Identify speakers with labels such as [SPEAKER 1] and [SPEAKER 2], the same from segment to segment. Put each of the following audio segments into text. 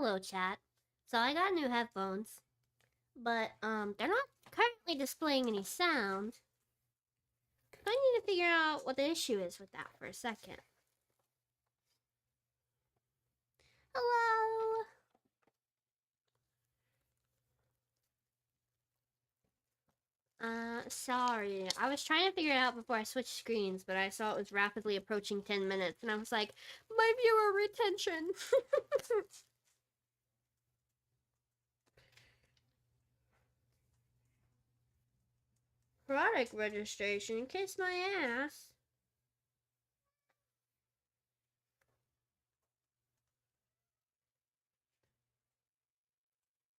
[SPEAKER 1] Hello, chat. So I got new headphones, but they're not currently displaying any sound. I need to figure out what the issue is with that for a second. Hello. Sorry. I was trying to figure it out before I switched screens, but I saw it was rapidly approaching 10 minutes, and I was like, my viewer retention. Product registration, kiss my ass.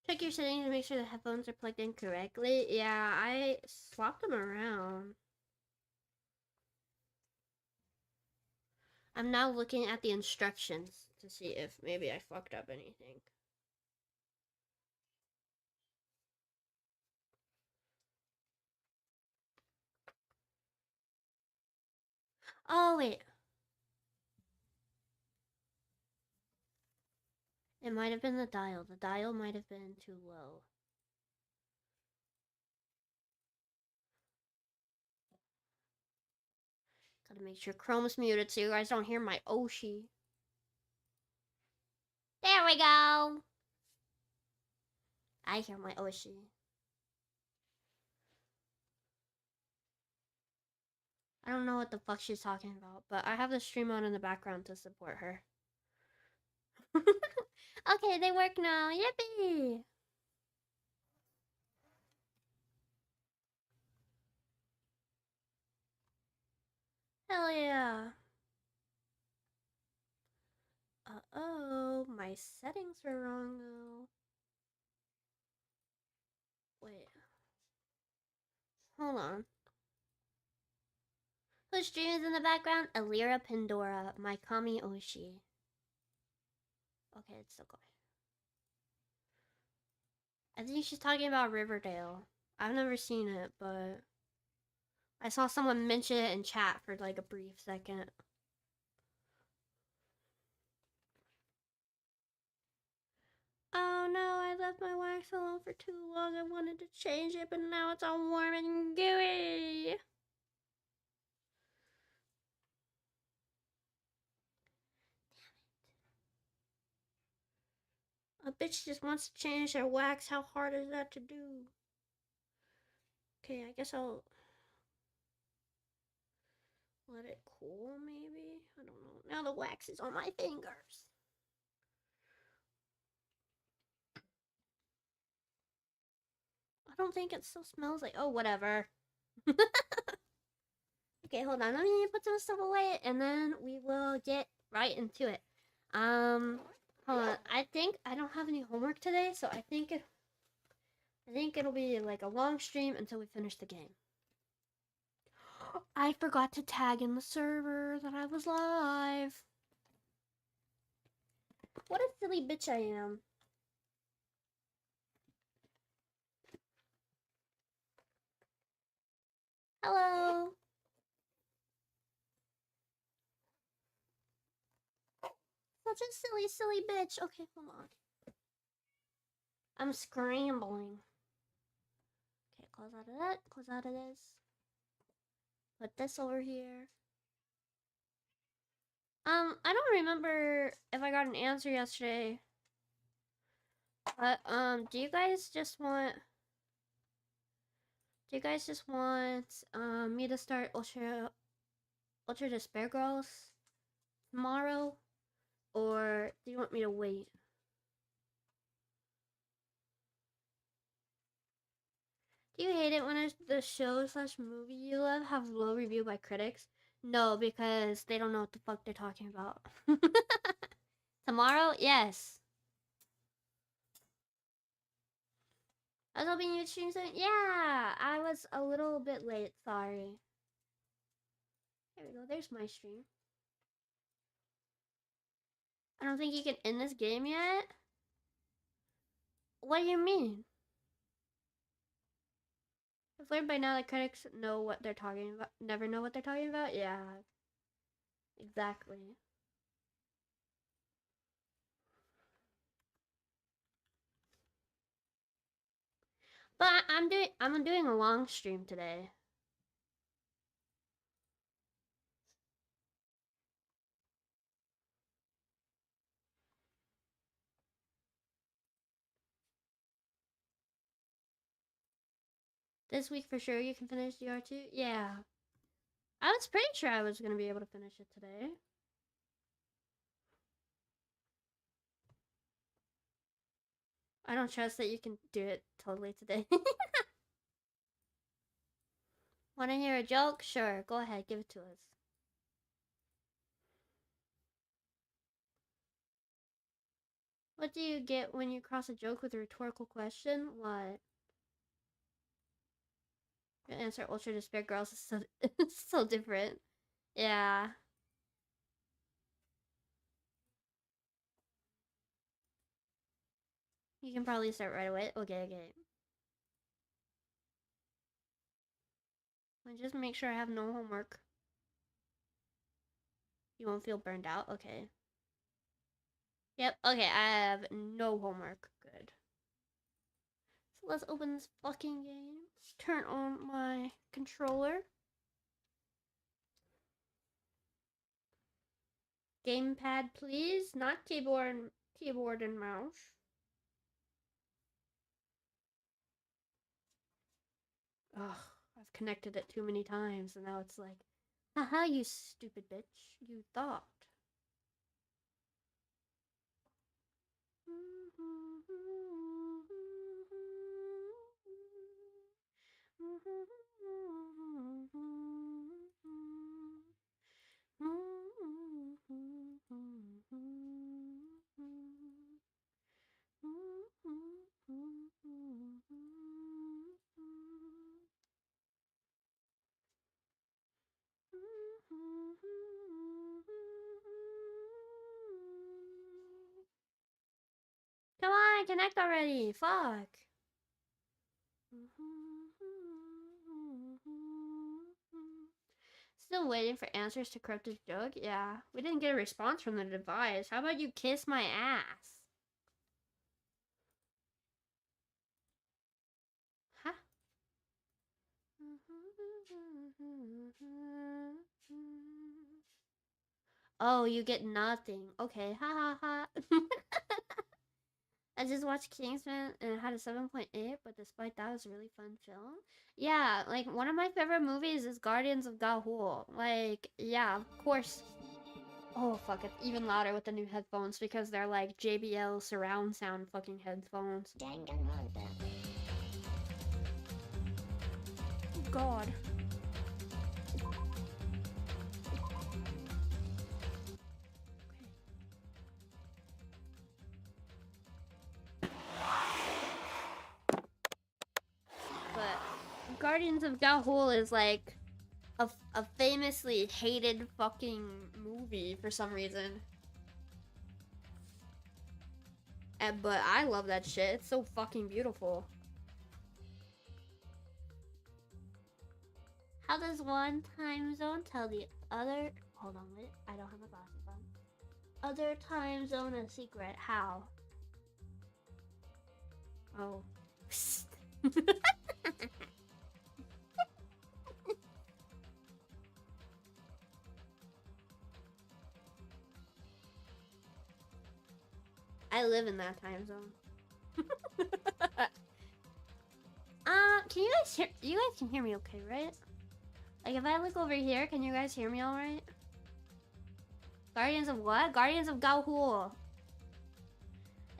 [SPEAKER 1] Check your settings to make sure the headphones are plugged in correctly. Yeah, I swapped them around. I'm now looking at the instructions to see if maybe I fucked up anything. Oh, wait. It might have been the dial. The dial might have been too low. Gotta make sure Chrome's muted so you guys don't hear my Oshi. There we go! I hear my Oshi. I don't know what the fuck she's talking about, but I have the stream on in the background to support her. Okay, they work now. Yippee! Hell yeah. Uh-oh, my settings are wrong though. Wait. Hold on. Who streams in the background? Alira Pandora, my Kami Oshi. Okay, it's still going. I think she's talking about Riverdale. I've never seen it, but I saw someone mention it in chat for like a brief second. Oh no, I left my wax alone for too long. I wanted to change it, but now it's all warm and gooey. A bitch just wants to change their wax. How hard is that to do? Okay, I guess I'll let it cool, maybe? I don't know. Now the wax is on my fingers. I don't think it still smells like... Oh, whatever. Okay, hold on. Let me put some stuff away, and then we will get right into it. Hold on. I think I don't have any homework today, so I think it'll be like a long stream until we finish the game. I forgot to tag in the server that I was live. What a silly bitch I am. Hello. Such a silly, silly bitch. Okay, hold on. I'm scrambling. Okay, close out of that. Close out of this. Put this over here. I don't remember if I got an answer yesterday. But, do you guys just want me to start Ultra Despair Girls tomorrow? Or do you want me to wait? Do you hate it when the show / movie you love have low review by critics? No, because they don't know what the fuck they're talking about. Tomorrow? Yes. I was hoping you'd stream soon. Yeah, I was a little bit late. Sorry. There we go. There's my stream. I don't think you can end this game yet. What do you mean? I've learned by now that critics know what they're talking about. Never know what they're talking about? Yeah. Exactly. But I'm doing a long stream today. This week for sure you can finish DR2? Yeah. I was pretty sure I was going to be able to finish it today. I don't trust that you can do it totally today. Want to hear a joke? Sure, go ahead, give it to us. What do you get when you cross a joke with a rhetorical question? What? Your answer Ultra Despair Girls is so, so different. Yeah. You can probably start right away. Okay, okay. Just make sure I have no homework. You won't feel burned out? Okay. Yep, okay, I have no homework. Good. So let's open this fucking game. Let's turn on my controller. Gamepad, please. Not keyboard and mouse. Ugh, I've connected it too many times and now it's like, haha, you stupid bitch. You thought. Come on, connect already. Fuck. Still waiting for answers to Corrupted Joke? Yeah. We didn't get a response from the device. How about you kiss my ass? Huh? Oh, you get nothing. Okay, ha ha ha. I just watched Kingsman and it had a 7.8, but despite that, it was a really fun film. Yeah, like one of my favorite movies is Guardians of Gahul. Like, yeah, of course. Oh fuck, it's even louder with the new headphones because they're like JBL surround sound fucking headphones.
[SPEAKER 2] Danganronpa.
[SPEAKER 1] Oh god. But Guardians of Gahul is like a famously hated fucking movie for some reason. But I love that shit. It's so fucking beautiful. How does one time zone tell the other... Hold on, wait. I don't have my glasses on. Other time zone a secret. How? Oh. I live in that time zone. Can you guys hear? You guys can hear me okay, right? Like if I look over here, can you guys hear me all right? Guardians of what? Guardians of Gahul.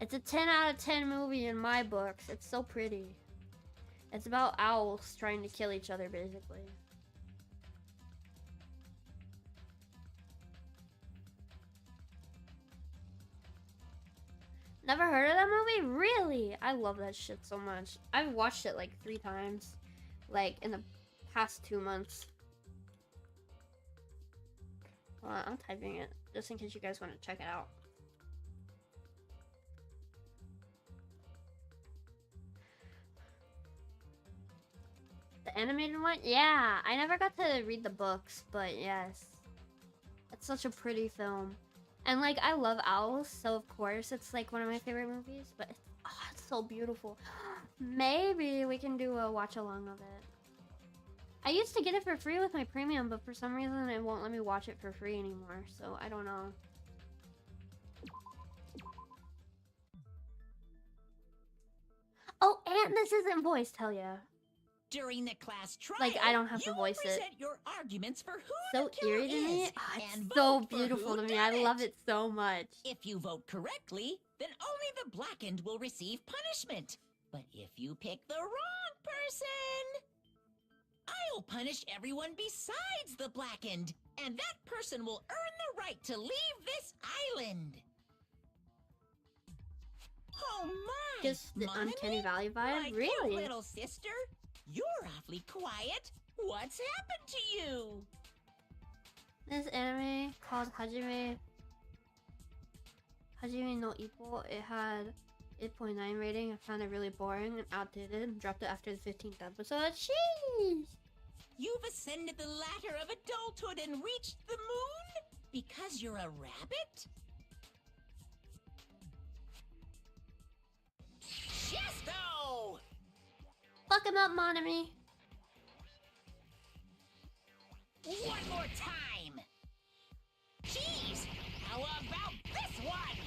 [SPEAKER 1] It's a 10 out of 10 movie in my books. It's so pretty. It's about owls trying to kill each other, basically. Never heard of that movie? Really? I love that shit so much. I've watched it like 3 times. Like in the past 2 months. Hold on, I'm typing it just in case you guys want to check it out. The animated one? Yeah, I never got to read the books, but yes. It's such a pretty film. And like, I love owls, so of course it's like one of my favorite movies, but it's so beautiful. maybe we can do a watch along of it. I used to get it for free with my premium, but for some reason it won't let me watch it for free anymore, so I don't know. Oh, and this isn't voiced, hell yeah.
[SPEAKER 2] During the class trial,
[SPEAKER 1] Like, I don't have to voice it.
[SPEAKER 2] present your arguments for who
[SPEAKER 1] So
[SPEAKER 2] the killer
[SPEAKER 1] eerie to me.
[SPEAKER 2] is,
[SPEAKER 1] Oh,
[SPEAKER 2] and
[SPEAKER 1] it's so
[SPEAKER 2] vote for
[SPEAKER 1] beautiful
[SPEAKER 2] who
[SPEAKER 1] to me.
[SPEAKER 2] done
[SPEAKER 1] I love it so much.
[SPEAKER 2] If you vote correctly, then only the blackened will receive punishment. But if you pick the wrong person, I'll punish everyone besides the blackened, and that person will earn the right to leave this island. Oh my!
[SPEAKER 1] Just the
[SPEAKER 2] Mommy,
[SPEAKER 1] uncanny valley vibe,
[SPEAKER 2] my
[SPEAKER 1] really?
[SPEAKER 2] cute little sister, you're awfully quiet. What's happened to you?
[SPEAKER 1] This anime called Hajime no Ippo, it had 8.9 rating. I found it really boring and outdated and dropped it after the 15th episode. Sheesh!
[SPEAKER 2] You've ascended the ladder of adulthood and reached the moon? Because you're a rabbit? Chesto!
[SPEAKER 1] Fuck him up, Monami!
[SPEAKER 2] One more time! Jeez! How about this one?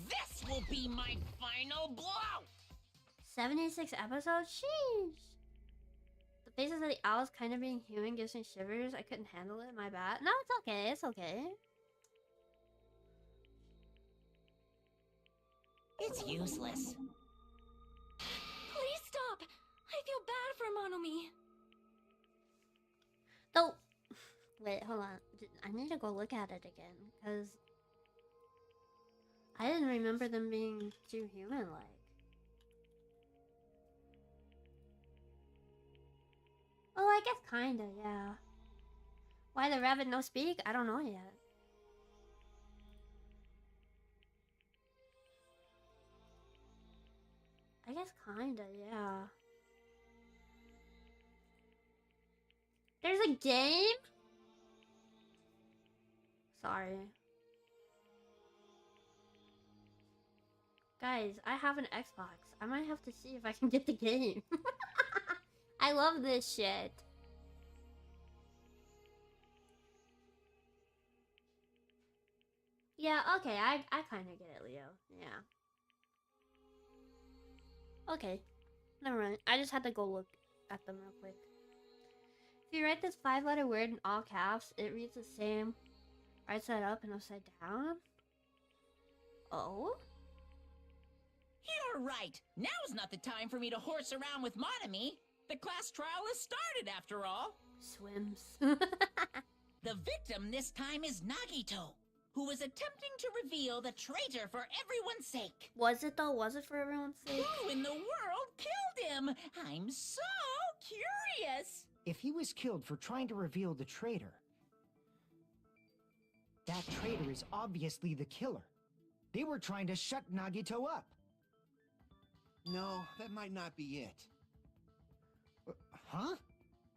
[SPEAKER 2] This will be my final blow!
[SPEAKER 1] 76 episodes? Sheesh! The faces of the owls kind of being human gives me shivers. I couldn't handle it, my bad. No, it's okay, it's okay.
[SPEAKER 2] It's useless.
[SPEAKER 3] Please stop! I feel bad for Monomi.
[SPEAKER 1] Oh! Wait, hold on. I need to go look at it again, because I didn't remember them being too human-like. Oh, I guess kinda, yeah. Why the rabbit no speak? I don't know yet. I guess kinda, yeah. There's a game? Sorry. Guys, I have an Xbox. I might have to see if I can get the game. I love this shit. Yeah, okay, I kind of get it, Leo. Yeah. Okay. Never mind. I just had to go look at them real quick. If you write this 5-letter word in all caps, it reads the same right side up and upside down. Oh?
[SPEAKER 2] You're right. Now's not the time for me to horse around with Monomi. The class trial has started, after all.
[SPEAKER 1] Swims.
[SPEAKER 2] The victim this time is Nagito, who was attempting to reveal the traitor for everyone's sake.
[SPEAKER 1] Was it though? Was it for everyone's sake?
[SPEAKER 2] Who in the world killed him? I'm so curious.
[SPEAKER 4] If he was killed for trying to reveal the traitor, that traitor is obviously the killer. They were trying to shut Nagito up.
[SPEAKER 5] No, that might not be it.
[SPEAKER 4] Huh?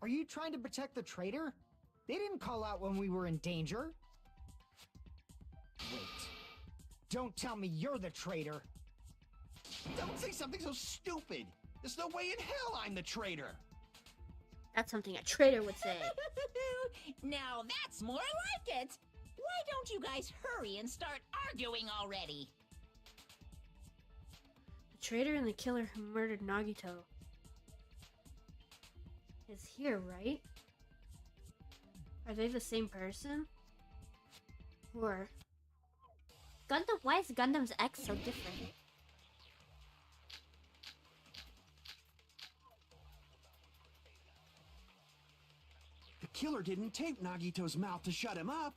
[SPEAKER 4] Are you trying to protect the traitor? They didn't call out when we were in danger. Wait. Don't tell me you're the traitor.
[SPEAKER 5] Don't say something so stupid. There's no way in hell I'm the traitor.
[SPEAKER 1] That's something a traitor would say.
[SPEAKER 2] Now that's more like it. Why don't you guys hurry and start arguing already?
[SPEAKER 1] The traitor and the killer who murdered Nagito is here, right? Are they the same person? Or Gundam? Why is Gundam's X so different?
[SPEAKER 5] The killer didn't tape Nagito's mouth to shut him up.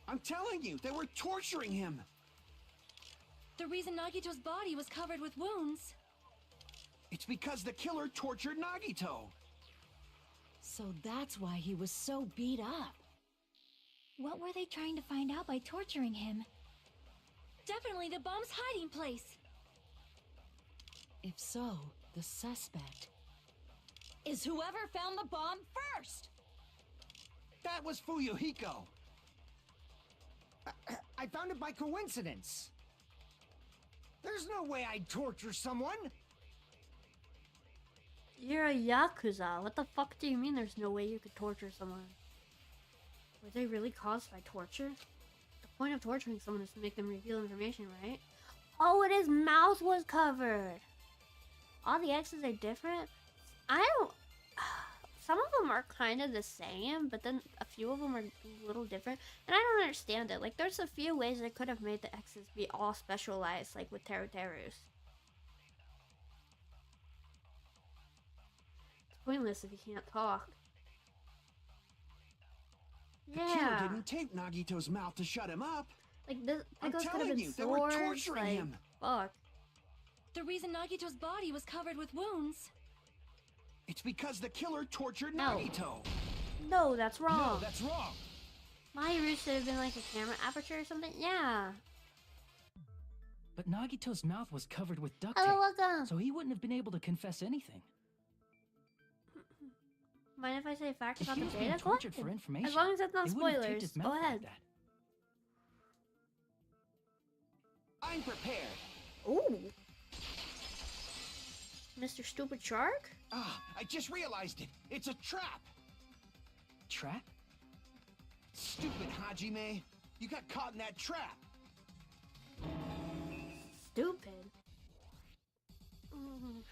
[SPEAKER 5] I'm telling you, they were torturing him.
[SPEAKER 3] The reason Nagito's body was covered with wounds.
[SPEAKER 5] It's because the killer tortured Nagito.
[SPEAKER 3] So that's why he was so beat up. What were they trying to find out by torturing him? Definitely the bomb's hiding place. If so, the suspect is whoever found the bomb first.
[SPEAKER 5] That was
[SPEAKER 4] There's no way I'd torture someone.
[SPEAKER 1] You're a Yakuza. What the fuck do you mean there's no way you could torture someone? Were they really caused by torture? The point of torturing someone is to make them reveal information, right? Oh, and his mouth was covered! All the X's are different? I don't... Some of them are kind of the same, but then a few of them are a little different. And I don't understand it. Like, there's a few ways they could have made the X's be all specialized, like with Teruterus. It's pointless if you can't talk.
[SPEAKER 5] The killer didn't tape Nagito's mouth to shut him up.
[SPEAKER 1] Like, this
[SPEAKER 5] I'm
[SPEAKER 1] Pickles could have
[SPEAKER 5] telling
[SPEAKER 1] been
[SPEAKER 5] you, they were
[SPEAKER 1] swords,
[SPEAKER 5] torturing
[SPEAKER 1] like,
[SPEAKER 5] him.
[SPEAKER 1] fuck.
[SPEAKER 3] The reason Nagito's body was covered with wounds.
[SPEAKER 5] It's because the killer tortured
[SPEAKER 1] No.
[SPEAKER 5] Nagito.
[SPEAKER 1] No, that's wrong.
[SPEAKER 5] No, that's wrong.
[SPEAKER 1] My root should have been like a camera aperture or something. Yeah.
[SPEAKER 6] But Nagito's mouth was covered with duct tape,
[SPEAKER 1] Oh, welcome.
[SPEAKER 6] so he wouldn't have been able to confess anything.
[SPEAKER 1] Mind if I say facts
[SPEAKER 6] If
[SPEAKER 1] about
[SPEAKER 6] he
[SPEAKER 1] the
[SPEAKER 6] was being
[SPEAKER 1] data?
[SPEAKER 6] tortured
[SPEAKER 1] Go
[SPEAKER 6] for
[SPEAKER 1] ahead.
[SPEAKER 6] information,
[SPEAKER 1] As long as it's not
[SPEAKER 6] they wouldn't have taped
[SPEAKER 1] spoilers.
[SPEAKER 6] his mouth
[SPEAKER 1] Go
[SPEAKER 6] like
[SPEAKER 1] ahead.
[SPEAKER 6] that.
[SPEAKER 5] I'm prepared.
[SPEAKER 1] Ooh. Mr. Stupid Shark?
[SPEAKER 5] Ah, I just realized it. It's a trap.
[SPEAKER 6] Trap?
[SPEAKER 5] Stupid Hajime. You got caught in that trap.
[SPEAKER 1] Stupid.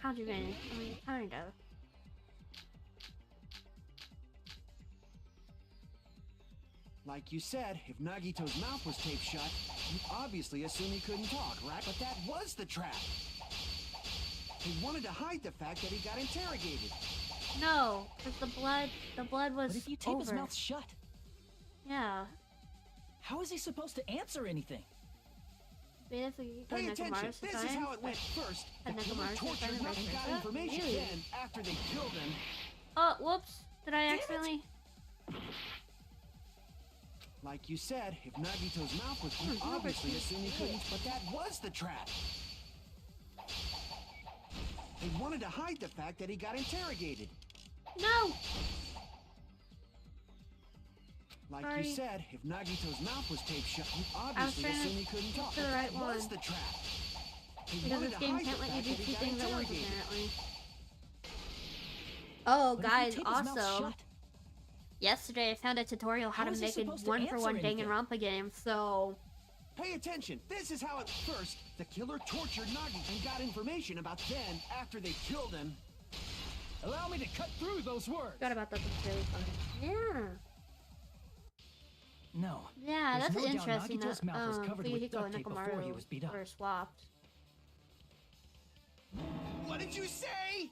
[SPEAKER 1] How'd you manage? I mean, kind of.
[SPEAKER 5] Like you said, if Nagito's mouth was taped shut, you obviously assume he couldn't talk, right? But that was the trap. He wanted to hide the fact that he got interrogated.
[SPEAKER 1] No, because the blood was
[SPEAKER 6] But if you tape
[SPEAKER 1] over.
[SPEAKER 6] his mouth shut,
[SPEAKER 1] Yeah.
[SPEAKER 6] how is he supposed to answer anything?
[SPEAKER 1] Basically, go
[SPEAKER 5] Pay
[SPEAKER 1] to
[SPEAKER 5] attention.
[SPEAKER 1] Nekomaru's
[SPEAKER 5] This is
[SPEAKER 1] design.
[SPEAKER 5] how it went first. The
[SPEAKER 1] And
[SPEAKER 5] killer
[SPEAKER 1] Nekomaru's
[SPEAKER 5] tortured
[SPEAKER 1] design
[SPEAKER 5] him
[SPEAKER 1] and
[SPEAKER 5] and got
[SPEAKER 1] vice versa?
[SPEAKER 5] information.
[SPEAKER 1] Really?
[SPEAKER 5] Then, after they killed him,
[SPEAKER 1] Oh, whoops. Did I
[SPEAKER 5] Damn it.
[SPEAKER 1] accidentally?
[SPEAKER 5] like you said, if Nagito's mouth was, you obviously assumed he couldn't. But that was the trap. They wanted to hide the fact that he got interrogated.
[SPEAKER 1] No!
[SPEAKER 5] Like
[SPEAKER 1] Sorry.
[SPEAKER 5] you said, if Nagito's mouth was taped shut, you obviously
[SPEAKER 1] trying to
[SPEAKER 5] assumed he couldn't talk.
[SPEAKER 1] to the
[SPEAKER 5] But
[SPEAKER 1] right
[SPEAKER 5] that was
[SPEAKER 1] one.
[SPEAKER 5] the trap. They
[SPEAKER 1] Because
[SPEAKER 5] wanted
[SPEAKER 1] this
[SPEAKER 5] to
[SPEAKER 1] game
[SPEAKER 5] hide
[SPEAKER 1] can't
[SPEAKER 5] the
[SPEAKER 1] let you
[SPEAKER 5] fact
[SPEAKER 1] do
[SPEAKER 5] that he
[SPEAKER 1] two
[SPEAKER 5] got
[SPEAKER 1] things at once,
[SPEAKER 5] interrogated.
[SPEAKER 1] apparently. Oh,
[SPEAKER 6] But if you
[SPEAKER 1] guys,
[SPEAKER 6] tape his mouth
[SPEAKER 1] also,
[SPEAKER 6] shut,
[SPEAKER 1] yesterday I found a tutorial how
[SPEAKER 6] How
[SPEAKER 1] to
[SPEAKER 6] is he
[SPEAKER 1] make a
[SPEAKER 6] supposed to
[SPEAKER 1] one-for-one
[SPEAKER 6] answer anything?
[SPEAKER 1] Danganronpa game, so...
[SPEAKER 5] Pay attention. This is how at first the killer tortured Nagi and got information about then after they killed him.
[SPEAKER 6] allow me to cut through those words.
[SPEAKER 1] Forgot about that, that's really funny. Yeah.
[SPEAKER 6] No.
[SPEAKER 1] Yeah,
[SPEAKER 6] There's
[SPEAKER 1] that's
[SPEAKER 6] no doubt
[SPEAKER 1] interesting
[SPEAKER 6] Nagito's
[SPEAKER 1] that
[SPEAKER 6] mouth was covered with
[SPEAKER 1] Fuyuhiko
[SPEAKER 6] duct
[SPEAKER 1] and
[SPEAKER 6] tape before he was beat
[SPEAKER 1] Nekomaru
[SPEAKER 6] up.
[SPEAKER 1] were swapped.
[SPEAKER 5] What did you say?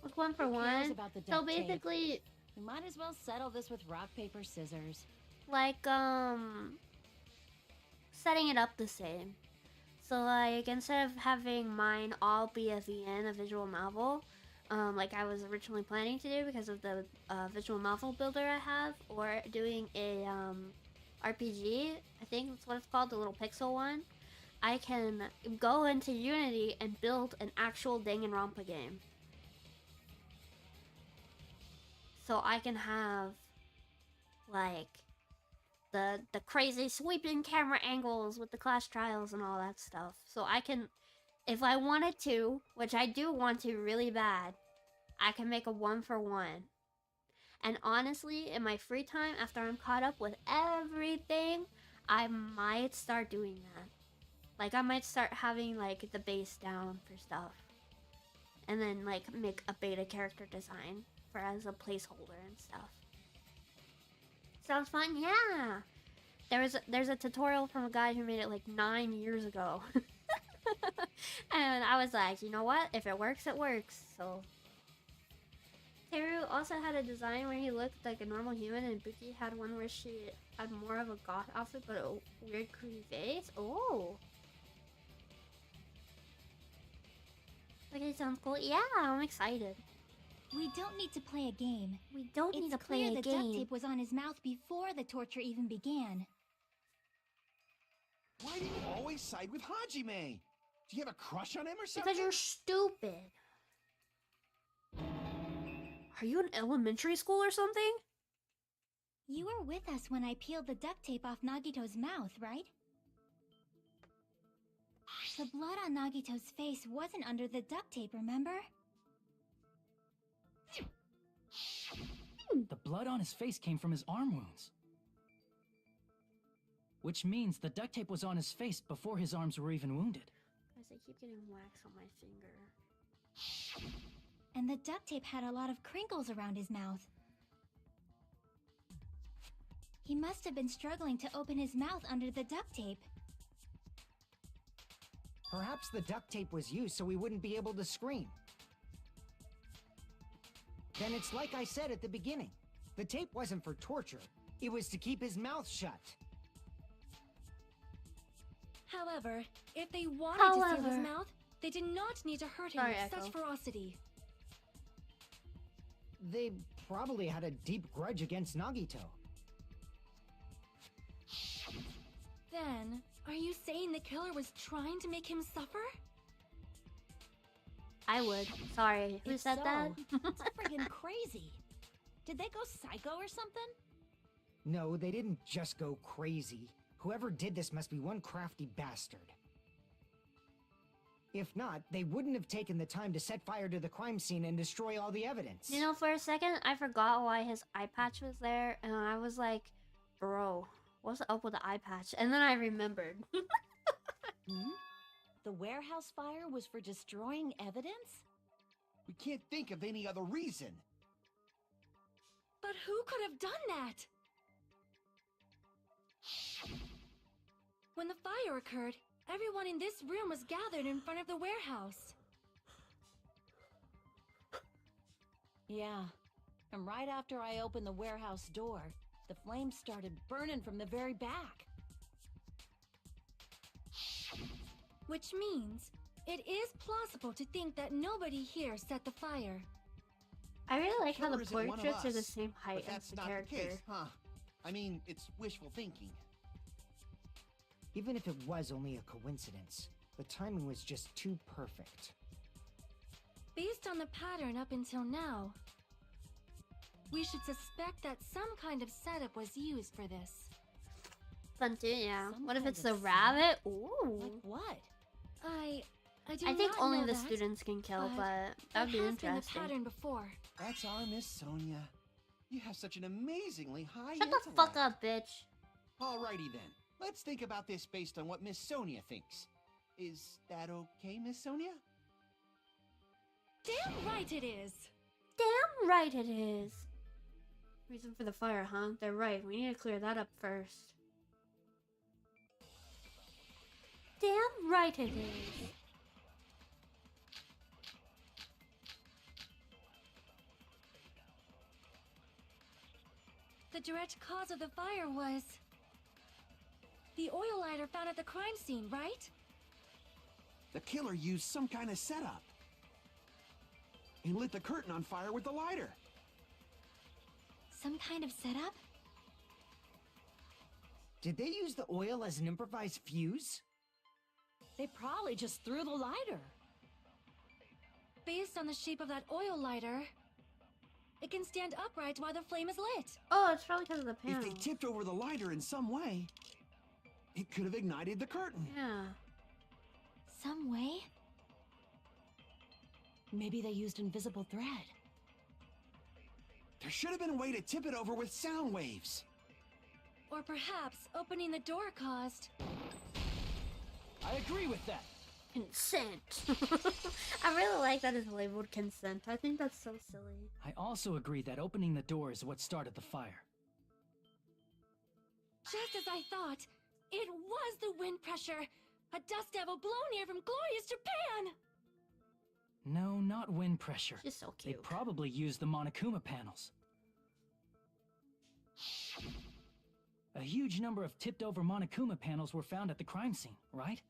[SPEAKER 1] With one for
[SPEAKER 3] Who cares
[SPEAKER 1] one.
[SPEAKER 3] about the
[SPEAKER 1] So
[SPEAKER 3] duct tape?
[SPEAKER 1] basically,
[SPEAKER 3] We might as well settle this with rock, paper, scissors.
[SPEAKER 1] like, setting it up the same. So, like, instead of having mine all be a VN, a visual novel, like I was originally planning to do because of the visual novel builder I have, or doing a RPG, I think that's what it's called, the little pixel one, I can go into Unity and build an actual Danganronpa game. So I can have, like, the crazy sweeping camera angles with the class trials and all that stuff. So I can, if I wanted to, which I do want to really bad, I can make a one-for-one. And honestly, in my free time, after I'm caught up with everything, I might start doing that. Like, I might start having, like, the base down for stuff. And then, like, make a beta character design for as a placeholder and stuff. Sounds fun? Yeah! There's a tutorial from a guy who made it, like, 9 years ago. And I was like, you know what? If it works, it works. So... Teru also had a design where he looked like a normal human, and Buki had one where she had more of a goth outfit but a weird creepy face. Oh! Okay, sounds cool. Yeah, I'm excited.
[SPEAKER 7] We don't need to play a game.
[SPEAKER 1] We don't need to
[SPEAKER 7] It's
[SPEAKER 1] play
[SPEAKER 7] clear
[SPEAKER 1] a
[SPEAKER 7] the duct
[SPEAKER 1] game.
[SPEAKER 7] tape was on his mouth before the torture even began.
[SPEAKER 5] Why do you always side with Hajime? Do you have a crush on him or something?
[SPEAKER 1] Because you're stupid. Are you in elementary school or something?
[SPEAKER 7] You were with us when I peeled the duct tape off Nagito's mouth, right? The blood on Nagito's face wasn't under the duct tape, remember?
[SPEAKER 6] The blood on his face came from his arm wounds. Which means the duct tape was on his face before his arms were even wounded.
[SPEAKER 1] Guys, I keep getting wax on my finger.
[SPEAKER 7] And the duct tape had a lot of crinkles around his mouth. He must have been struggling to open his mouth under the duct tape.
[SPEAKER 4] Perhaps the duct tape was used so we wouldn't be able to scream. Then it's like I said at the beginning. The tape wasn't for torture. It was to keep his mouth shut.
[SPEAKER 3] However, if they wanted to seal his mouth, they did not need to hurt him
[SPEAKER 1] Sorry,
[SPEAKER 3] with
[SPEAKER 1] Echo.
[SPEAKER 3] such ferocity.
[SPEAKER 4] They probably had a deep grudge against Nagito.
[SPEAKER 3] Then, are you saying the killer was trying to make him suffer?
[SPEAKER 1] I would. Sorry. Who
[SPEAKER 8] If
[SPEAKER 1] said
[SPEAKER 8] so,
[SPEAKER 1] that?
[SPEAKER 8] That's friggin' crazy. Did they go psycho or something?
[SPEAKER 4] No, they didn't just go crazy. Whoever did this must be one crafty bastard. If not, they wouldn't have taken the time to set fire to the crime scene and destroy all the evidence.
[SPEAKER 1] You know, for a second, I forgot why his eye patch was there, and I was like, bro, what's up with the eye patch? And then I remembered.
[SPEAKER 8] The warehouse fire was for destroying evidence?
[SPEAKER 5] We can't think of any other reason.
[SPEAKER 3] But who could have done that? When the fire occurred, everyone in this room was gathered in front of the warehouse.
[SPEAKER 8] Yeah. And right after I opened the warehouse door, the flames started burning from the very back.
[SPEAKER 3] Which means, it is plausible to think that nobody here set the fire.
[SPEAKER 1] I really like how the
[SPEAKER 5] Killer isn't one of
[SPEAKER 1] portraits are the
[SPEAKER 5] us,
[SPEAKER 1] same height
[SPEAKER 5] But
[SPEAKER 1] as
[SPEAKER 5] that's
[SPEAKER 1] the
[SPEAKER 5] not
[SPEAKER 1] character.
[SPEAKER 5] the case, huh? I mean, it's wishful thinking.
[SPEAKER 4] Even if it was only a coincidence, the timing was just too perfect.
[SPEAKER 3] Based on the pattern up until now, we should suspect that some kind of setup was used for this.
[SPEAKER 1] Fun too, yeah.
[SPEAKER 8] Some
[SPEAKER 1] What if
[SPEAKER 8] kind
[SPEAKER 1] it's the
[SPEAKER 8] of
[SPEAKER 1] rabbit?
[SPEAKER 8] Like
[SPEAKER 1] Ooh.
[SPEAKER 8] what?
[SPEAKER 3] I do
[SPEAKER 1] I think
[SPEAKER 3] not
[SPEAKER 1] only
[SPEAKER 3] know
[SPEAKER 1] the
[SPEAKER 3] that,
[SPEAKER 1] students can kill,
[SPEAKER 3] but
[SPEAKER 1] but that would be
[SPEAKER 3] has been the
[SPEAKER 1] interesting.
[SPEAKER 3] pattern before.
[SPEAKER 5] That's our Miss Sonia. You have such an amazingly high
[SPEAKER 1] Shut
[SPEAKER 5] intellect.
[SPEAKER 1] the fuck up, bitch.
[SPEAKER 5] Alrighty then. Let's think about this based on what Miss Sonia thinks. Is that okay, Miss Sonia?
[SPEAKER 3] Damn right it is!
[SPEAKER 1] Damn right it is. Reason for the fire, huh? They're right. We need to clear that up first. Damn right it is.
[SPEAKER 3] The direct cause of the fire was the oil lighter found at the crime scene, right?
[SPEAKER 5] The killer used some kind of setup. And lit the curtain on fire with the lighter.
[SPEAKER 7] Some kind of setup?
[SPEAKER 4] Did they use the oil as an improvised fuse?
[SPEAKER 8] They probably just threw the lighter.
[SPEAKER 3] Based on the shape of that oil lighter, it can stand upright while the flame is lit.
[SPEAKER 1] Oh, it's probably because of the panel.
[SPEAKER 5] If they tipped over the lighter in some way, it could have ignited the curtain.
[SPEAKER 1] Yeah.
[SPEAKER 7] Some way?
[SPEAKER 8] Maybe they used invisible thread.
[SPEAKER 5] There should have been a way to tip it over with sound waves.
[SPEAKER 3] Or perhaps opening the door caused.
[SPEAKER 6] I agree with that.
[SPEAKER 1] Consent. I really like that it's labeled consent. I think that's so silly.
[SPEAKER 6] I also agree that opening the door is what started the fire.
[SPEAKER 3] Just as I thought, it was the wind pressure. A dust devil blown here from glorious Japan!
[SPEAKER 6] No, not wind pressure.
[SPEAKER 1] She's so
[SPEAKER 6] They
[SPEAKER 1] cute.
[SPEAKER 6] probably used the Monokuma panels. A huge number of tipped-over Monokuma panels were found at the crime scene, right?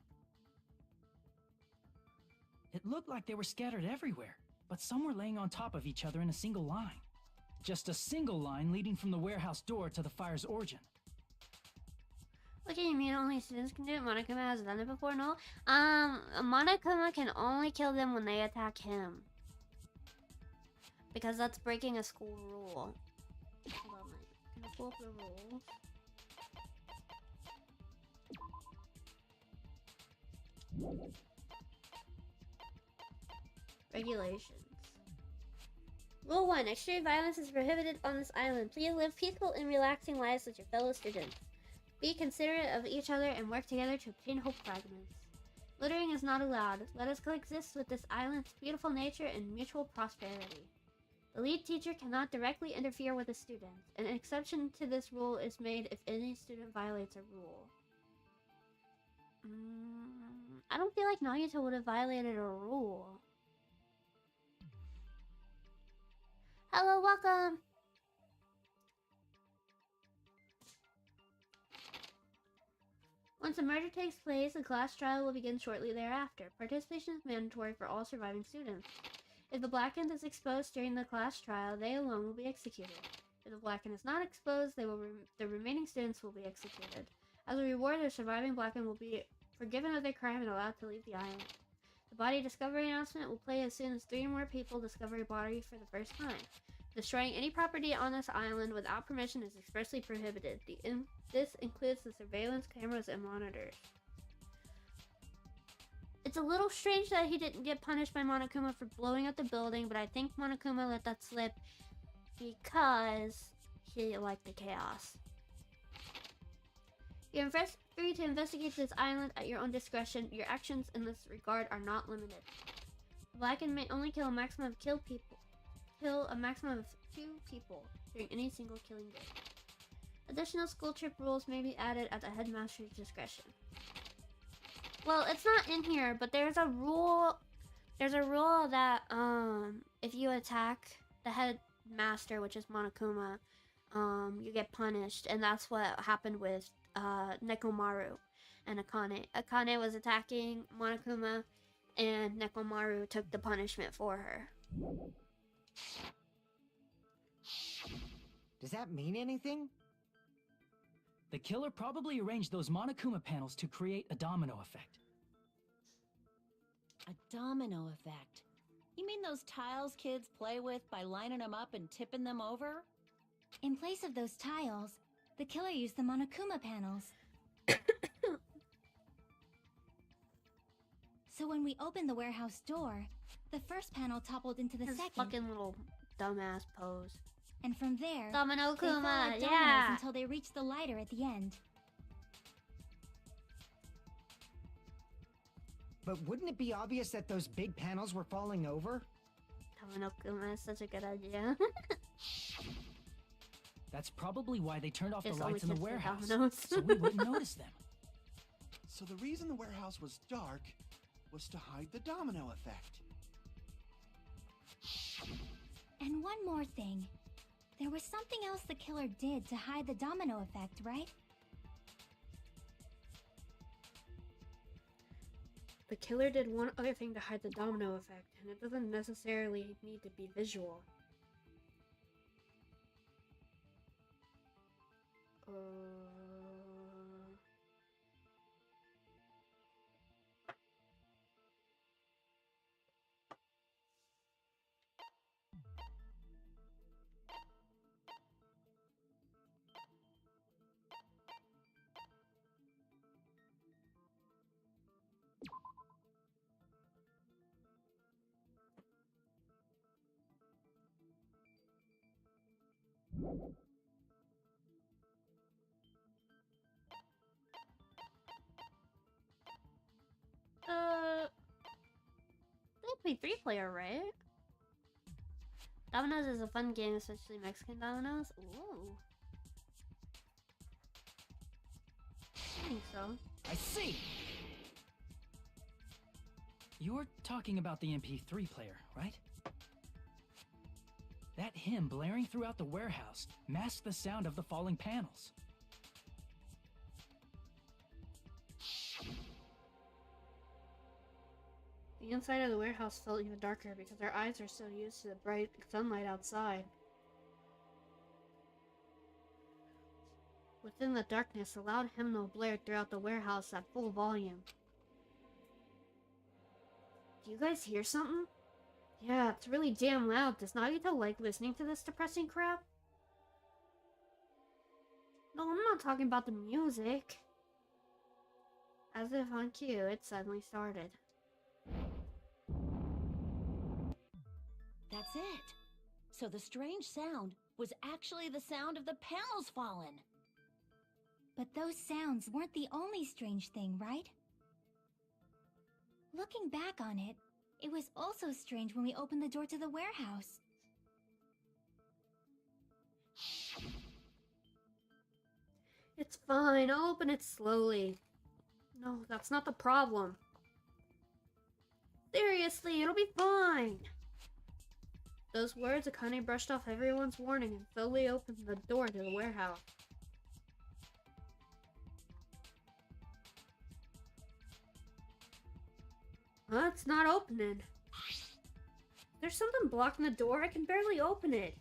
[SPEAKER 6] It looked like they were scattered everywhere, but some were laying on top of each other in a single line. Just a single line leading from the warehouse door to the fire's origin.
[SPEAKER 1] Okay, you mean only students can do it? Monokuma has done it before? No? Monokuma can only kill them when they attack him. Because that's breaking a school rule. Hold on, can I pull up the rules? Regulations. Rule 1. Extreme violence is prohibited on this island. Please live peaceful and relaxing lives with your fellow students. Be considerate of each other and work together to obtain hope fragments. Littering is not allowed. Let us coexist with this island's beautiful nature and mutual prosperity. The lead teacher cannot directly interfere with a student. An exception to this rule is made if any student violates a rule. I don't feel like Nagito would have violated a rule. Hello, welcome! Once a murder takes place, a class trial will begin shortly thereafter. Participation is mandatory for all surviving students. If the blackened is exposed during the class trial, they alone will be executed. If the blackened is not exposed, the remaining students will be executed. As a reward, the surviving blackened will be forgiven of their crime and allowed to leave the island. The body discovery announcement will play as soon as 3 or more people discover a body for the first time. Destroying any property on this island without permission is expressly prohibited. This includes the surveillance cameras and monitors. It's a little strange that he didn't get punished by Monokuma for blowing up the building, but I think Monokuma let that slip because he liked the chaos. You're free to investigate this island at your own discretion. Your actions in this regard are not limited. Blackened may only kill a maximum of 2 people during any single killing day. Additional school trip rules may be added at the headmaster's discretion. Well, it's not in here, but there's a rule. There's a rule that if you attack the headmaster, which is Monokuma, you get punished, and that's what happened with Nekomaru and Akane. Akane was attacking Monokuma, and Nekomaru took the punishment for her.
[SPEAKER 4] Does that mean anything?
[SPEAKER 6] The killer probably arranged those Monokuma panels to create a domino effect.
[SPEAKER 8] A domino effect? You mean those tiles kids play with by lining them up and tipping them over?
[SPEAKER 7] In place of those tiles, the killer used the Monokuma panels. So when we opened the warehouse door, the first panel toppled into the
[SPEAKER 1] His
[SPEAKER 7] second.
[SPEAKER 1] fucking little dumbass pose.
[SPEAKER 7] And from there,
[SPEAKER 1] Domino
[SPEAKER 7] they fell
[SPEAKER 1] Kuma,
[SPEAKER 7] like dominoes
[SPEAKER 1] yeah.
[SPEAKER 7] until they reached the lighter at the end.
[SPEAKER 4] But wouldn't it be obvious that those big panels were falling over?
[SPEAKER 1] Domino Kuma is such a good idea.
[SPEAKER 6] That's probably why they turned off the
[SPEAKER 1] It's only
[SPEAKER 6] lights in the
[SPEAKER 1] kids with
[SPEAKER 6] warehouse,
[SPEAKER 1] dominoes.
[SPEAKER 6] so we wouldn't notice them.
[SPEAKER 5] So the reason the warehouse was dark was to hide the domino effect.
[SPEAKER 7] And one more thing. There was something else the killer did to hide the domino effect, right?
[SPEAKER 1] The killer did one other thing to hide the domino effect, and it doesn't necessarily need to be visual. They play 3-player, right? Dominoes is a fun game, especially Mexican dominoes. Ooh. I think so.
[SPEAKER 6] I see! You're talking about the MP3 player, right? That hymn blaring throughout the warehouse masked the sound of the falling panels.
[SPEAKER 1] The inside of the warehouse felt even darker because our eyes are so used to the bright sunlight outside. Within the darkness, a loud hymnal blared throughout the warehouse at full volume. Do you guys hear something? Yeah, it's really damn loud. Does Nagito like listening to this depressing crap? No, I'm not talking about the music. As if on cue, it suddenly started.
[SPEAKER 8] That's it. So the strange sound was actually the sound of the panels falling.
[SPEAKER 7] But those sounds weren't the only strange thing, right? Looking back on it, it was also strange when we opened the door to the warehouse.
[SPEAKER 1] It's fine, I'll open it slowly. No, that's not the problem. Seriously, it'll be fine. Those words, Akane brushed off everyone's warning and slowly opened the door to the warehouse. It's not opening. There's something blocking the door. I can barely open it.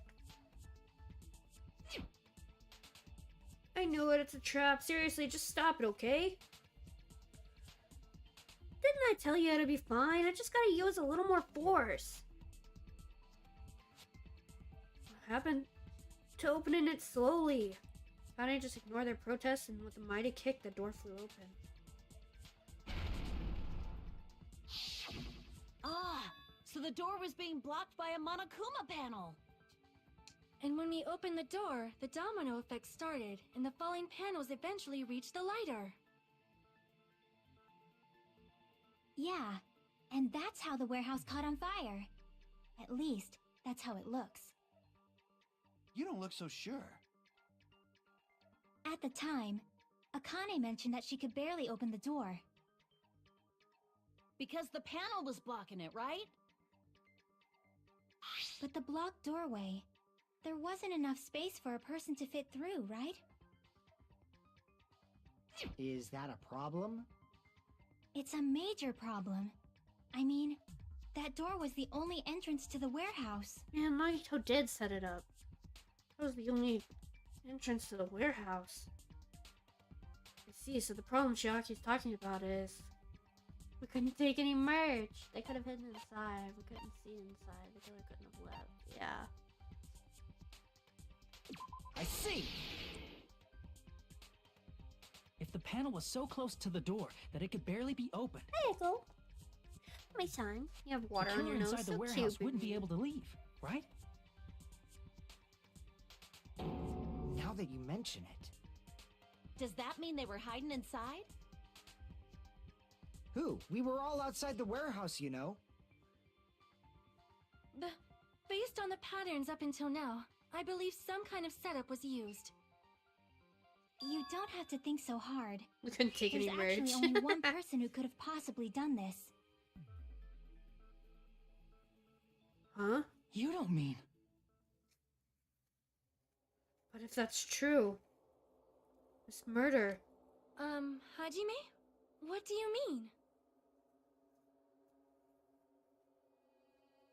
[SPEAKER 1] I knew it. It's a trap. Seriously, just stop it, okay? Didn't I tell you it'd be fine? I just gotta use a little more force. What happened to opening it slowly? Can't I just ignore their protests, and with a mighty kick, the door flew open.
[SPEAKER 8] Ah, so the door was being blocked by a Monokuma panel.
[SPEAKER 3] And when we opened the door, the domino effect started, and the falling panels eventually reached the lighter.
[SPEAKER 7] Yeah, and that's how the warehouse caught on fire. At least, that's how it looks.
[SPEAKER 5] You don't look so sure.
[SPEAKER 7] At the time, Akane mentioned that she could barely open the door.
[SPEAKER 8] Because the panel was blocking it, right?
[SPEAKER 7] But the blocked doorway, there wasn't enough space for a person to fit through, right?
[SPEAKER 4] Is that a problem?
[SPEAKER 7] It's a major problem. I mean, that door was the only entrance to the warehouse.
[SPEAKER 1] Man, Nagito did set it up. That was the only entrance to the warehouse. I see, so the problem Shiaki's talking about is... we couldn't take any merch. They could have hidden inside. We couldn't see inside. They really couldn't have left. Yeah.
[SPEAKER 4] I see!
[SPEAKER 6] If the panel was so close to the door that it could barely be open,
[SPEAKER 1] There you go. My son, you have water
[SPEAKER 6] the
[SPEAKER 1] on
[SPEAKER 6] killer
[SPEAKER 1] your nose.
[SPEAKER 6] inside the
[SPEAKER 1] So
[SPEAKER 6] warehouse
[SPEAKER 1] cute,
[SPEAKER 6] wouldn't be
[SPEAKER 1] baby.
[SPEAKER 6] able to leave, right?
[SPEAKER 4] Now that you mention it.
[SPEAKER 8] Does that mean they were hiding inside?
[SPEAKER 4] Who? We were all outside the warehouse, you know.
[SPEAKER 3] Based on the patterns up until now, I believe some kind of setup was used.
[SPEAKER 7] You don't have to think so hard.
[SPEAKER 1] We couldn't take
[SPEAKER 7] There's
[SPEAKER 1] any merch.
[SPEAKER 7] actually only one person who could have possibly done this.
[SPEAKER 1] Huh?
[SPEAKER 6] You don't mean...
[SPEAKER 1] But if that's true, this murder.
[SPEAKER 3] Hajime? What do you mean?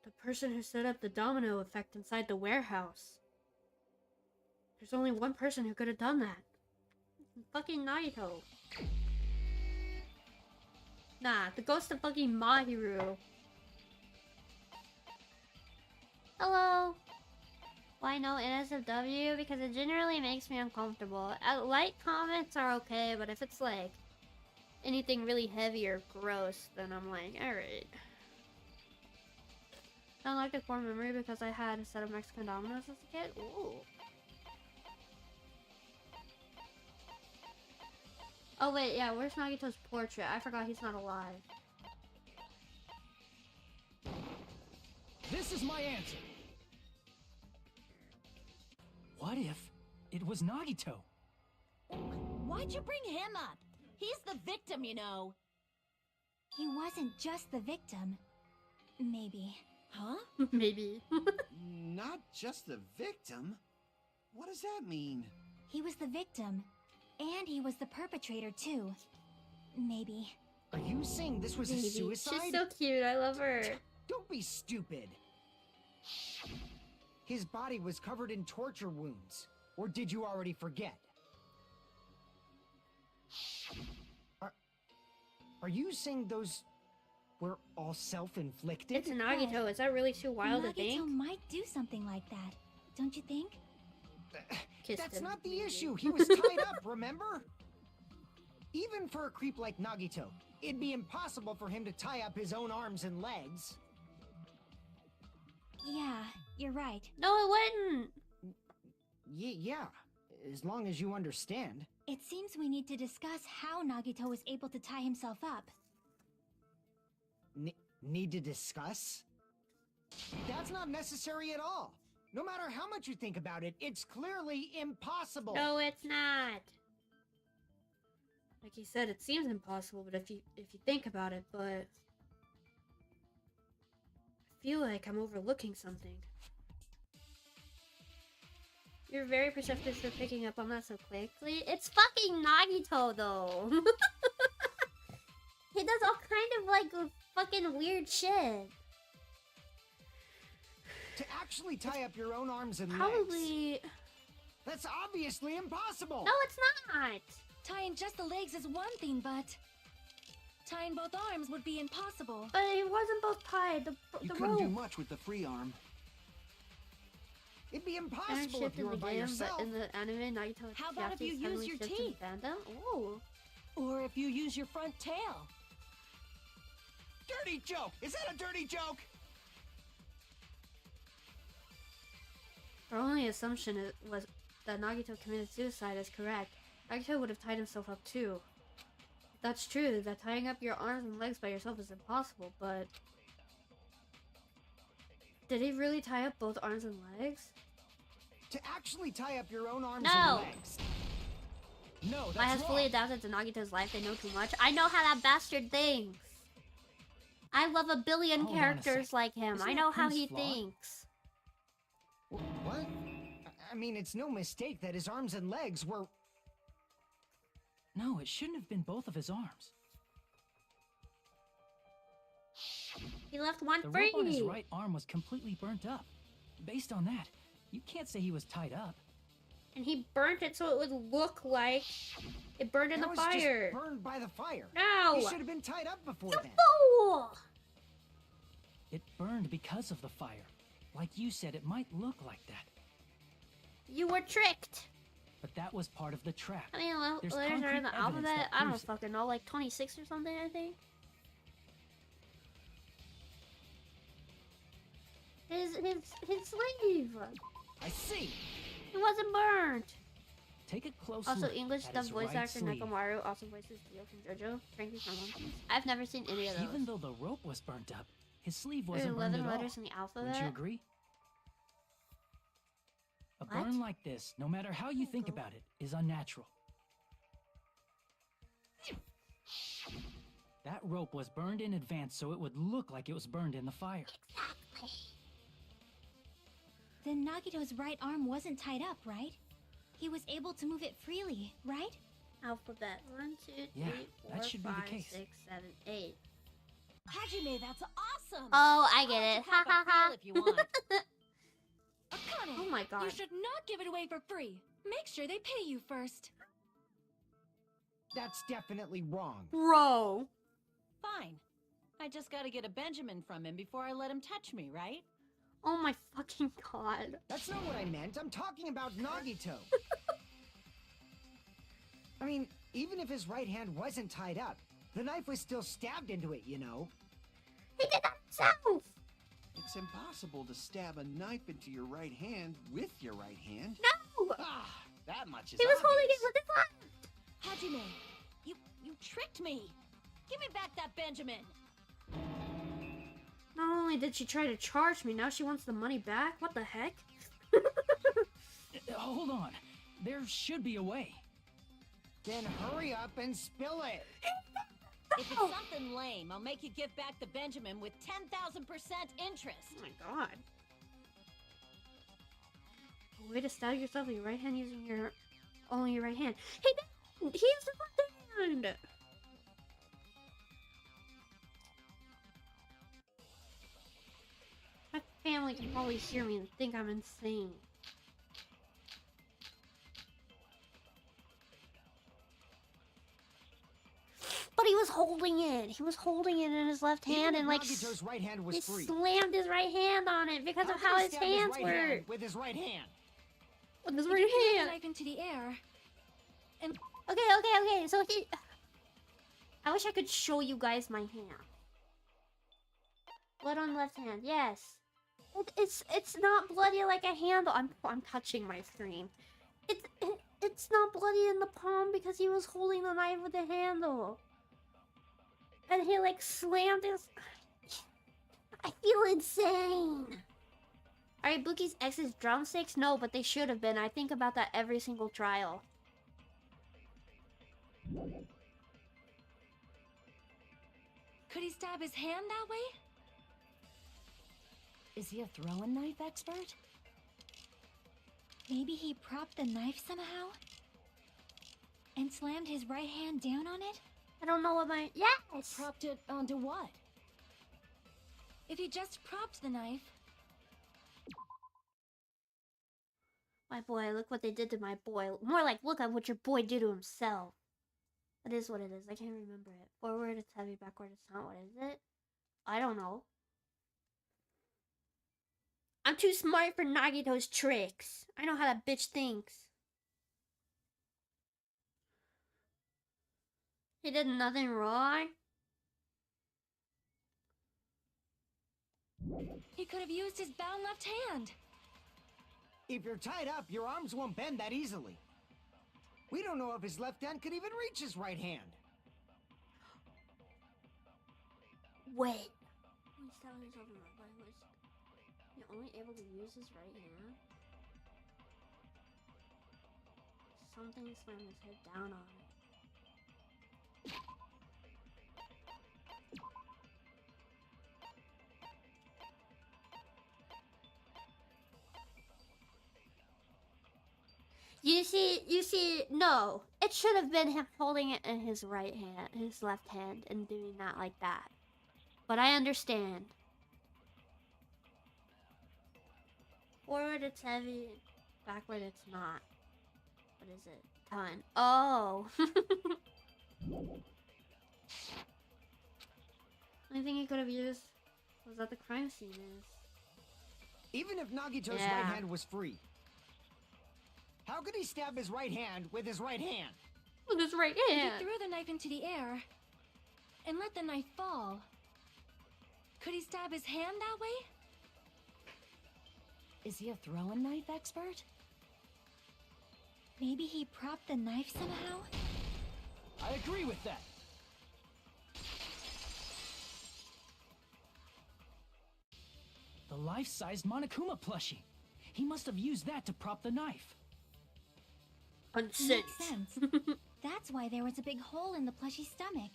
[SPEAKER 1] The person who set up the domino effect inside the warehouse. There's only one person who could have done that. Fucking Naito. Nah, the ghost of fucking Mahiru. Hello. Why no NSFW? Because it generally makes me uncomfortable. Light comments are okay, but if it's like anything really heavy or gross, then I'm like, alright. Sound like a core memory because I had a set of Mexican dominoes as a kid? Ooh. Oh wait, yeah, where's Nagito's portrait? I forgot he's not alive.
[SPEAKER 6] This is my answer. What if it was Nagito?
[SPEAKER 8] Why'd you bring him up? He's the victim, you know.
[SPEAKER 7] He wasn't just the victim. Maybe.
[SPEAKER 8] Huh?
[SPEAKER 1] Maybe.
[SPEAKER 5] Not just the victim? What does that mean?
[SPEAKER 7] He was the victim. And he was the perpetrator, too. Maybe.
[SPEAKER 4] Are you saying this was a
[SPEAKER 1] Maybe.
[SPEAKER 4] suicide?
[SPEAKER 1] She's so cute, I love her.
[SPEAKER 4] Don't be stupid. His body was covered in torture wounds. Or did you already forget? Are you saying those were all self-inflicted?
[SPEAKER 1] It's Nagito, is that really too wild to
[SPEAKER 7] Nagito
[SPEAKER 1] think?
[SPEAKER 7] might do something like that. Don't you think?
[SPEAKER 1] Kissed
[SPEAKER 4] That's
[SPEAKER 1] him.
[SPEAKER 4] not the issue. He was tied up, remember? Even for a creep like Nagito, it'd be impossible for him to tie up his own arms and legs.
[SPEAKER 7] Yeah, you're right.
[SPEAKER 1] No, it wouldn't.
[SPEAKER 4] Yeah, as long as you understand.
[SPEAKER 7] It seems we need to discuss how Nagito was able to tie himself up.
[SPEAKER 4] Need to discuss? That's not necessary at all. No matter how much you think about it, it's clearly impossible.
[SPEAKER 1] No, it's not. Like you said, it seems impossible, but if you think about it, but I feel like I'm overlooking something. You're very perceptive for picking up on that so quickly. It's fucking Nagito, though. He does all kind of like fucking weird shit.
[SPEAKER 4] To actually tie up your own arms and legs.
[SPEAKER 1] Probably.
[SPEAKER 4] That's obviously impossible.
[SPEAKER 1] No, it's not.
[SPEAKER 3] Tying just the legs is one thing, but tying both arms would be impossible.
[SPEAKER 1] But it wasn't both tied.
[SPEAKER 5] You
[SPEAKER 1] The
[SPEAKER 5] couldn't do
[SPEAKER 1] rope.
[SPEAKER 5] much with the free arm.
[SPEAKER 4] It'd be
[SPEAKER 1] Aaron
[SPEAKER 4] impossible if
[SPEAKER 1] shipped
[SPEAKER 4] you
[SPEAKER 1] in
[SPEAKER 4] were
[SPEAKER 1] the
[SPEAKER 4] by
[SPEAKER 1] game,
[SPEAKER 4] yourself.
[SPEAKER 1] but in the anime, Nagito
[SPEAKER 8] How about if you
[SPEAKER 1] Japanese
[SPEAKER 8] use
[SPEAKER 1] heavily
[SPEAKER 8] your
[SPEAKER 1] shipped in
[SPEAKER 8] teeth?
[SPEAKER 1] fandom. Ooh.
[SPEAKER 8] Or if you use your front tail.
[SPEAKER 5] Dirty joke! Is that a dirty joke?
[SPEAKER 1] Our only assumption was that Nagito committed suicide is correct. Nagito would have tied himself up too. That's true, that tying up your arms and legs by yourself is impossible, but... Did he really tie up both arms and legs?
[SPEAKER 4] To actually tie up your own arms
[SPEAKER 1] No.
[SPEAKER 4] and legs. No,
[SPEAKER 1] Mai has
[SPEAKER 4] that's
[SPEAKER 1] fully
[SPEAKER 4] wrong.
[SPEAKER 1] adapted to Nagito's life, they know too much. I know how that bastard thinks! I love a billion
[SPEAKER 6] Hold on a
[SPEAKER 1] characters
[SPEAKER 6] sec.
[SPEAKER 1] like him.
[SPEAKER 6] Isn't
[SPEAKER 1] I
[SPEAKER 6] that
[SPEAKER 1] know how
[SPEAKER 6] premise
[SPEAKER 1] he
[SPEAKER 6] flawed?
[SPEAKER 1] thinks.
[SPEAKER 4] What? I mean, it's no mistake that his arms and legs were...
[SPEAKER 6] No, it shouldn't have been both of his arms.
[SPEAKER 1] He left one
[SPEAKER 6] The
[SPEAKER 1] free!
[SPEAKER 6] rope on his right arm was completely burnt up. Based on that, you can't say he was tied up.
[SPEAKER 1] And he burnt it so it would look like it burned in
[SPEAKER 4] that
[SPEAKER 1] the
[SPEAKER 4] was
[SPEAKER 1] fire.
[SPEAKER 4] just burned by the fire.
[SPEAKER 1] No!
[SPEAKER 4] He should have been tied up before
[SPEAKER 1] You
[SPEAKER 4] then.
[SPEAKER 1] fool!
[SPEAKER 6] It burned because of the fire. Like you said, it might look like that.
[SPEAKER 1] You were tricked!
[SPEAKER 6] But that was part of the trap.
[SPEAKER 1] How many
[SPEAKER 6] There's
[SPEAKER 1] letters are in
[SPEAKER 6] concrete
[SPEAKER 1] the
[SPEAKER 6] evidence
[SPEAKER 1] alphabet?
[SPEAKER 6] that
[SPEAKER 1] I don't
[SPEAKER 6] proves it.
[SPEAKER 1] fucking know, like 26 or something, I think. His sleeve!
[SPEAKER 4] I see.
[SPEAKER 1] It wasn't burnt!
[SPEAKER 6] Take a close
[SPEAKER 1] Also,
[SPEAKER 6] look
[SPEAKER 1] English
[SPEAKER 6] at
[SPEAKER 1] dub
[SPEAKER 6] his
[SPEAKER 1] voice
[SPEAKER 6] right
[SPEAKER 1] actor
[SPEAKER 6] sleeve.
[SPEAKER 1] Nekomaru also voices Dio from JoJo, Frankie from One Piece. I've never seen any of those.
[SPEAKER 6] Even though the rope was burnt up, his sleeve
[SPEAKER 1] There are
[SPEAKER 6] wasn't burned
[SPEAKER 1] 11
[SPEAKER 6] at all.
[SPEAKER 1] letters in the
[SPEAKER 6] Wouldn't you
[SPEAKER 1] alphabet.
[SPEAKER 6] agree? A
[SPEAKER 1] What?
[SPEAKER 6] burn like this, no matter how you think about it, is unnatural. That rope was burned in advance so it would look like it was burned in the fire.
[SPEAKER 1] Exactly.
[SPEAKER 7] Then Nagito's right arm wasn't tied up, right? He was able to move it freely, right?
[SPEAKER 1] Alphabet. 1, 2, 3,
[SPEAKER 6] Yeah,
[SPEAKER 1] 4,
[SPEAKER 6] that should be the
[SPEAKER 1] 5,
[SPEAKER 6] case.
[SPEAKER 1] 6, 7, 8.
[SPEAKER 8] Hajime, that's awesome!
[SPEAKER 1] Oh, I
[SPEAKER 8] I'll
[SPEAKER 1] get
[SPEAKER 8] let
[SPEAKER 1] it.
[SPEAKER 8] you
[SPEAKER 1] Ha
[SPEAKER 8] have a
[SPEAKER 1] ha ha.
[SPEAKER 8] feel if you want.
[SPEAKER 3] Akane,
[SPEAKER 1] Oh my god.
[SPEAKER 3] you should not give it away for free. Make sure they pay you first.
[SPEAKER 4] That's definitely wrong.
[SPEAKER 1] Bro.
[SPEAKER 8] Fine. I just gotta get a Benjamin from him before I let him touch me, right?
[SPEAKER 1] Oh my fucking god.
[SPEAKER 4] That's not what I meant. I'm talking about Nagito. I mean, even if his right hand wasn't tied up, the knife was still stabbed into it, you know?
[SPEAKER 1] He did that himself.
[SPEAKER 5] It's impossible to stab a knife into your right hand with your right hand.
[SPEAKER 1] No.
[SPEAKER 5] Ah, that much is
[SPEAKER 1] He was holding it
[SPEAKER 5] obvious.
[SPEAKER 1] with his left.
[SPEAKER 8] Hajime, you tricked me. Give me back that Benjamin.
[SPEAKER 1] Not only did she try to charge me, now she wants the money back? What the heck?
[SPEAKER 6] Hold on. There should be a way.
[SPEAKER 4] Then hurry up and spill it.
[SPEAKER 8] If it's something lame, I'll make you give back the Benjamin with 10,000% interest.
[SPEAKER 1] Oh my god. A way to stab yourself with your right hand using only your right hand. He didn't! He used his left hand! My family can probably hear me and think I'm insane. But he was holding it. He was holding it in his left hand
[SPEAKER 4] Even
[SPEAKER 1] and
[SPEAKER 4] if
[SPEAKER 1] like
[SPEAKER 4] Nagito's right hand was
[SPEAKER 1] he
[SPEAKER 4] free.
[SPEAKER 1] slammed his right hand on it because of
[SPEAKER 4] could
[SPEAKER 1] how
[SPEAKER 4] he
[SPEAKER 1] his
[SPEAKER 4] stab
[SPEAKER 1] hands
[SPEAKER 4] right hand
[SPEAKER 1] were.
[SPEAKER 4] with his right hand?
[SPEAKER 1] With his
[SPEAKER 3] If
[SPEAKER 1] right
[SPEAKER 3] you throw the
[SPEAKER 1] hand.
[SPEAKER 3] knife into the air, and
[SPEAKER 1] Okay. So I wish I could show you guys my hand. Blood on left hand, yes. It's not bloody like a handle. I'm touching my screen. It's not bloody in the palm because he was holding the knife with the handle. And he like slammed his... I feel insane. Are Ibuki's ex's drumsticks? No, but they should have been. I think about that every single trial.
[SPEAKER 3] Could he stab his hand that way?
[SPEAKER 8] Is he a throwing knife expert?
[SPEAKER 7] Maybe he propped the knife somehow? And slammed his right hand down on it?
[SPEAKER 1] I don't know what my... Yes!
[SPEAKER 8] Propped it onto what?
[SPEAKER 3] If he just propped the knife...
[SPEAKER 1] My boy, look what they did to my boy. More like, look at what your boy did to himself. That is what it is. I can't remember it. Forward, it's heavy. Backward, it's not. What is it? I don't know. I'm too smart for Nagito's tricks. I know how that bitch thinks. He did nothing wrong.
[SPEAKER 3] He could have used his bound left hand.
[SPEAKER 4] If you're tied up, your arms won't bend that easily. We don't know if his left hand could even reach his right hand.
[SPEAKER 1] Wait. You're only able to use his right hand? Something slammed his head down on it. You see, no. It should have been him holding it in his right hand, his left hand, and doing that like that. But I understand. Forward, it's heavy. Backward, it's not. What is it? Ton. Oh. Only thing he could have used was at the crime scene is.
[SPEAKER 4] Even if Nagito's right hand was free, how could he stab his right hand with his right hand?
[SPEAKER 1] With his right hand.
[SPEAKER 3] If he threw the knife into the air and let the knife fall, could he stab his hand that way?
[SPEAKER 8] Is he a throwing knife expert?
[SPEAKER 7] Maybe he propped the knife somehow?
[SPEAKER 6] I agree with that. The life-sized Monokuma plushie. He must have used that to prop the knife.
[SPEAKER 7] Makes sense. That's why there was a big hole in the plushie's stomach.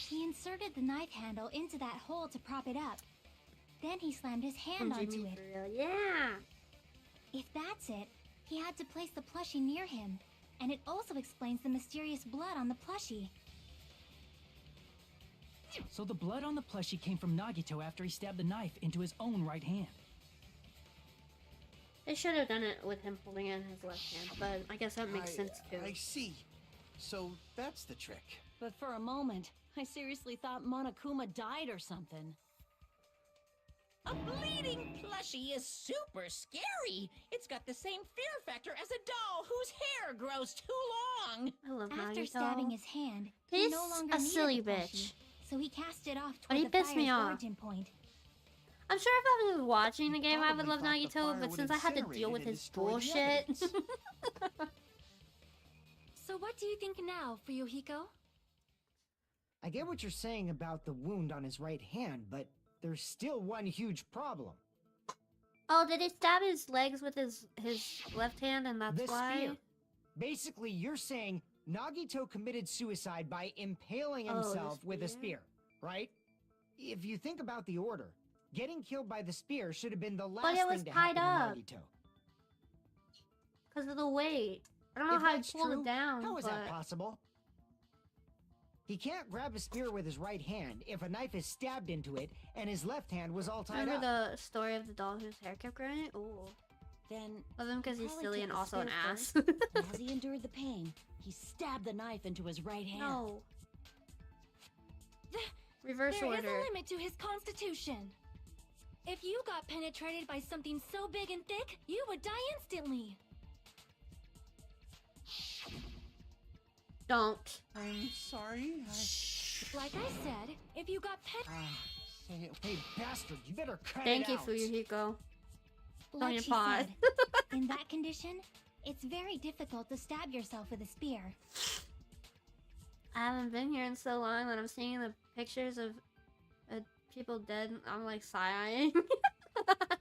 [SPEAKER 7] He inserted the knife handle into that hole to prop it up. Then he slammed his hand onto it.
[SPEAKER 1] Yeah.
[SPEAKER 7] If that's it, he had to place the plushie near him. And it also explains the mysterious blood on the plushie.
[SPEAKER 6] So the blood on the plushie came from Nagito after he stabbed the knife into his own right hand.
[SPEAKER 1] They should have done it with him holding it in his left hand, but I guess that makes sense too.
[SPEAKER 5] I see. So that's the trick.
[SPEAKER 8] But for a moment, I seriously thought Monokuma died or something.
[SPEAKER 2] A bleeding plushie is super scary. It's got the same fear factor as a doll whose hair grows too long.
[SPEAKER 1] I love
[SPEAKER 7] After
[SPEAKER 1] Nagito.
[SPEAKER 7] stabbing his hand, he
[SPEAKER 1] He's
[SPEAKER 7] no longer
[SPEAKER 1] a
[SPEAKER 7] needed
[SPEAKER 1] silly
[SPEAKER 7] the plushie,
[SPEAKER 1] bitch.
[SPEAKER 7] so he cast it off
[SPEAKER 1] But
[SPEAKER 7] toward
[SPEAKER 1] he
[SPEAKER 7] the
[SPEAKER 1] pissed me
[SPEAKER 7] fire's
[SPEAKER 1] off.
[SPEAKER 7] origin point.
[SPEAKER 1] I'm sure if I was watching the game, I would love
[SPEAKER 5] Probably thought the
[SPEAKER 1] Nagito,
[SPEAKER 5] fire
[SPEAKER 1] but
[SPEAKER 5] would
[SPEAKER 1] since I had to
[SPEAKER 5] incinerate
[SPEAKER 1] deal
[SPEAKER 5] it
[SPEAKER 1] with
[SPEAKER 5] and
[SPEAKER 1] his
[SPEAKER 5] destroy the
[SPEAKER 1] bullshit.
[SPEAKER 5] evidence.
[SPEAKER 3] So what do you think now, Fuyuhiko?
[SPEAKER 4] I get what you're saying about the wound on his right hand, but there's still one huge problem.
[SPEAKER 1] Oh, did he stab his legs with his left hand and that's
[SPEAKER 4] The
[SPEAKER 1] why?
[SPEAKER 4] spear. Basically, you're saying Nagito committed suicide by impaling
[SPEAKER 1] Oh, the
[SPEAKER 4] himself with a
[SPEAKER 1] spear?
[SPEAKER 4] spear, right? If you think about the order, getting killed by the spear should have been the last
[SPEAKER 1] it was
[SPEAKER 4] thing to
[SPEAKER 1] tied
[SPEAKER 4] happen
[SPEAKER 1] up.
[SPEAKER 4] to Nagito.
[SPEAKER 1] Because of the weight. I don't know
[SPEAKER 4] If
[SPEAKER 1] how he
[SPEAKER 4] that's
[SPEAKER 1] pulled
[SPEAKER 4] true,
[SPEAKER 1] it down,
[SPEAKER 4] how is
[SPEAKER 1] but...
[SPEAKER 4] that possible? He can't grab a spear with his right hand if a knife is stabbed into it and his left hand was all tied
[SPEAKER 1] Remember
[SPEAKER 4] up.
[SPEAKER 1] the story of the doll whose hair kept growing? Ooh.
[SPEAKER 8] Then,
[SPEAKER 1] Love him because he's
[SPEAKER 8] probably
[SPEAKER 1] silly
[SPEAKER 8] took
[SPEAKER 1] and
[SPEAKER 8] the
[SPEAKER 1] also an
[SPEAKER 8] spear
[SPEAKER 1] ass.
[SPEAKER 8] first, and as he endured the pain, he stabbed the knife into his right hand.
[SPEAKER 1] No. Reverse
[SPEAKER 3] There is
[SPEAKER 1] order.
[SPEAKER 3] a limit to his constitution. If you got penetrated by something so big and thick, you would die instantly.
[SPEAKER 1] Don't.
[SPEAKER 5] I'm sorry.
[SPEAKER 3] Like I said, if you got pet.
[SPEAKER 4] Hey, bastard, you better cut
[SPEAKER 1] Thank
[SPEAKER 4] it
[SPEAKER 1] you,
[SPEAKER 4] out.
[SPEAKER 1] Fuyuhiko.
[SPEAKER 7] Like
[SPEAKER 1] your
[SPEAKER 7] she
[SPEAKER 1] paws.
[SPEAKER 7] said, in that condition, it's very difficult to stab yourself with a spear.
[SPEAKER 1] I haven't been here in so long that I'm seeing the pictures of people dead. I'm like sighing. I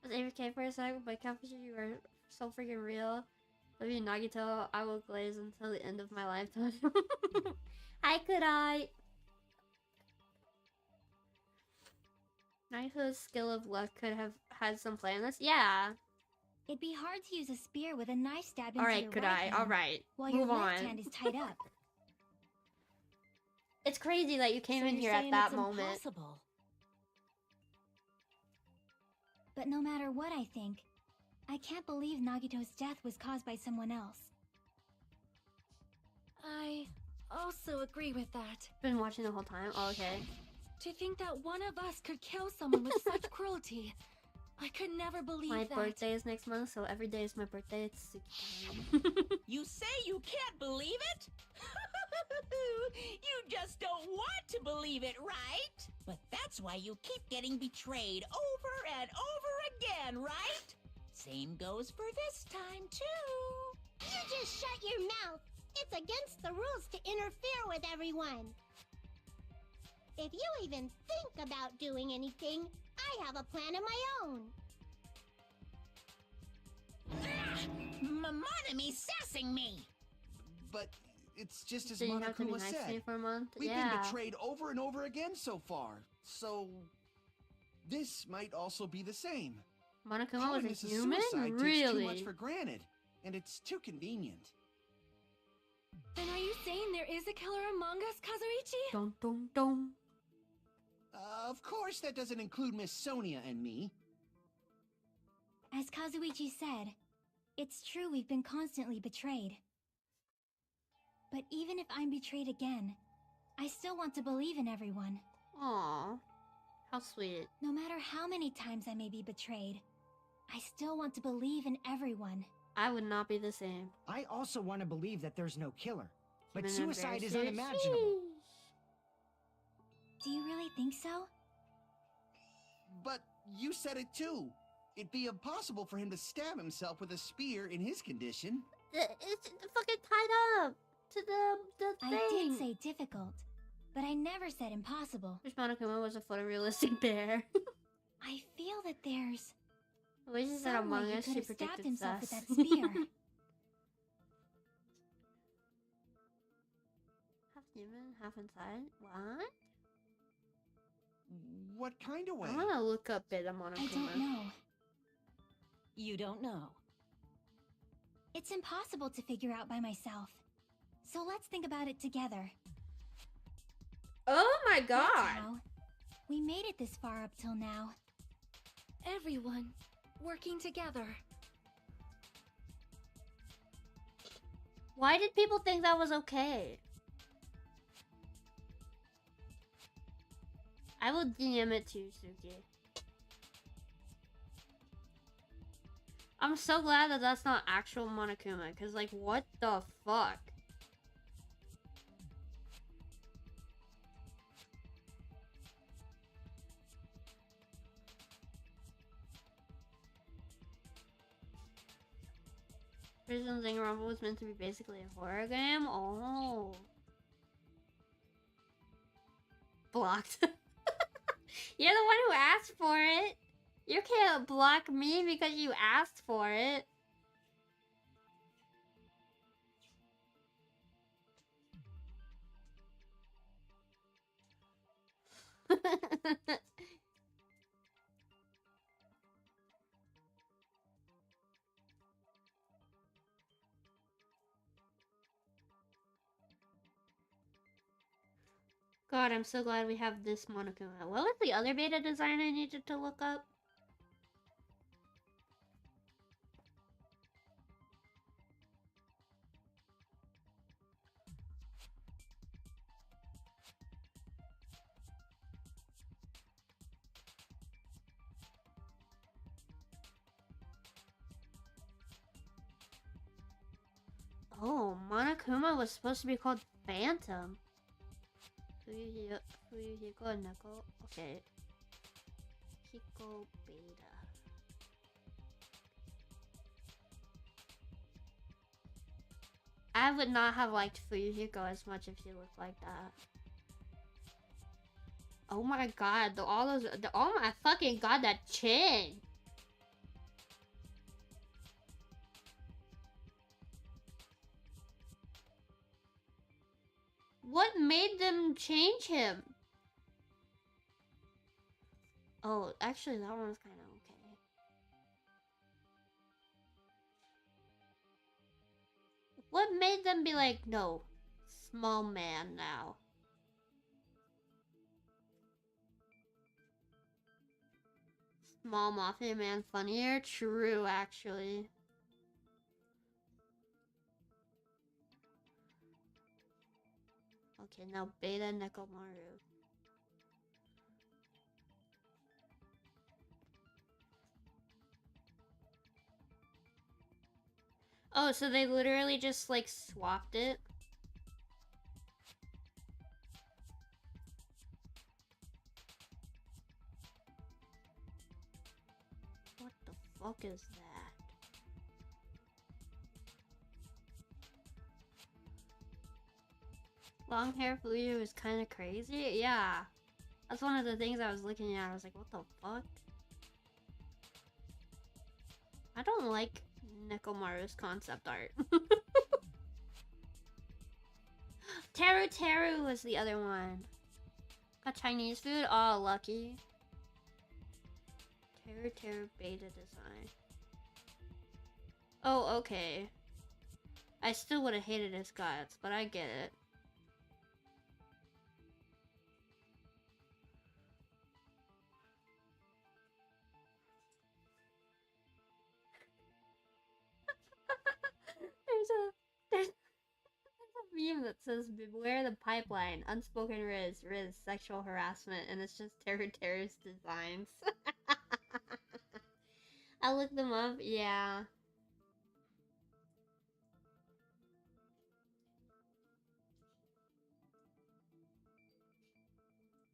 [SPEAKER 1] was AFK for a second, but Catfish, you are so freaking real. Love you, Nagito. I will glaze until the end of my lifetime. Hi, could I? Nagito's skill of luck could have had some play in this. Yeah.
[SPEAKER 7] It'd be hard to use a spear with a knife stab into
[SPEAKER 1] Alright,
[SPEAKER 7] your
[SPEAKER 1] could
[SPEAKER 7] right
[SPEAKER 1] I?
[SPEAKER 7] hand,
[SPEAKER 1] Alright.
[SPEAKER 7] while your
[SPEAKER 1] Move
[SPEAKER 7] left
[SPEAKER 1] on.
[SPEAKER 7] hand is tied up.
[SPEAKER 1] It's crazy that you came
[SPEAKER 8] So
[SPEAKER 1] in
[SPEAKER 8] you're
[SPEAKER 1] here at
[SPEAKER 8] saying
[SPEAKER 1] that
[SPEAKER 8] it's
[SPEAKER 1] moment.
[SPEAKER 8] Impossible.
[SPEAKER 7] But no matter what I think, I can't believe Nagito's death was caused by someone else.
[SPEAKER 3] I also agree with that.
[SPEAKER 1] Been watching the whole time. Oh, okay.
[SPEAKER 3] To think that one of us could kill someone with such cruelty, I could never believe
[SPEAKER 1] My
[SPEAKER 3] that.
[SPEAKER 1] birthday is next month, so every day is my birthday. It's Suki time.
[SPEAKER 2] You say you can't believe it? You just don't want to believe it, right? But that's why you keep getting betrayed over and over again, right? Same goes for this time, too.
[SPEAKER 9] You just shut your mouth. It's against the rules to interfere with everyone. If you even think about doing anything, I have a plan of my own.
[SPEAKER 2] Monami sassing me.
[SPEAKER 5] But it's just as
[SPEAKER 1] So you have to be
[SPEAKER 5] Monokuma
[SPEAKER 1] nice to me
[SPEAKER 5] said.
[SPEAKER 1] for a month?
[SPEAKER 5] We've
[SPEAKER 1] Yeah.
[SPEAKER 5] been betrayed over and over again so far. So this might also be the same.
[SPEAKER 1] Monokuma was
[SPEAKER 5] Calling
[SPEAKER 1] a
[SPEAKER 5] this
[SPEAKER 1] human?
[SPEAKER 5] suicide takes too
[SPEAKER 1] Really?
[SPEAKER 5] much for granted, and it's too convenient.
[SPEAKER 3] Then are you saying there is a killer among us, Kazuichi?
[SPEAKER 1] Dun dun dun.
[SPEAKER 5] Of course, that doesn't include Miss Sonia and me.
[SPEAKER 7] As Kazuichi said, it's true we've been constantly betrayed. But even if I'm betrayed again, I still want to believe in everyone.
[SPEAKER 1] Aw. How sweet.
[SPEAKER 7] No matter how many times I may be betrayed, I still want to believe in everyone.
[SPEAKER 1] I would not be the same.
[SPEAKER 4] I also want to believe that there's no killer. But
[SPEAKER 1] Human
[SPEAKER 4] suicide is
[SPEAKER 1] embarrassment.
[SPEAKER 4] unimaginable.
[SPEAKER 7] Do you really think so?
[SPEAKER 5] But you said it too. It'd be impossible for him to stab himself with a spear in his condition.
[SPEAKER 1] It's fucking tied up to the thing.
[SPEAKER 7] I did say difficult, but I never said impossible.
[SPEAKER 1] Wish Monokuma was a photorealistic bear.
[SPEAKER 7] I feel that there's
[SPEAKER 1] The way she said
[SPEAKER 7] some way
[SPEAKER 1] Among
[SPEAKER 7] he
[SPEAKER 1] Us,
[SPEAKER 7] could
[SPEAKER 1] she
[SPEAKER 7] have stabbed
[SPEAKER 1] predicted
[SPEAKER 7] himself with
[SPEAKER 1] sus.
[SPEAKER 7] that spear.
[SPEAKER 1] Half human, half inside? What?
[SPEAKER 5] What kind of way?
[SPEAKER 1] I wanna look up it on
[SPEAKER 7] I
[SPEAKER 1] Monokuma.
[SPEAKER 7] don't know.
[SPEAKER 8] You don't know.
[SPEAKER 7] It's impossible to figure out by myself. So let's think about it together.
[SPEAKER 1] Oh my
[SPEAKER 7] That's
[SPEAKER 1] god!
[SPEAKER 7] how we made it this far up till now.
[SPEAKER 3] Everyone working together.
[SPEAKER 1] Why did people think that was okay? I will DM it to you, Suki. I'm so glad that that's not actual Monokuma, because, like, what the fuck? Prison Danganronpa was meant to be basically a horror game? Oh. Blocked. You're the one who asked for it. You can't block me because you asked for it. God, I'm so glad we have this Monokuma. What was the other beta design I needed to look up? Oh Monokuma was supposed to be called Phantom. Fuyuhiko Neko. Okay. Hiko Beta. I would not have liked Fuyuhiko as much if she looked like that. Oh my god, oh my fucking god, that chin! What made them change him? Oh, actually that one's kind of okay. What made them be like, no, small man now? Small Mafia Man funnier? True, actually. Okay, now Beta Nekomaru. Oh, so they literally just like swapped it? What the fuck is that? Long hair Fuyu is kind of crazy? Yeah. That's one of the things I was looking at. I was like, what the fuck? I don't like Nekomaru's concept art. Teru Teru was the other one. Got Chinese food? Oh, lucky. Teru Teru beta design. Oh, okay. I still would have hated his guts, but I get it. There's a meme that says beware the pipeline, unspoken Riz, sexual harassment, and it's just Teru's designs. I looked them up, yeah.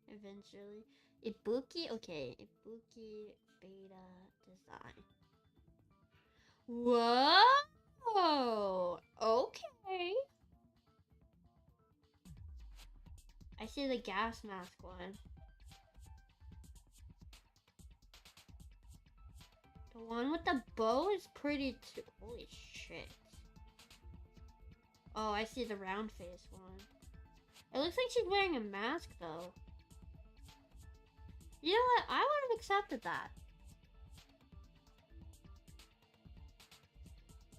[SPEAKER 1] Eventually. Ibuki? Okay, Ibuki beta design. Whoa! Okay. I see the gas mask one. The one with the bow is pretty too. Holy shit. Oh, I see the round face one. It looks like she's wearing a mask though. You know what? I would have accepted that.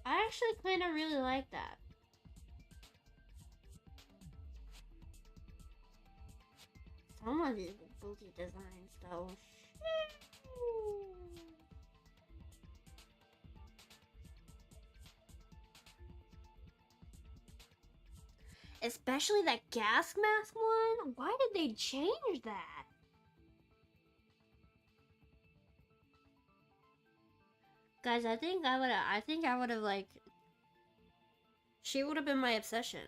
[SPEAKER 1] I actually kind of really like that. Some of these booty designs though. Especially that gas mask one? Why did they change that? Guys, I think I would have like... She would have been my obsession.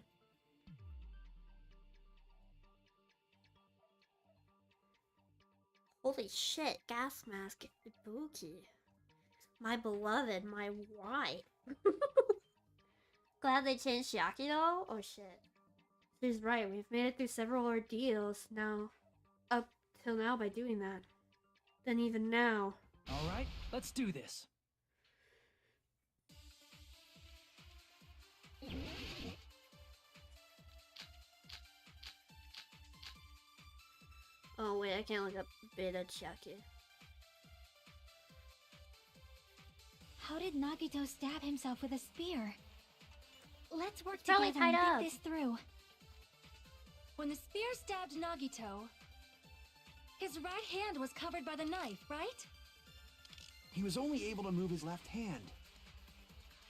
[SPEAKER 1] Holy shit, gas mask, Ibuki. My beloved, my wife. Glad they changed Yaki though? Oh shit. She's right, we've made it through several ordeals now. Up till now by doing that. Then even now.
[SPEAKER 6] Alright, let's do this.
[SPEAKER 1] Oh wait, I can't look up Beta Chiaki.
[SPEAKER 7] How did Nagito stab himself with a spear? Let's work
[SPEAKER 1] Probably
[SPEAKER 7] together and
[SPEAKER 1] tied up.
[SPEAKER 7] think this through.
[SPEAKER 3] When the spear stabbed Nagito, his right hand was covered by the knife, right?
[SPEAKER 5] He was only able to move his left hand.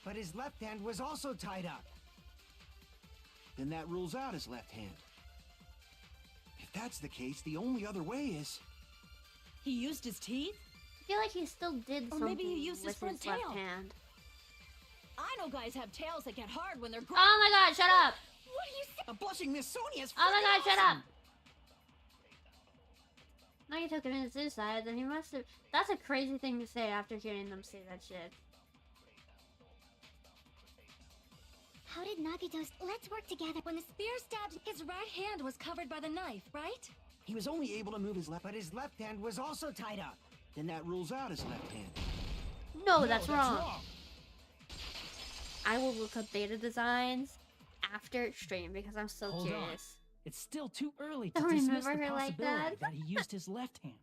[SPEAKER 4] But his left hand was also tied up.
[SPEAKER 5] Then that rules out his left hand. If that's the case, the only other way is...
[SPEAKER 8] He used his teeth?
[SPEAKER 1] I feel like he still did
[SPEAKER 3] Or
[SPEAKER 1] something
[SPEAKER 3] maybe he used his
[SPEAKER 1] with
[SPEAKER 3] front
[SPEAKER 1] his left
[SPEAKER 3] tail.
[SPEAKER 1] hand.
[SPEAKER 8] I know guys have tails that get hard when they're
[SPEAKER 1] Oh my god, shut up!
[SPEAKER 8] What are you saying?
[SPEAKER 5] A blushing Miss Sonia is
[SPEAKER 1] Oh my god, shut
[SPEAKER 5] awesome.
[SPEAKER 1] up! Nagito committed suicide, then he must have. That's a crazy thing to say after hearing them say that shit.
[SPEAKER 7] How did Nagito's... Let's work together.
[SPEAKER 3] When the spear stabbed, his right hand was covered by the knife, right?
[SPEAKER 5] He was only able to move his left,
[SPEAKER 4] But his left hand was also tied up.
[SPEAKER 5] then that rules out his left hand.
[SPEAKER 1] No, that's wrong. I will look up beta designs after stream because I'm so
[SPEAKER 6] Hold on.
[SPEAKER 1] curious.
[SPEAKER 6] It's still too early to
[SPEAKER 1] Don't
[SPEAKER 6] dismiss the
[SPEAKER 1] remember her like
[SPEAKER 6] possibility
[SPEAKER 1] that.
[SPEAKER 6] he used his left hand.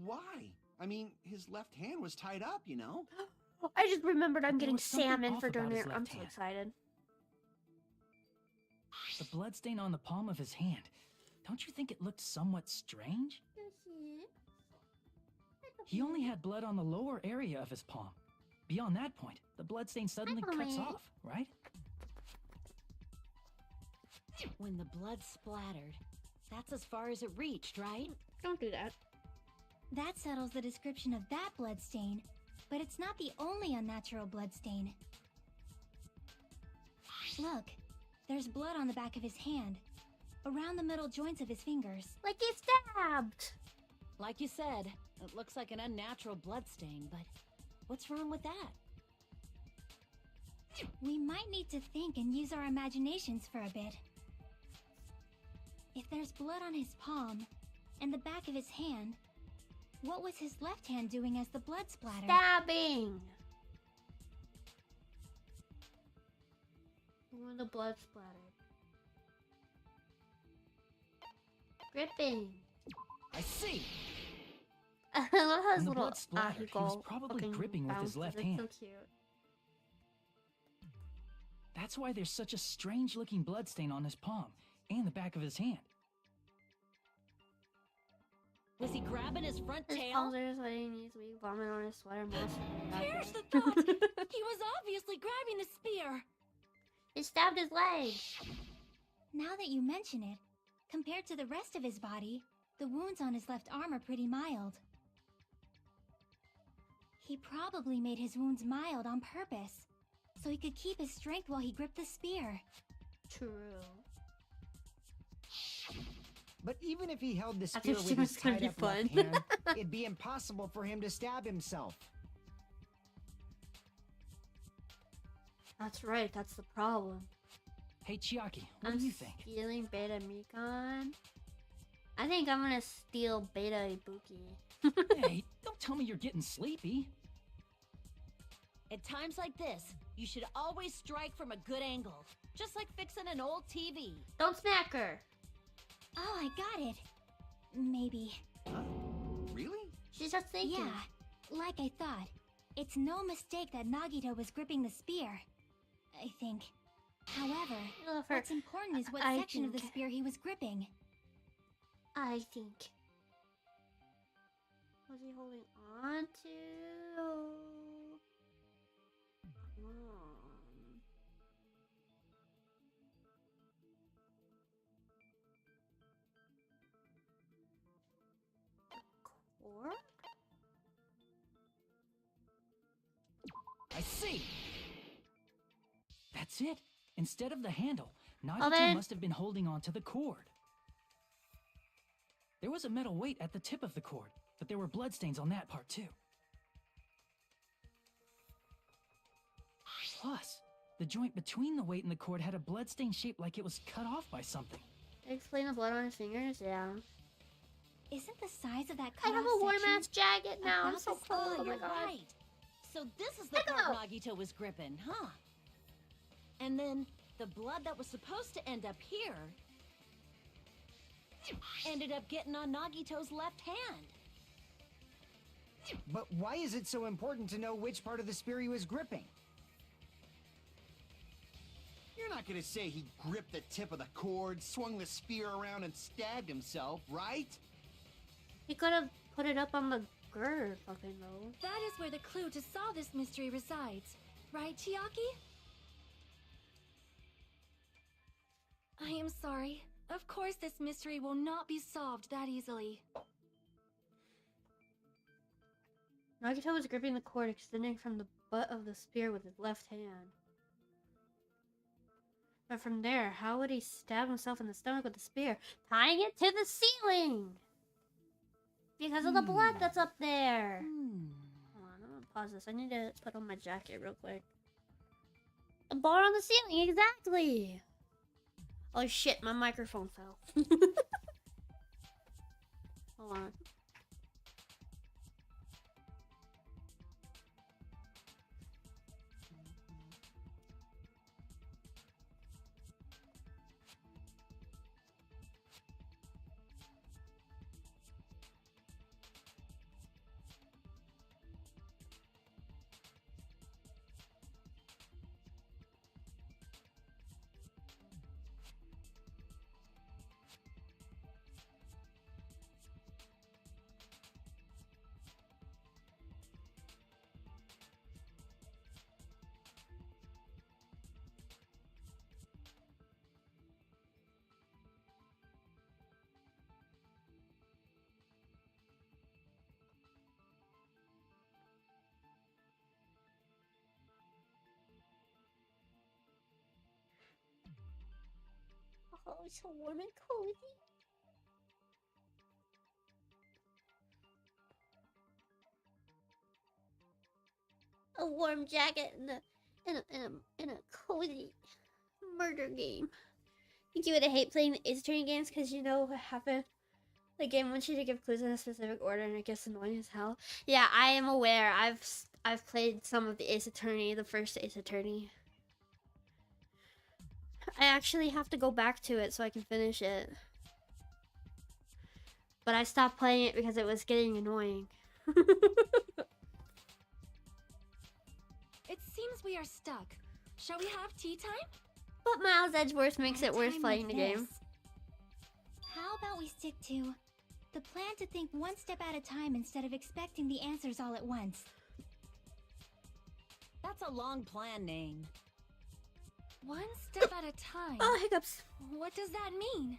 [SPEAKER 5] Why? I mean, his left hand was tied up, you know?
[SPEAKER 1] I just remembered I'm
[SPEAKER 6] There
[SPEAKER 1] getting
[SPEAKER 6] was something
[SPEAKER 1] salmon
[SPEAKER 6] off
[SPEAKER 1] for
[SPEAKER 6] about his
[SPEAKER 1] dinner. I'm
[SPEAKER 6] left
[SPEAKER 1] so
[SPEAKER 6] hand.
[SPEAKER 1] excited.
[SPEAKER 6] The bloodstain on the palm of his hand. Don't you think it looked somewhat strange? He only had blood on the lower area of his palm. Beyond that point, the bloodstain suddenly cuts
[SPEAKER 1] Hi.
[SPEAKER 6] off, right?
[SPEAKER 8] When the blood splattered, that's as far as it reached, right?
[SPEAKER 1] Don't do that.
[SPEAKER 7] That settles the description of that bloodstain, but it's not the only unnatural bloodstain. Look, there's blood on the back of his hand, around the middle joints of his fingers.
[SPEAKER 1] Like he's stabbed.
[SPEAKER 8] Like you said, it looks like an unnatural bloodstain, but what's wrong with that?
[SPEAKER 7] We might need to think and use our imaginations for a bit. If there's blood on his palm and the back of his hand, what was his left hand doing as the blood splattered?
[SPEAKER 1] Stabbing. When the blood splattered. Gripping.
[SPEAKER 5] I see.
[SPEAKER 1] I love how his
[SPEAKER 6] When the
[SPEAKER 1] little
[SPEAKER 6] blood splattered, he was probably
[SPEAKER 1] fucking
[SPEAKER 6] gripping with his
[SPEAKER 1] bounces.
[SPEAKER 6] left
[SPEAKER 1] It's
[SPEAKER 6] hand.
[SPEAKER 1] so cute.
[SPEAKER 6] That's why there's such a strange-looking bloodstain on his palm and the back of his hand.
[SPEAKER 8] Was he grabbing his front
[SPEAKER 1] His
[SPEAKER 8] tail?
[SPEAKER 1] palms are just letting he's weak, vomit on his sweater.
[SPEAKER 3] Here's the thought! He was obviously grabbing the spear.
[SPEAKER 1] He stabbed his leg.
[SPEAKER 7] Now that you mention it, compared to the rest of his body, the wounds on his left arm are pretty mild. He probably made his wounds mild on purpose, so he could keep his strength while he gripped the spear.
[SPEAKER 1] True.
[SPEAKER 4] But even if he held the
[SPEAKER 1] I
[SPEAKER 4] spear
[SPEAKER 1] think
[SPEAKER 4] with
[SPEAKER 1] she was
[SPEAKER 4] his
[SPEAKER 1] gonna
[SPEAKER 4] tied
[SPEAKER 1] be
[SPEAKER 4] up left
[SPEAKER 1] fun.
[SPEAKER 4] hand, it'd be impossible for him to stab himself.
[SPEAKER 1] That's right. That's the problem.
[SPEAKER 6] Hey, Chiaki, what
[SPEAKER 1] I'm
[SPEAKER 6] do you think?
[SPEAKER 1] stealing Beta Mikon. I think I'm gonna steal Beta Ibuki.
[SPEAKER 6] Hey, don't tell me you're getting sleepy.
[SPEAKER 8] At times like this, you should always strike from a good angle, just like fixing an old TV.
[SPEAKER 1] Don't smack her.
[SPEAKER 7] Oh, I got it. Maybe.
[SPEAKER 5] Huh? Really?
[SPEAKER 1] She's just thinking.
[SPEAKER 7] Yeah, like I thought. It's no mistake that Nagito was gripping the spear. I think. However,
[SPEAKER 1] I love her.
[SPEAKER 7] what's important is what
[SPEAKER 1] I
[SPEAKER 7] section of the
[SPEAKER 1] think-
[SPEAKER 7] spear he was gripping.
[SPEAKER 1] I think. Was he holding on to? Core?
[SPEAKER 5] I see.
[SPEAKER 6] That's it. Instead of the handle,
[SPEAKER 1] Oh,
[SPEAKER 6] Nagito
[SPEAKER 1] then-
[SPEAKER 6] must have been holding on to the cord. There was a metal weight at the tip of the cord, but there were bloodstains on that part too. Plus, the joint between the weight and the cord had a bloodstain shaped like it was cut off by something.
[SPEAKER 1] Explain the blood on his fingers? Yeah.
[SPEAKER 7] Isn't the size of that
[SPEAKER 1] I
[SPEAKER 7] cut
[SPEAKER 1] have
[SPEAKER 7] off
[SPEAKER 1] a warm
[SPEAKER 7] section
[SPEAKER 1] ass jacket now. I'm
[SPEAKER 7] about
[SPEAKER 1] so
[SPEAKER 7] this
[SPEAKER 1] cold.
[SPEAKER 7] tall?
[SPEAKER 1] Oh my
[SPEAKER 8] You're
[SPEAKER 1] god.
[SPEAKER 8] right. So this is the part Nagito was gripping, huh? And then the blood that was supposed to end up here ended up getting on Nagito's left hand.
[SPEAKER 4] But why is it so important to know which part of the spear he was gripping?
[SPEAKER 5] You're not gonna say he gripped the tip of the cord, swung the spear around, and stabbed himself, right?
[SPEAKER 1] He could have put it up on the girder, fucking though.
[SPEAKER 3] That is where the clue to solve this mystery resides. Right, Chiaki? I am sorry. Of course this mystery will not be solved that easily.
[SPEAKER 1] Nagito was gripping the cord extending from the butt of the spear with his left hand. But from there, how would he stab himself in the stomach with the spear? Tying it to the ceiling! Because of the blood that's up there! Hold on, I'm gonna pause this. I need to put on my jacket real quick. A bar on the ceiling, exactly! Oh shit, my microphone fell. Hold on. Oh, it's so warm and cozy. A warm jacket in a cozy murder game. Think you would hate playing the Ace Attorney games because you know what happened? The game wants you to give clues in a specific order and it gets annoying as hell. Yeah, I am aware. I've played some of the Ace Attorney, the first Ace Attorney. I actually have to go back to it so I can finish it. But I stopped playing it because it was getting annoying.
[SPEAKER 3] It seems we are stuck. Shall we have tea time?
[SPEAKER 1] But Miles Edgeworth makes
[SPEAKER 7] At
[SPEAKER 1] it
[SPEAKER 7] a
[SPEAKER 1] worth
[SPEAKER 7] time
[SPEAKER 1] playing
[SPEAKER 7] like
[SPEAKER 1] the game.
[SPEAKER 7] this, how about we stick to the plan to think one step at a time instead of expecting the answers all at once?
[SPEAKER 8] That's a long plan name.
[SPEAKER 3] One step at a time.
[SPEAKER 1] Oh, hiccups.
[SPEAKER 3] What does that mean?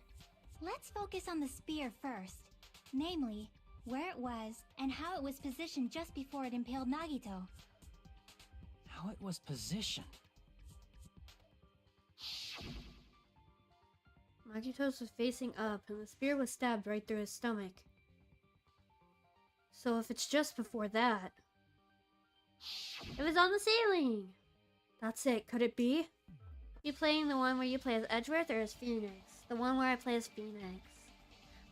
[SPEAKER 7] Let's focus on the spear first. Namely, where it was and how it was positioned just before it impaled Nagito.
[SPEAKER 6] How it was positioned.
[SPEAKER 1] Nagito's was facing up and the spear was stabbed right through his stomach. So if it's just before that... It was on the ceiling! That's it. Could it be? You playing the one where you play as Edgeworth or as Phoenix? The one where I play as Phoenix.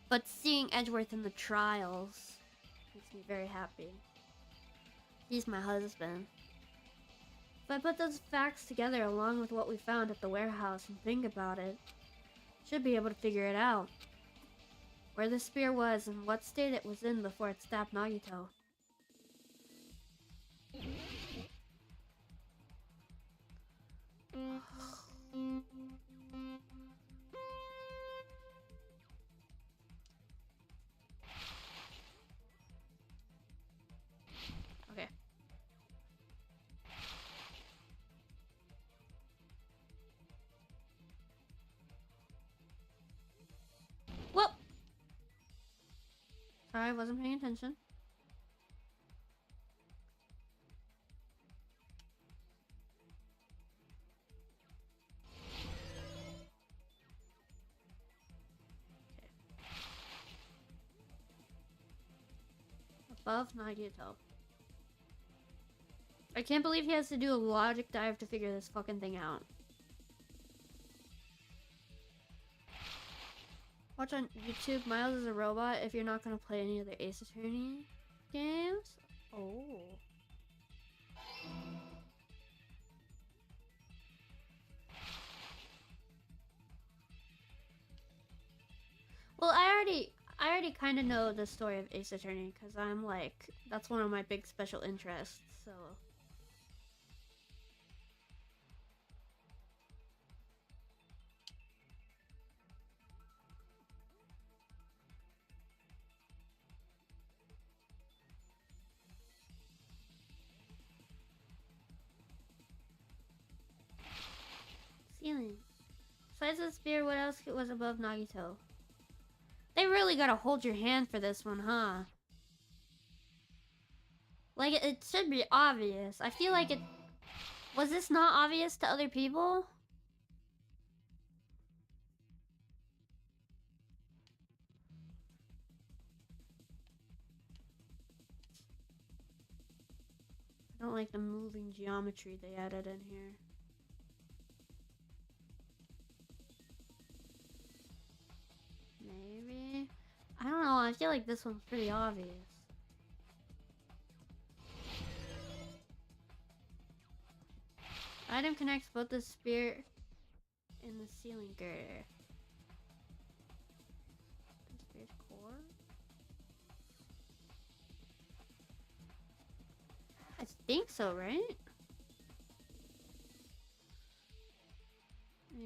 [SPEAKER 1] But seeing Edgeworth in the trials makes me very happy. He's my husband. If I put those facts together along with what we found at the warehouse and think about it, should be able to figure it out. Where the spear was and what state it was in before it stabbed Nagito. Okay. Whoop! Sorry, I wasn't paying attention. Above Nagito. I can't believe he has to do a logic dive to figure this fucking thing out. Watch on YouTube, Miles is a robot if you're not gonna play any of the Ace Attorney games. Oh. Well, I already kind of know the story of Ace Attorney because I'm like, that's one of my big special interests, so. Ceiling. Besides the spear, what else was above Nagito? They really gotta hold your hand for this one, huh? Like, it should be obvious. I feel like it... Was this not obvious to other people? I don't like the moving geometry they added in here. Maybe? I don't know, I feel like this one's pretty obvious. Item connects both the spear and the ceiling girder. The spear's core? I think so, right?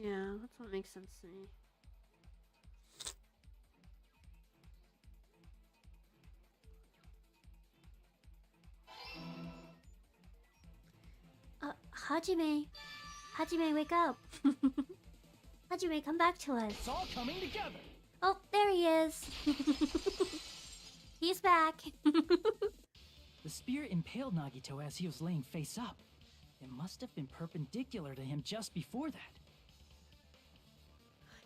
[SPEAKER 1] Yeah, that's what makes sense to me. Hajime! Hajime, wake up! Hajime, come back to us!
[SPEAKER 6] It's all coming together!
[SPEAKER 1] Oh, there he is! He's back!
[SPEAKER 6] The spear impaled Nagito as he was laying face up. It must have been perpendicular to him just before that.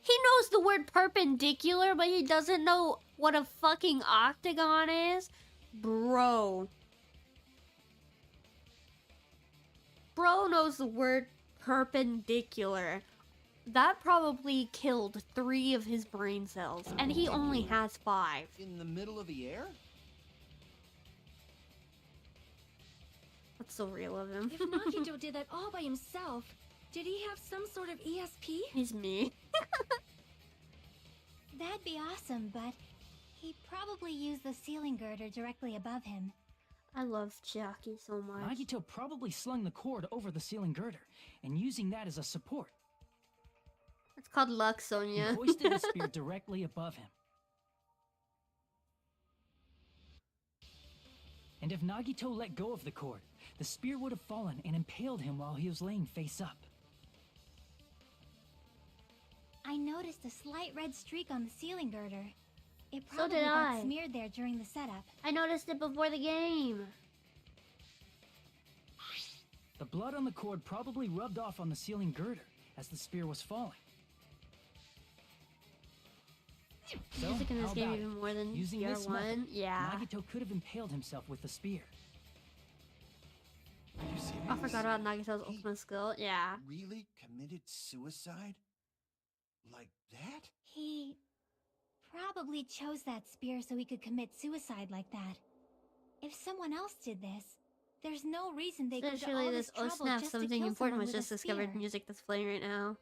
[SPEAKER 1] He knows the word perpendicular, but he doesn't know what a fucking octagon is? Bro. Bro knows the word perpendicular. That probably killed 3 of his brain cells, and he only has 5.
[SPEAKER 5] In the middle of the air?
[SPEAKER 1] That's so real of him.
[SPEAKER 3] If Nagito did that all by himself, did he have some sort of ESP?
[SPEAKER 1] He's me.
[SPEAKER 7] That'd be awesome, but he probably used the ceiling girder directly above him.
[SPEAKER 1] I love Chiaki so much.
[SPEAKER 6] Nagito probably slung the cord over the ceiling girder, and using that as a support.
[SPEAKER 1] It's called luck, Sonia.
[SPEAKER 6] He hoisted the spear directly above him. And if Nagito let go of the cord, the spear would have fallen and impaled him while he was laying face up.
[SPEAKER 7] I noticed a slight red streak on the ceiling girder. It
[SPEAKER 1] So
[SPEAKER 7] probably
[SPEAKER 1] did
[SPEAKER 7] got
[SPEAKER 1] I.
[SPEAKER 7] smeared there during the setup.
[SPEAKER 1] I noticed it before the game.
[SPEAKER 6] The blood on the cord probably rubbed off on the ceiling girder as the spear was falling. So,
[SPEAKER 1] Music in this
[SPEAKER 6] how
[SPEAKER 1] game
[SPEAKER 6] about
[SPEAKER 1] even more than
[SPEAKER 6] using
[SPEAKER 1] year
[SPEAKER 6] this
[SPEAKER 1] 1.
[SPEAKER 6] method,
[SPEAKER 1] Yeah.
[SPEAKER 6] Nagito could have impaled himself with the spear.
[SPEAKER 5] Are you serious?
[SPEAKER 1] I forgot about Nagito's ultimate skill. Yeah.
[SPEAKER 5] Really committed suicide? Like that?
[SPEAKER 7] He probably chose that spear so he could commit suicide like that. If someone else did this, there's no reason they go to
[SPEAKER 1] Surely
[SPEAKER 7] all
[SPEAKER 1] this
[SPEAKER 7] this trouble
[SPEAKER 1] snap,
[SPEAKER 7] just to
[SPEAKER 1] something
[SPEAKER 7] kill
[SPEAKER 1] important
[SPEAKER 7] someone
[SPEAKER 1] was
[SPEAKER 7] with
[SPEAKER 1] just
[SPEAKER 7] a
[SPEAKER 1] discovered.
[SPEAKER 7] spear.
[SPEAKER 1] Music that's playing right now.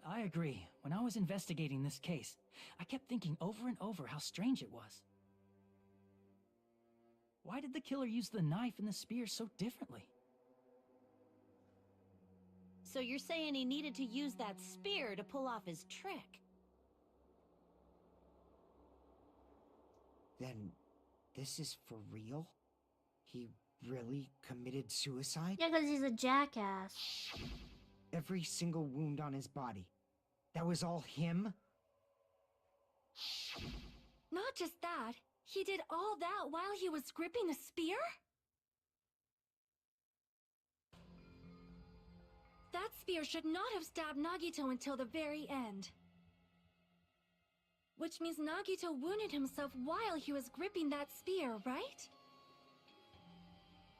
[SPEAKER 6] I agree. When I was investigating this case, I kept thinking over and over how strange it was. Why did the killer use the knife and the spear so differently?
[SPEAKER 8] So you're saying he needed to use that spear to pull off his trick?
[SPEAKER 4] Then, this is for real? He really committed suicide?
[SPEAKER 1] Yeah, because he's a jackass.
[SPEAKER 4] Every single wound on his body. That was all him?
[SPEAKER 3] Not just that, he did all that while he was gripping the spear? That spear should not have stabbed Nagito until the very end. Which means Nagito wounded himself while he was gripping that spear, right?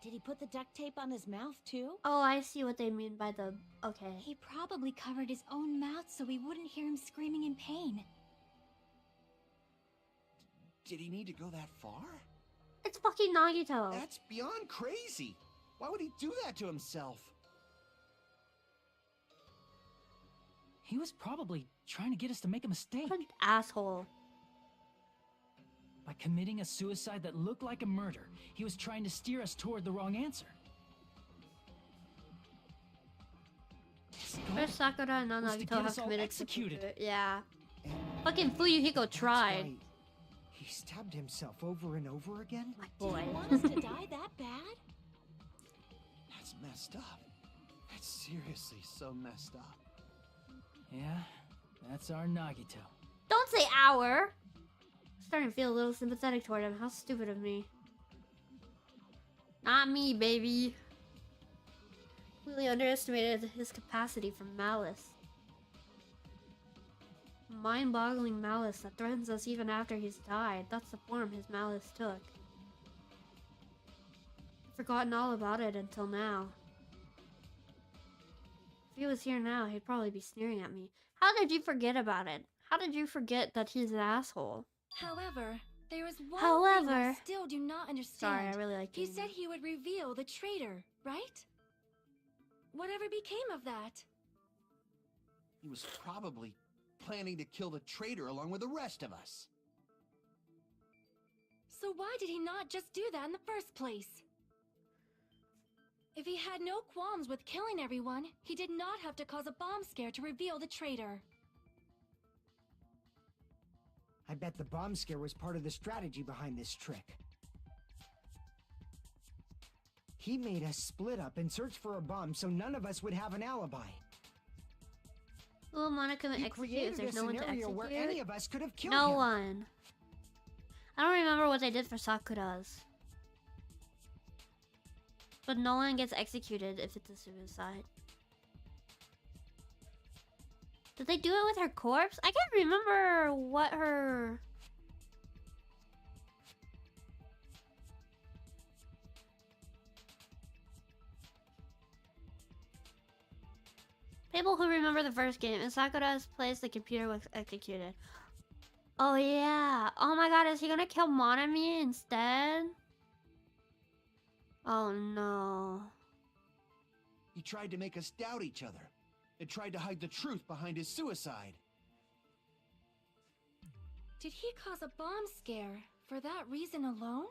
[SPEAKER 8] Did he put the duct tape on his mouth too?
[SPEAKER 1] Oh, I see what they mean by the... Okay.
[SPEAKER 7] He probably covered his own mouth so we wouldn't hear him screaming in pain.
[SPEAKER 5] Did he need to go that far?
[SPEAKER 1] It's fucking Nagito.
[SPEAKER 5] That's beyond crazy. Why would he do that to himself?
[SPEAKER 6] He was probably trying to get us to make a mistake.
[SPEAKER 1] What an asshole.
[SPEAKER 6] By committing a suicide that looked like a murder, he was trying to steer us toward the wrong answer.
[SPEAKER 1] First Sakura and
[SPEAKER 6] Was to
[SPEAKER 1] Nagito
[SPEAKER 6] get
[SPEAKER 1] have
[SPEAKER 6] us all
[SPEAKER 1] committed
[SPEAKER 6] executed.
[SPEAKER 1] suicide. Yeah.
[SPEAKER 4] And
[SPEAKER 1] Fucking Fuyuhiko tried.
[SPEAKER 4] right. He stabbed himself over and over again?
[SPEAKER 1] My
[SPEAKER 8] Did
[SPEAKER 1] boy.
[SPEAKER 8] he want us to die that bad?
[SPEAKER 5] That's messed up. That's seriously so messed up.
[SPEAKER 6] Yeah, that's our Nagito.
[SPEAKER 1] Don't say our. I'm starting to feel a little sympathetic toward him. How stupid of me. Not me, baby. Completely underestimated his capacity for malice. Mind-boggling malice that threatens us even after he's died. That's the form his malice took. I've forgotten all about it until now. If he was here now, he'd probably be sneering at me. How did you forget about it? How did you forget that he's an asshole?
[SPEAKER 3] However, there is one thing I still do not understand.
[SPEAKER 1] Sorry, I really like
[SPEAKER 3] He said he would reveal the traitor, right? Whatever became of that?
[SPEAKER 5] He was probably planning to kill the traitor along with the rest of us.
[SPEAKER 3] So why did he not just do that in the first place? If he had no qualms with killing everyone, he did not have to cause a bomb scare to reveal the traitor.
[SPEAKER 4] I bet the bomb scare was part of the strategy behind this trick. He made us split up and search for a bomb so none of us would have an alibi.
[SPEAKER 1] Will Monica execute if there's no one to execute?
[SPEAKER 4] Where any of us could have killed
[SPEAKER 1] no
[SPEAKER 4] him.
[SPEAKER 1] one. I don't remember what they did for Sakura's. But no one gets executed if it's a suicide. Did they do it with her corpse? I can't remember what her... People who remember the first game, in Sakura's place, the computer was executed. Oh yeah. Oh my god, is he gonna kill Monami instead? Oh no.
[SPEAKER 5] He tried to make us doubt each other. And tried to hide the truth behind his suicide.
[SPEAKER 3] Did he cause a bomb scare for that reason alone?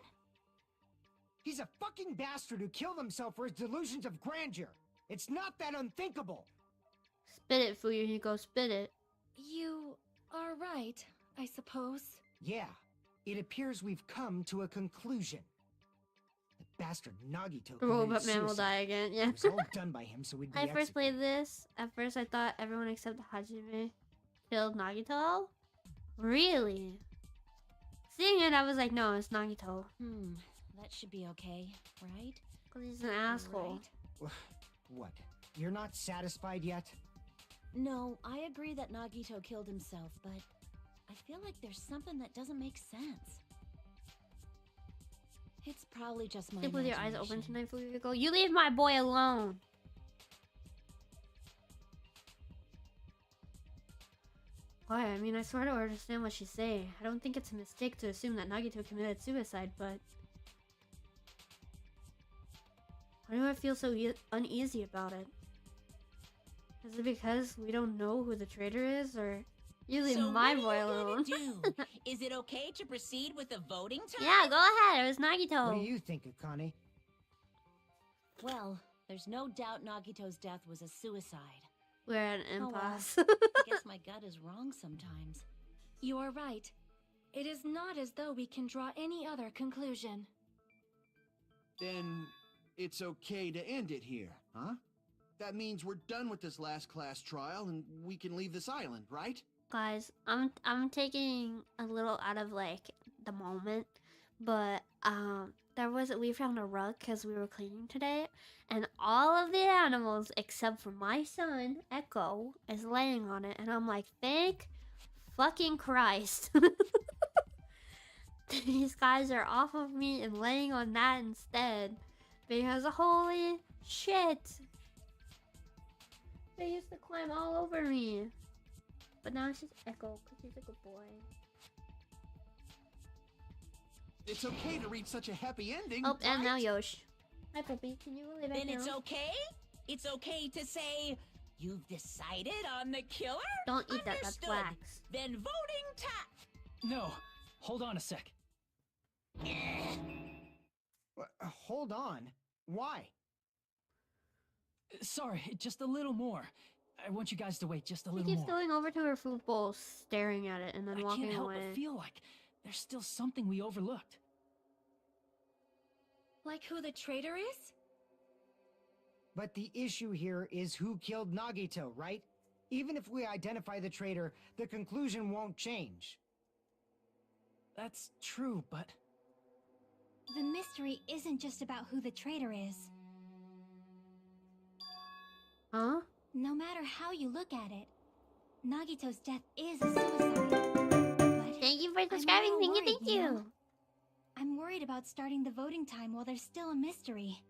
[SPEAKER 4] He's a fucking bastard who killed himself for his delusions of grandeur. It's not that unthinkable.
[SPEAKER 1] Spit it, Fuyuhiko, spit it.
[SPEAKER 3] You are right, I suppose.
[SPEAKER 4] Yeah, it appears we've come to a conclusion. The bastard Nagito
[SPEAKER 1] The robot man will die again, yeah.
[SPEAKER 4] It was all done by him, so we'd be
[SPEAKER 1] I first
[SPEAKER 4] executed.
[SPEAKER 1] played this. At first I thought everyone except Hajime killed Nagito. Really? Seeing it, I was like, no, it's Nagito.
[SPEAKER 8] That should be okay, right?
[SPEAKER 1] Because he's an asshole.
[SPEAKER 8] Right?
[SPEAKER 4] What? You're not satisfied yet?
[SPEAKER 8] No, I agree that Nagito killed himself, but I feel like there's something that doesn't make sense. It's probably just my
[SPEAKER 1] Sleep with your eyes open
[SPEAKER 8] imagination.
[SPEAKER 1] tonight, Fuyuhiko. You leave my boy alone. Why? I mean, I sort of understand what she's saying. I don't think it's a mistake to assume that Nagito committed suicide, but... why do I feel so uneasy about it? Is it because we don't know who the traitor is, or... you leave my boy alone?
[SPEAKER 2] Is it okay to proceed with the voting time?
[SPEAKER 1] Yeah, go ahead. It was Nagito.
[SPEAKER 4] What do you think, Akane?
[SPEAKER 8] Well, there's no doubt Nagito's death was a suicide.
[SPEAKER 1] We're at an
[SPEAKER 8] Oh, well.
[SPEAKER 1] impasse.
[SPEAKER 8] I guess my gut is wrong sometimes.
[SPEAKER 3] You are right. It is not as though we can draw any other conclusion.
[SPEAKER 5] Then it's okay to end it here, huh? That means we're done with this last class trial and we can leave this island, right?
[SPEAKER 1] Guys, I'm taking a little out of like the moment, but we found a rug because we were cleaning today, and all of the animals except for my son Echo is laying on it, and I'm like, thank fucking Christ. These guys are off of me and laying on that instead, because holy shit, they used to climb all over me. But now it's just Echo, because he's a good boy.
[SPEAKER 5] It's okay to reach such a happy ending.
[SPEAKER 1] Oh, and now
[SPEAKER 5] right?
[SPEAKER 1] Yosh. Hi, Puppy. Can you lay back
[SPEAKER 2] Then it's
[SPEAKER 1] down?
[SPEAKER 2] okay? It's okay to say, you've decided on the killer?
[SPEAKER 1] Don't eat that, that's
[SPEAKER 2] Understood.
[SPEAKER 1] wax.
[SPEAKER 2] Then voting time.
[SPEAKER 6] No, hold on a sec.
[SPEAKER 4] Hold on. Why?
[SPEAKER 6] Sorry, just a little more. I want you guys to wait just a
[SPEAKER 1] She
[SPEAKER 6] little
[SPEAKER 1] keeps
[SPEAKER 6] more.
[SPEAKER 1] going over to her food bowl, staring at it, and then
[SPEAKER 6] I
[SPEAKER 1] walking
[SPEAKER 6] can't help
[SPEAKER 1] away.
[SPEAKER 6] but feel like there's still something we overlooked.
[SPEAKER 3] Like who the traitor is?
[SPEAKER 4] But the issue here is who killed Nagito, right? Even if we identify the traitor, the conclusion won't change.
[SPEAKER 6] That's true, but
[SPEAKER 7] The mystery isn't just about who the traitor is.
[SPEAKER 1] Huh?
[SPEAKER 7] No matter how you look at it, Nagito's death is a suicide. But
[SPEAKER 1] Thank you for
[SPEAKER 7] I'm a
[SPEAKER 1] subscribing.
[SPEAKER 7] little
[SPEAKER 1] Thank you,
[SPEAKER 7] worried,
[SPEAKER 1] thank you.
[SPEAKER 7] know? I'm worried about starting the voting time while there's still a mystery.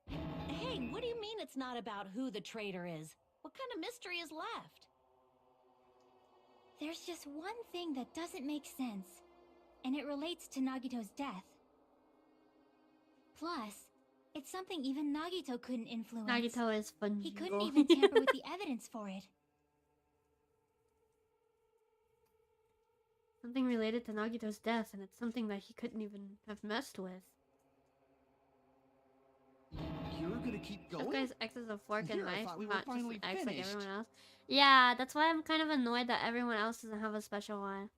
[SPEAKER 8] Hey, what do you mean it's not about who the traitor is? What kind of mystery is left?
[SPEAKER 7] There's just one thing that doesn't make sense, and it relates to Nagito's death. Plus, it's something even Nagito couldn't influence.
[SPEAKER 1] Nagito is fun.
[SPEAKER 7] He couldn't even tamper with the evidence for it.
[SPEAKER 1] Something related to Nagito's death, and it's something that he couldn't even have messed with.
[SPEAKER 5] You're gonna keep
[SPEAKER 1] This
[SPEAKER 5] going?
[SPEAKER 1] guy's X is a fork and
[SPEAKER 5] Here, I
[SPEAKER 1] knife,
[SPEAKER 5] thought we were
[SPEAKER 1] not just
[SPEAKER 5] finally
[SPEAKER 1] an X like
[SPEAKER 5] finished.
[SPEAKER 1] everyone else. Yeah, that's why I'm kind of annoyed that everyone else doesn't have a special one.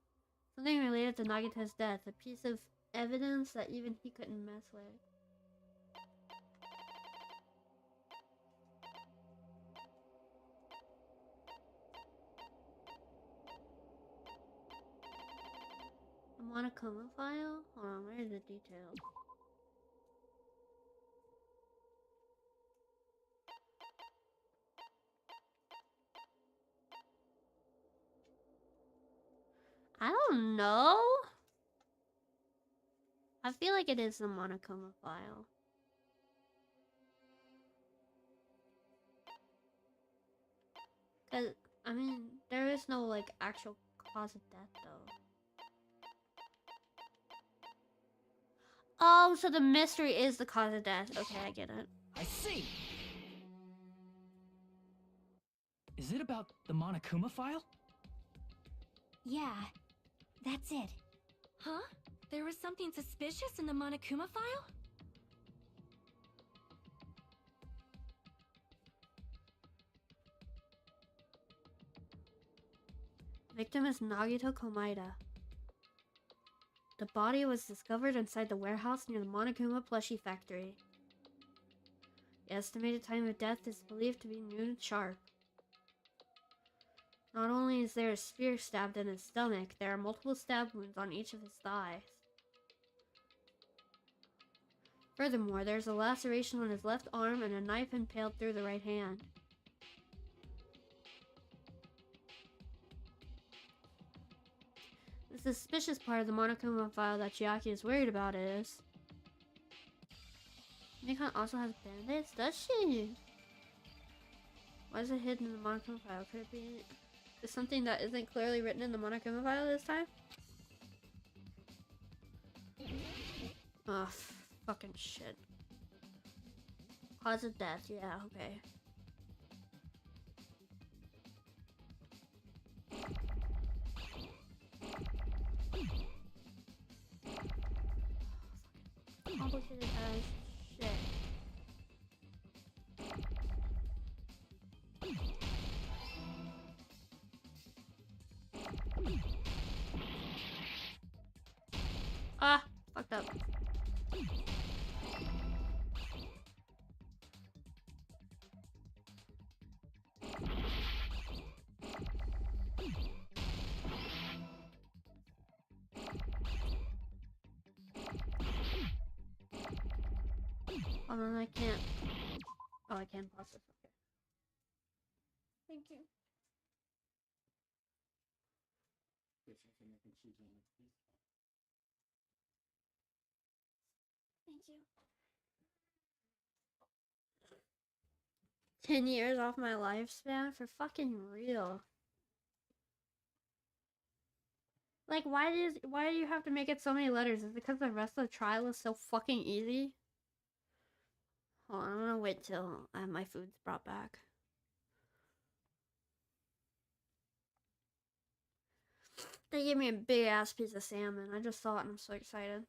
[SPEAKER 1] Something related to Nagito's death, a piece of evidence that even he couldn't mess with. A Monokuma file? Hold on, where are the details? I don't know. I feel like it is the Monokuma file. Cause, I mean, there is no, like, actual cause of death, though. Oh, so the mystery is the cause of death. Okay, I get it.
[SPEAKER 6] I see. Is it about the Monokuma file?
[SPEAKER 7] Yeah, that's it.
[SPEAKER 3] Huh? There was something suspicious in the Monokuma file?
[SPEAKER 1] Victim is Nagito Komaeda. The body was discovered inside the warehouse near the Monokuma plushie factory. The estimated time of death is believed to be noon sharp. Not only is there a spear stabbed in his stomach, there are multiple stab wounds on each of his thighs. Furthermore, there's a laceration on his left arm and a knife impaled through the right hand. The suspicious part of the Monokuma file that Chiaki is worried about is... Mikan also has band-aids? Does she? Why is it hidden in the Monokuma file? Could it be something that isn't clearly written in the Monokuma file this time? Ugh, fucking shit. Cause of death, yeah, okay. Complicated as shit. Ah, fucked up. Oh no, I can't. Oh, I can pause this. Okay. Thank you. Thank you. 10 years off my lifespan? For fucking real. Like, why do you have to make it so many letters? Is it because the rest of the trial is so fucking easy? Hold on, I'm gonna wait till I have my foods brought back. They gave me a big ass piece of salmon. I just saw it and I'm so excited.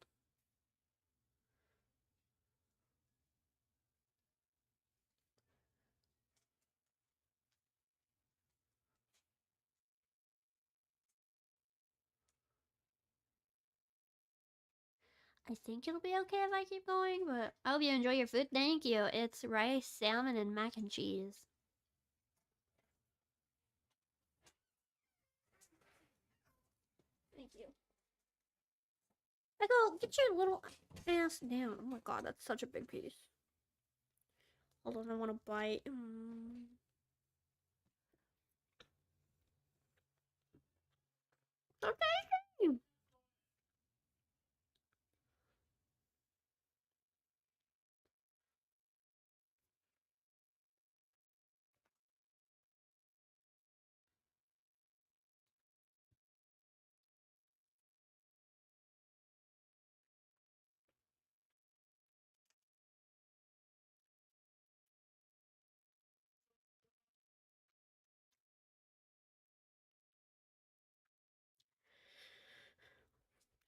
[SPEAKER 1] I think it'll be okay if I keep going, but I hope you enjoy your food. Thank you. It's rice, salmon, and mac and cheese. Thank you. Echo, get your little ass down. Oh my god, that's such a big piece. Hold on, I want to bite. Okay.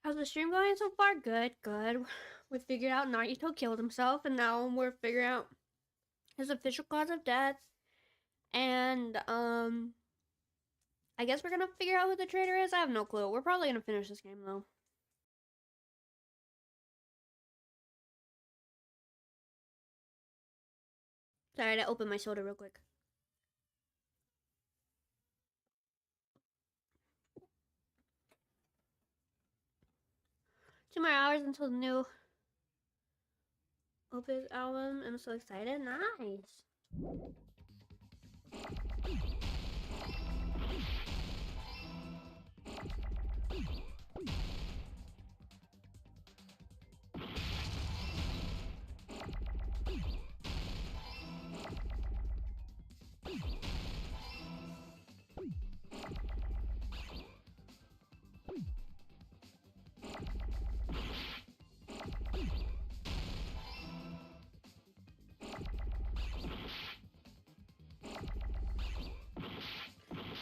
[SPEAKER 1] How's the stream going so far? Good, good. We figured out Naruto killed himself, and now we're figuring out his official cause of death. And, I guess we're gonna figure out who the traitor is. I have no clue. We're probably gonna finish this game, though. Sorry, I had to open my soda real quick. 2 more hours until the new Opus album. I'm so excited. Nice.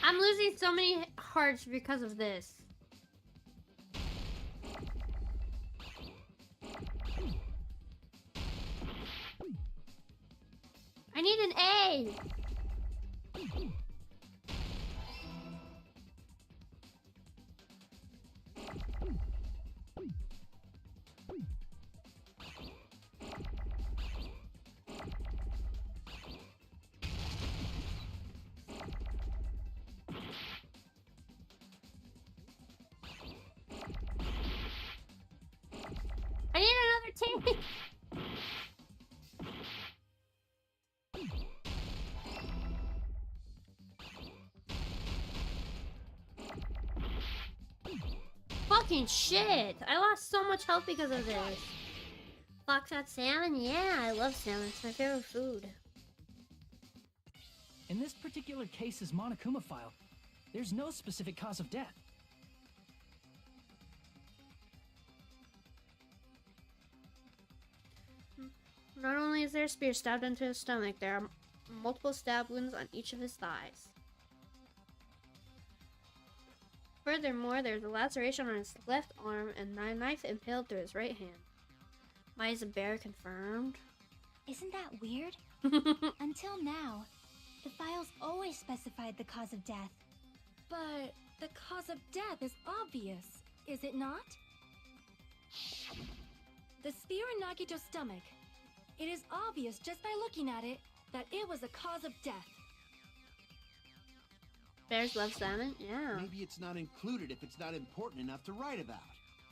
[SPEAKER 1] I'm losing so many hearts because of this. I need an A. I need another tank. Fucking shit. I lost so much health because of this. Foxtrot salmon? Yeah, I love salmon. It's my favorite food.
[SPEAKER 6] In this particular case's Monokuma file, there's no specific cause of death.
[SPEAKER 1] Not only is there a spear stabbed into his stomach, there are multiple stab wounds on each of his thighs. Furthermore, there's a laceration on his left arm and a knife impaled through his right hand. Why is a bear confirmed?
[SPEAKER 7] Isn't that weird? Until now, the files always specified the cause of death.
[SPEAKER 3] But the cause of death is obvious, is it not? The spear in Nagito's stomach. It is obvious just by looking at it that it was a cause of death.
[SPEAKER 1] Bears love salmon? Yeah.
[SPEAKER 5] Maybe it's not included if it's not important enough to write about.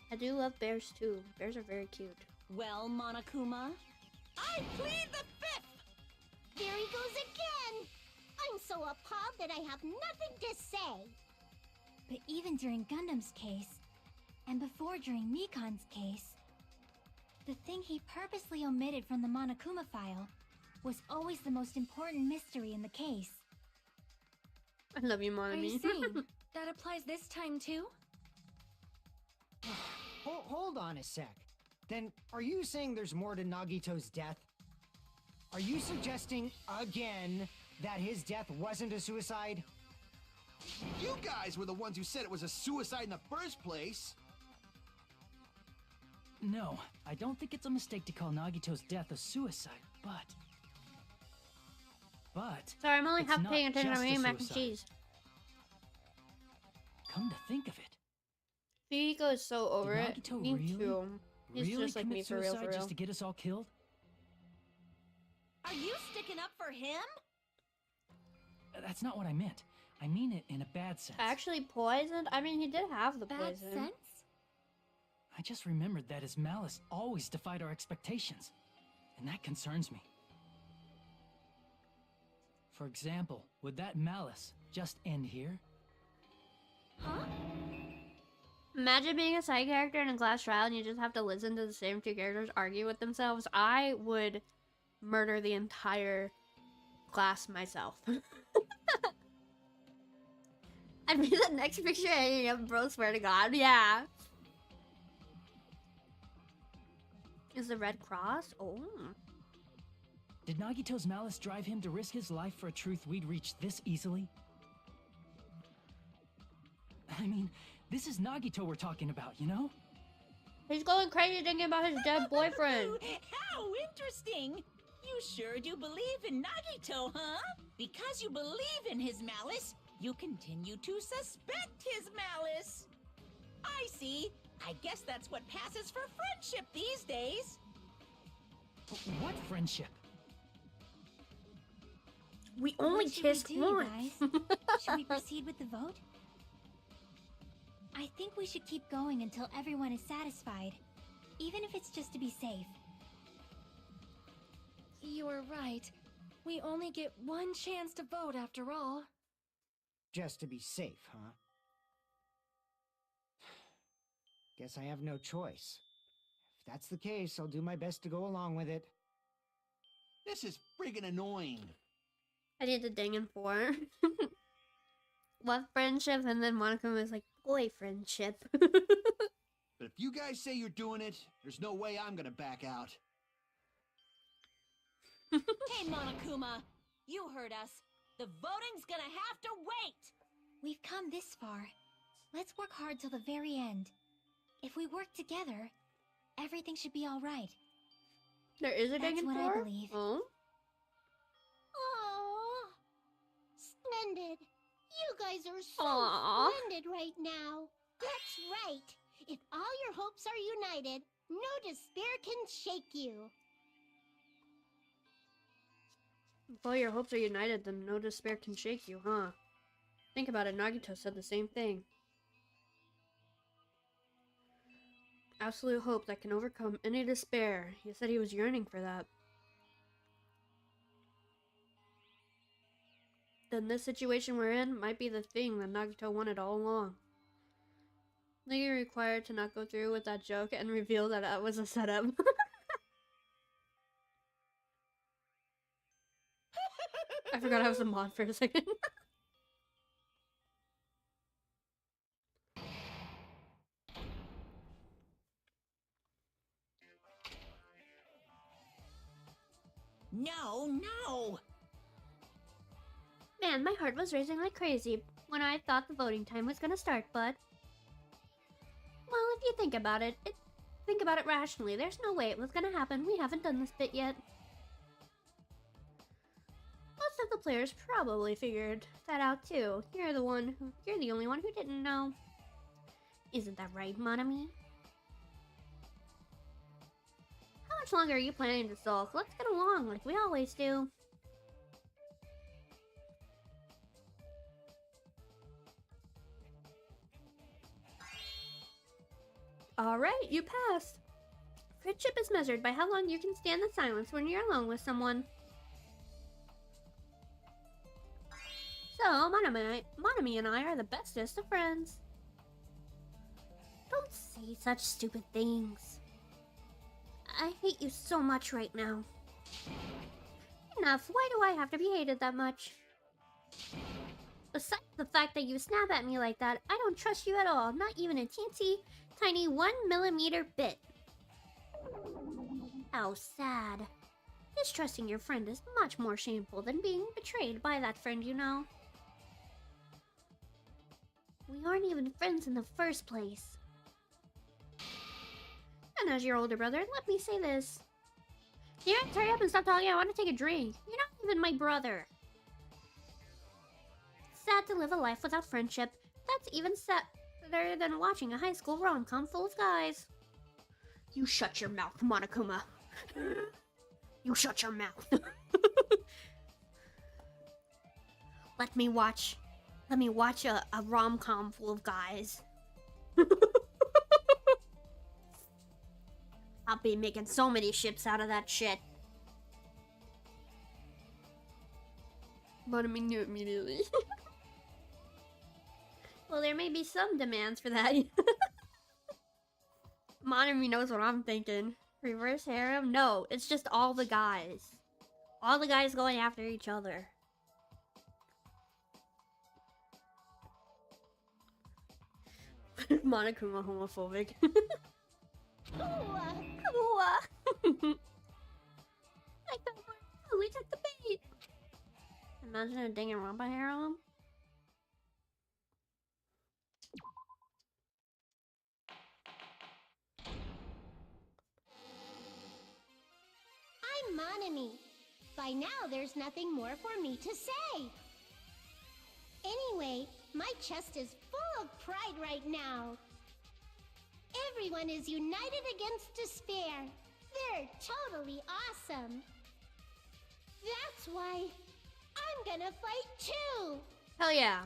[SPEAKER 1] I do love bears too. Bears are very cute.
[SPEAKER 8] Well, Monokuma?
[SPEAKER 2] I plead the fifth!
[SPEAKER 9] There he goes again! I'm so appalled that I have nothing to say.
[SPEAKER 7] But even during Gundam's case, and before during Mikan's case, the thing he purposely omitted from the Monokuma file was always the most important mystery in the case.
[SPEAKER 1] I love you,
[SPEAKER 3] Are you
[SPEAKER 1] Monami.
[SPEAKER 3] saying that applies this time too?
[SPEAKER 4] Hold on a sec. Then, are you saying there's more to Nagito's death? Are you suggesting, again, that his death wasn't a suicide?
[SPEAKER 5] You guys were the ones who said it was a suicide in the first place.
[SPEAKER 6] No, I don't think it's a mistake to call Nagito's death a suicide, but...
[SPEAKER 1] Sorry, I'm only
[SPEAKER 6] it's
[SPEAKER 1] half
[SPEAKER 6] not
[SPEAKER 1] paying attention.
[SPEAKER 6] just
[SPEAKER 1] I'm
[SPEAKER 6] a
[SPEAKER 1] eating mac and
[SPEAKER 6] suicide.
[SPEAKER 1] cheese.
[SPEAKER 6] Come to think of it,
[SPEAKER 1] Fuyiko is so over
[SPEAKER 6] did
[SPEAKER 1] it.
[SPEAKER 6] Nagito
[SPEAKER 1] Me
[SPEAKER 6] really,
[SPEAKER 1] too. He's
[SPEAKER 6] really
[SPEAKER 1] just like
[SPEAKER 6] commit
[SPEAKER 1] me for real,
[SPEAKER 6] suicide
[SPEAKER 1] for real.
[SPEAKER 6] just to get us all killed?
[SPEAKER 8] Are you sticking up for him?
[SPEAKER 6] That's not what I meant. I mean it in a bad sense.
[SPEAKER 1] Actually poisoned? I mean, he did have the
[SPEAKER 3] Bad
[SPEAKER 1] poison.
[SPEAKER 3] sense?
[SPEAKER 6] I just remembered that his malice always defied our expectations, and that concerns me. For example, would that malice just end here?
[SPEAKER 3] Huh?
[SPEAKER 1] Imagine being a side character in a class trial and you just have to listen to the same two characters argue with themselves. I would murder the entire class myself. I'd be the next picture hanging up, bro, swear to God. Yeah. Is the red cross? Oh.
[SPEAKER 6] Did Nagito's malice drive him to risk his life for a truth we'd reach this easily? I mean, this is Nagito we're talking about, you know?
[SPEAKER 1] He's going crazy thinking about his dead boyfriend.
[SPEAKER 2] How interesting! You sure do believe in Nagito, huh? Because you believe in his malice, you continue to suspect his malice. I see. I guess that's what passes for friendship these days.
[SPEAKER 6] What friendship?
[SPEAKER 1] We only
[SPEAKER 7] What should we
[SPEAKER 1] kissed
[SPEAKER 7] do,
[SPEAKER 1] once.
[SPEAKER 7] guys? Should we proceed with the vote? I think we should keep going until everyone is satisfied, even if it's just to be safe.
[SPEAKER 3] You're right. We only get one chance to vote after all.
[SPEAKER 4] Just to be safe, huh? Guess I have no choice. If that's the case, I'll do my best to go along with it.
[SPEAKER 5] This is friggin' annoying.
[SPEAKER 1] I need the Dangan 4. Love friendship, and then Monica was like, boy friendship.
[SPEAKER 5] But if you guys say you're doing it, there's no way I'm gonna back out.
[SPEAKER 8] Hey, Monokuma, you heard us. The voting's gonna have to wait.
[SPEAKER 7] We've come this far. Let's work hard till the very end. If we work together, everything should be all right.
[SPEAKER 1] There is a
[SPEAKER 7] That's
[SPEAKER 1] Dangan
[SPEAKER 7] what
[SPEAKER 1] 4?
[SPEAKER 7] I believe.
[SPEAKER 1] Oh?
[SPEAKER 9] Aww. Splendid. You guys are so
[SPEAKER 1] Aw.
[SPEAKER 9] splendid right now. That's right. If all your hopes are united, no despair can shake you.
[SPEAKER 1] If all your hopes are united, then no despair can shake you, huh? Think about it, Nagito said the same thing. Absolute hope that can overcome any despair. He said he was yearning for that. Then this situation we're in might be the thing that Nagito wanted all along. Legally required to not go through with that joke and reveal that that was a setup. I forgot I was a mod for a second.
[SPEAKER 2] No.
[SPEAKER 1] Man, my heart was racing like crazy when I thought the voting time was gonna start, bud. Well, if you think about it, rationally. There's no way it was gonna happen. We haven't done this bit yet. Most of the players probably figured that out too. You're the only one who didn't know. Isn't that right, Monami? How much longer are you planning to sulk? Let's get along like we always do. Alright, you passed. Friendship is measured by how long you can stand the silence when you're alone with someone. So, Monami and I are the bestest of friends. Don't say such stupid things. I hate you so much right now. Enough, why do I have to be hated that much? Besides the fact that you snap at me like that, I don't trust you at all, not even a teensy tiny 1mm bit. How sad. Distrusting your friend is much more shameful than being betrayed by that friend you know. We aren't even friends in the first place. And as your older brother, let me say this. You guys hurry up and stop talking, I want to take a drink. You're not even my brother. Sad to live a life without friendship. That's even sadder than watching a high school rom-com full of guys. You shut your mouth, Monokuma. You shut your mouth. Let me watch a rom-com full of guys. I'll be making so many ships out of that shit. Monami knew immediately. Well, there may be some demands for that. Monami knows what I'm thinking. Reverse harem? No, it's just all the guys. All the guys going after each other. Monokuma homophobic. I thought we took the bait. Imagine a Danganronpa harem.
[SPEAKER 9] I'm Monami. By now, there's nothing more for me to say. Anyway, my chest is full of pride right now. Everyone is united against despair. They're totally awesome. That's why I'm gonna fight too.
[SPEAKER 1] Hell yeah.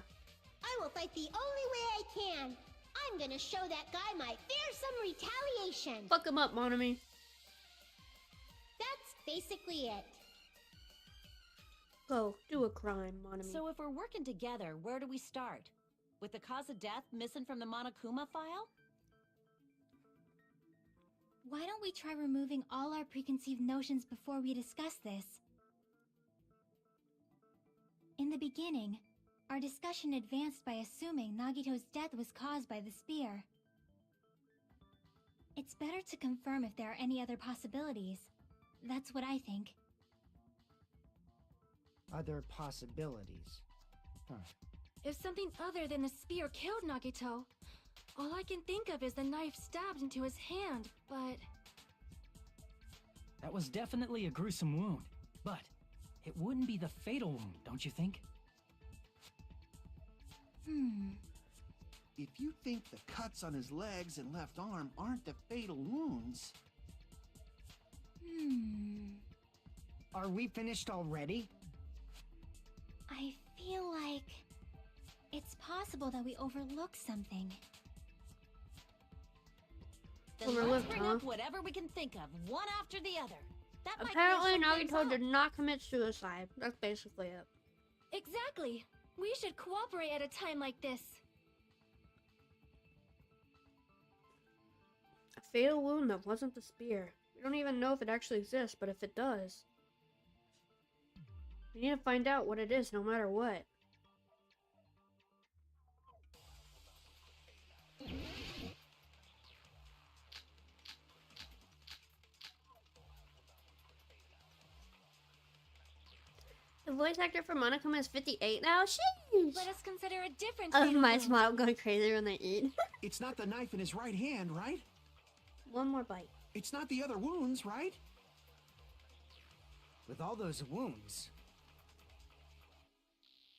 [SPEAKER 9] I will fight the only way I can. I'm gonna show that guy my fearsome retaliation.
[SPEAKER 1] Fuck him up, Monami.
[SPEAKER 9] That's basically it.
[SPEAKER 1] Go, do a crime, Monami.
[SPEAKER 8] So if we're working together, where do we start? With the cause of death missing from the Monokuma file?
[SPEAKER 7] Why don't we try removing all our preconceived notions before we discuss this? In the beginning, our discussion advanced by assuming Nagito's death was caused by the spear. It's better to confirm if there are any other possibilities. That's what I think.
[SPEAKER 4] Other possibilities. Huh.
[SPEAKER 3] If something other than the spear killed Nagito, all I can think of is the knife stabbed into his hand, but...
[SPEAKER 6] That was definitely a gruesome wound, but it wouldn't be the fatal wound, don't you think?
[SPEAKER 5] If you think the cuts on his legs and left arm aren't the fatal wounds...
[SPEAKER 4] Are we finished already?
[SPEAKER 7] I feel like it's possible that we overlooked something.
[SPEAKER 8] Then let's bring up whatever we can think of, one after the other. That might
[SPEAKER 1] Apparently,
[SPEAKER 8] clear some things
[SPEAKER 1] Nagito
[SPEAKER 8] up.
[SPEAKER 1] did not commit suicide. That's basically it.
[SPEAKER 3] Exactly. We should cooperate at a time like this.
[SPEAKER 1] A fatal wound that wasn't the spear. We don't even know if it actually exists, but if it does, we need to find out what it is no matter what. The voice actor for Monokuma is 58 now? Sheesh!
[SPEAKER 3] Let us consider a different
[SPEAKER 1] Oh,
[SPEAKER 3] fatal
[SPEAKER 1] my
[SPEAKER 3] wound.
[SPEAKER 1] smile going crazy when they eat.
[SPEAKER 5] It's not the knife in his right hand, right?
[SPEAKER 1] One more bite.
[SPEAKER 5] It's not the other wounds, right?
[SPEAKER 4] With all those wounds,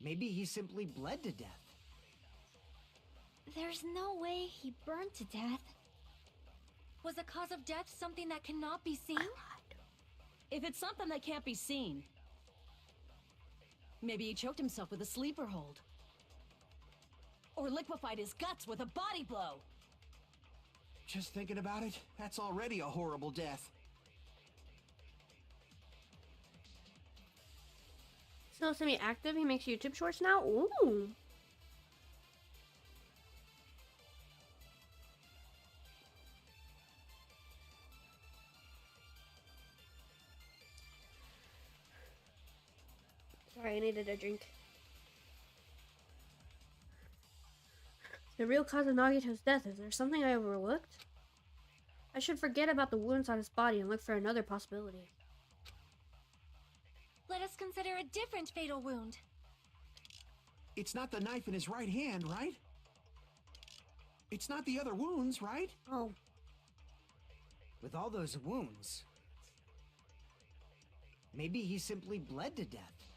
[SPEAKER 4] maybe he simply bled to death.
[SPEAKER 7] There's no way he burned to death.
[SPEAKER 3] Was the cause of death something that cannot be seen?
[SPEAKER 8] If it's something that can't be seen, maybe he choked himself with a sleeper hold. Or liquefied his guts with a body blow.
[SPEAKER 5] Just thinking about it, that's already a horrible death.
[SPEAKER 1] Still semi-active, he makes YouTube shorts now? Ooh. Sorry, I needed a drink. The real cause of Nagito's death, is there something I overlooked? I should forget about the wounds on his body and look for another possibility.
[SPEAKER 3] Let us consider a different fatal wound.
[SPEAKER 5] It's not the knife in his right hand, right? It's not the other wounds, right?
[SPEAKER 1] Oh.
[SPEAKER 4] With all those wounds, maybe he simply bled to death.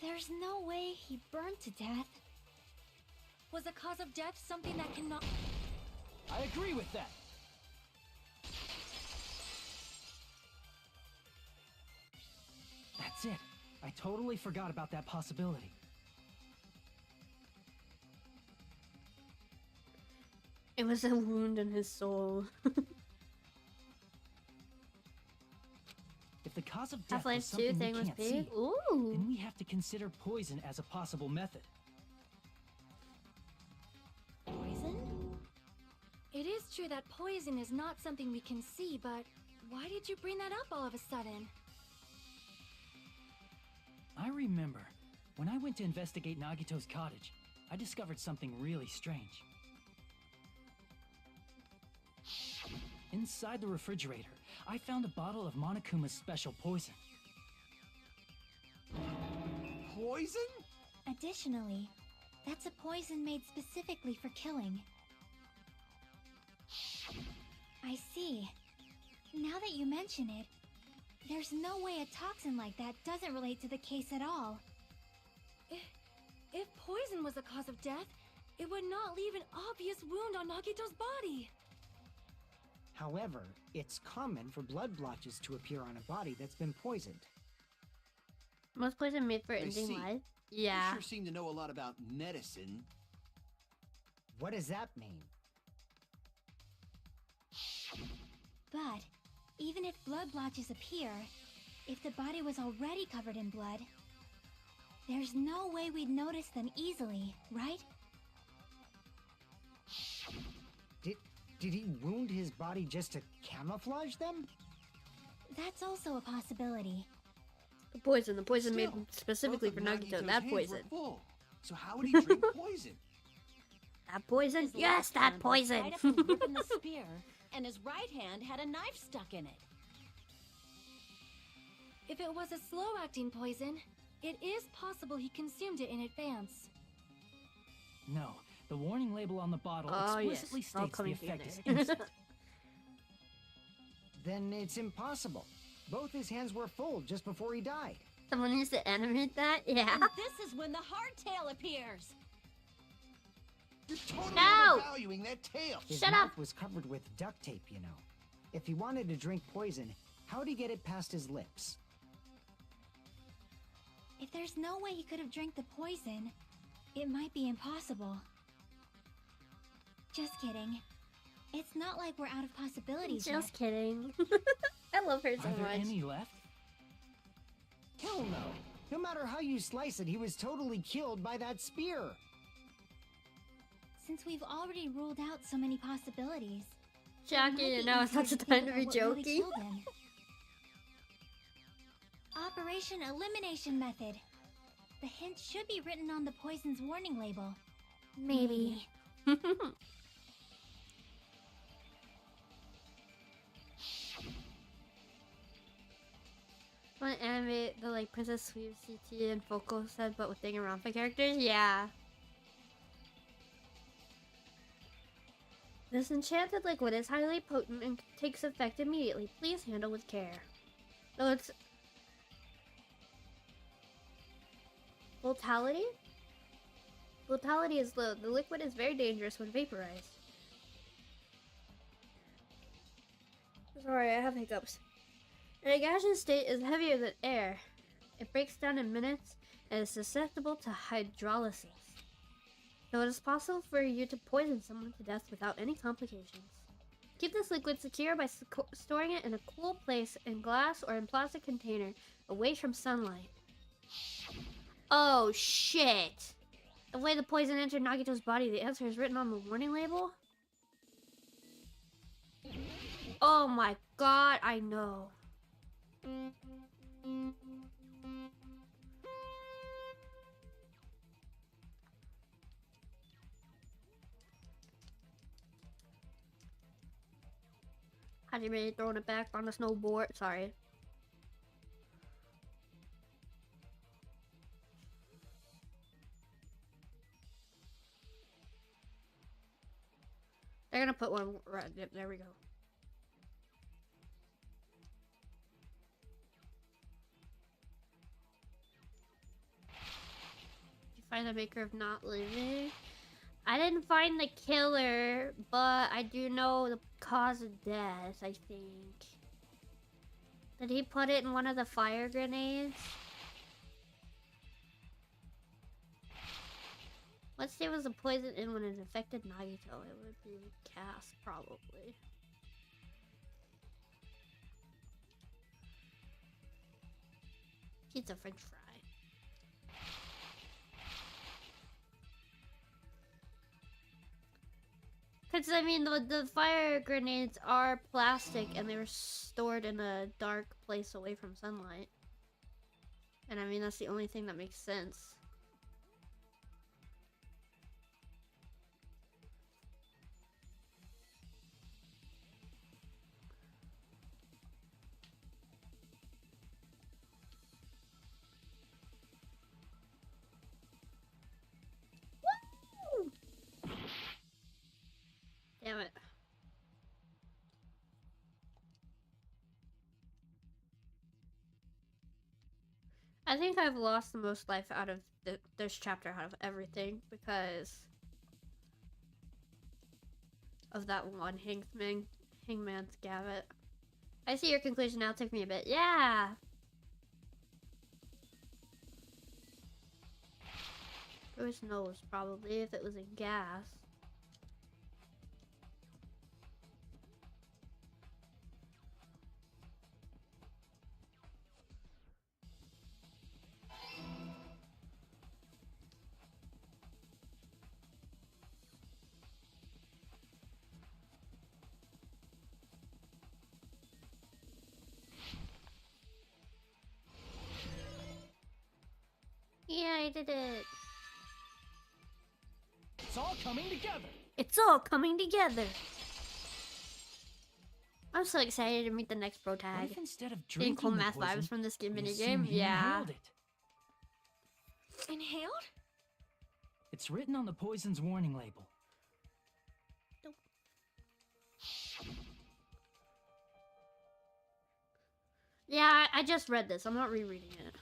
[SPEAKER 7] There's no way he burned to death.
[SPEAKER 3] Was the cause of death something that cannot...
[SPEAKER 6] I agree with that. That's it. I totally forgot about that possibility.
[SPEAKER 1] It was a wound in his soul.
[SPEAKER 6] cause of death was
[SPEAKER 1] Half-Life 2
[SPEAKER 6] something we
[SPEAKER 1] thing was
[SPEAKER 6] can't
[SPEAKER 1] big.
[SPEAKER 6] see,
[SPEAKER 1] Ooh.
[SPEAKER 6] then we have to consider poison as a possible method.
[SPEAKER 3] Poison? It is true that poison is not something we can see, but why did you bring that up all of a sudden?
[SPEAKER 6] I remember, when I went to investigate Nagito's cottage, I discovered something really strange. Inside the refrigerator, I found a bottle of Monokuma's special poison.
[SPEAKER 5] Poison?
[SPEAKER 7] Additionally, that's a poison made specifically for killing. I see. Now that you mention it, there's no way a toxin like that doesn't relate to the case at all.
[SPEAKER 3] If poison was the cause of death, it would not leave an obvious wound on Nagito's body.
[SPEAKER 4] However, it's common for blood blotches to appear on a body that's been poisoned.
[SPEAKER 1] Most poison made for
[SPEAKER 5] I
[SPEAKER 1] ending
[SPEAKER 5] see.
[SPEAKER 1] life?
[SPEAKER 5] You
[SPEAKER 1] Yeah.
[SPEAKER 5] sure seem to know a lot about medicine.
[SPEAKER 4] What does that mean?
[SPEAKER 7] But even if blood blotches appear, if the body was already covered in blood, there's no way we'd notice them easily, right?
[SPEAKER 4] Did he wound his body just to camouflage them?
[SPEAKER 7] That's also a possibility.
[SPEAKER 1] The poison made
[SPEAKER 5] Still,
[SPEAKER 1] specifically
[SPEAKER 5] both
[SPEAKER 1] for
[SPEAKER 5] of
[SPEAKER 1] Nagito.
[SPEAKER 5] Nagito's
[SPEAKER 1] That
[SPEAKER 5] hands were
[SPEAKER 1] poison.
[SPEAKER 5] full. So how would he drink poison?
[SPEAKER 1] That poison?
[SPEAKER 2] His
[SPEAKER 1] Yes,
[SPEAKER 2] left
[SPEAKER 1] that
[SPEAKER 2] hand was
[SPEAKER 1] poison!
[SPEAKER 2] tied up and gripping the spear, and his right hand had a knife stuck in it.
[SPEAKER 3] If it was a slow-acting poison, it is possible he consumed it in advance.
[SPEAKER 6] No, the warning label on the bottle
[SPEAKER 1] Oh,
[SPEAKER 6] explicitly
[SPEAKER 1] yes. All
[SPEAKER 6] states the
[SPEAKER 1] coming
[SPEAKER 6] effect is
[SPEAKER 1] together.
[SPEAKER 6] instant.
[SPEAKER 4] Then it's impossible. Both his hands were full just before he died.
[SPEAKER 1] Someone needs to animate that? Yeah.
[SPEAKER 2] And this is when the hardtail appears.
[SPEAKER 5] You're totally
[SPEAKER 1] No!
[SPEAKER 5] overvaluing that tail.
[SPEAKER 4] His
[SPEAKER 1] Shut
[SPEAKER 4] mouth
[SPEAKER 1] up!
[SPEAKER 4] was covered with duct tape, you know. If he wanted to drink poison, how'd he get it past his lips?
[SPEAKER 7] If there's no way he could have drank the poison, it might be impossible. Just kidding. It's not like we're out of possibilities yet.
[SPEAKER 1] Just kidding. I love her so
[SPEAKER 6] Are there
[SPEAKER 1] much.
[SPEAKER 6] any left?
[SPEAKER 4] Hell no. No matter how you slice it, he was totally killed by that spear.
[SPEAKER 7] Since we've already ruled out so many possibilities, it
[SPEAKER 1] Jackie,
[SPEAKER 7] might be
[SPEAKER 1] and now it's
[SPEAKER 7] easier
[SPEAKER 1] not the
[SPEAKER 7] to
[SPEAKER 1] time
[SPEAKER 7] think
[SPEAKER 1] to be
[SPEAKER 7] about what really
[SPEAKER 1] joking.
[SPEAKER 7] killed him. Operation Elimination Method. The hint should be written on the poison's warning label.
[SPEAKER 1] Maybe. Want to animate the like Princess Sweet CT and Focal said, but with Danganronpa characters? Yeah. This enchanted liquid is highly potent and takes effect immediately. Please handle with care. So it's Volatility? Volatility is low. The liquid is very dangerous when vaporized. Sorry, I have hiccups. An gaseous state is heavier than air. It breaks down in minutes and is susceptible to hydrolysis. So it is possible for you to poison someone to death without any complications. Keep this liquid secure by storing it in a cool place in glass or in plastic container away from sunlight. Oh shit! The way the poison entered Nagito's body, the answer is written on the warning label? Oh my god, I know. Hajime throwing it back on the snowboard, sorry. They're gonna put one right there we go. Did you find the maker of Not Living? I didn't find the killer, but I do know the cause of death, I think. Did he put it in one of the fire grenades? What state was the poison in when it infected Nagito? It would be Cass, probably. Pizza French fry. Because, I mean, the fire grenades are plastic and they were stored in a dark place away from sunlight. And, I mean, that's the only thing that makes sense. Woo! Damn it. I think I've lost the most life out of this chapter out of everything because of that one hangman's gambit. I see your conclusion now. It took me a bit. Yeah. It was nose probably if it was in gas. Yeah, I did it.
[SPEAKER 6] It's all coming together.
[SPEAKER 1] It's all coming together. I'm so excited to meet the next pro
[SPEAKER 6] What
[SPEAKER 1] tag.
[SPEAKER 6] if instead of
[SPEAKER 1] Getting
[SPEAKER 6] drinking
[SPEAKER 1] cool
[SPEAKER 6] the
[SPEAKER 1] math
[SPEAKER 6] poison,
[SPEAKER 1] vibes from this
[SPEAKER 6] we
[SPEAKER 1] mini
[SPEAKER 6] assume
[SPEAKER 1] game.
[SPEAKER 6] he
[SPEAKER 1] Yeah.
[SPEAKER 6] inhaled it?
[SPEAKER 3] Inhaled?
[SPEAKER 6] It's written on the poison's warning label.
[SPEAKER 1] Yeah, I just read this. I'm not rereading it.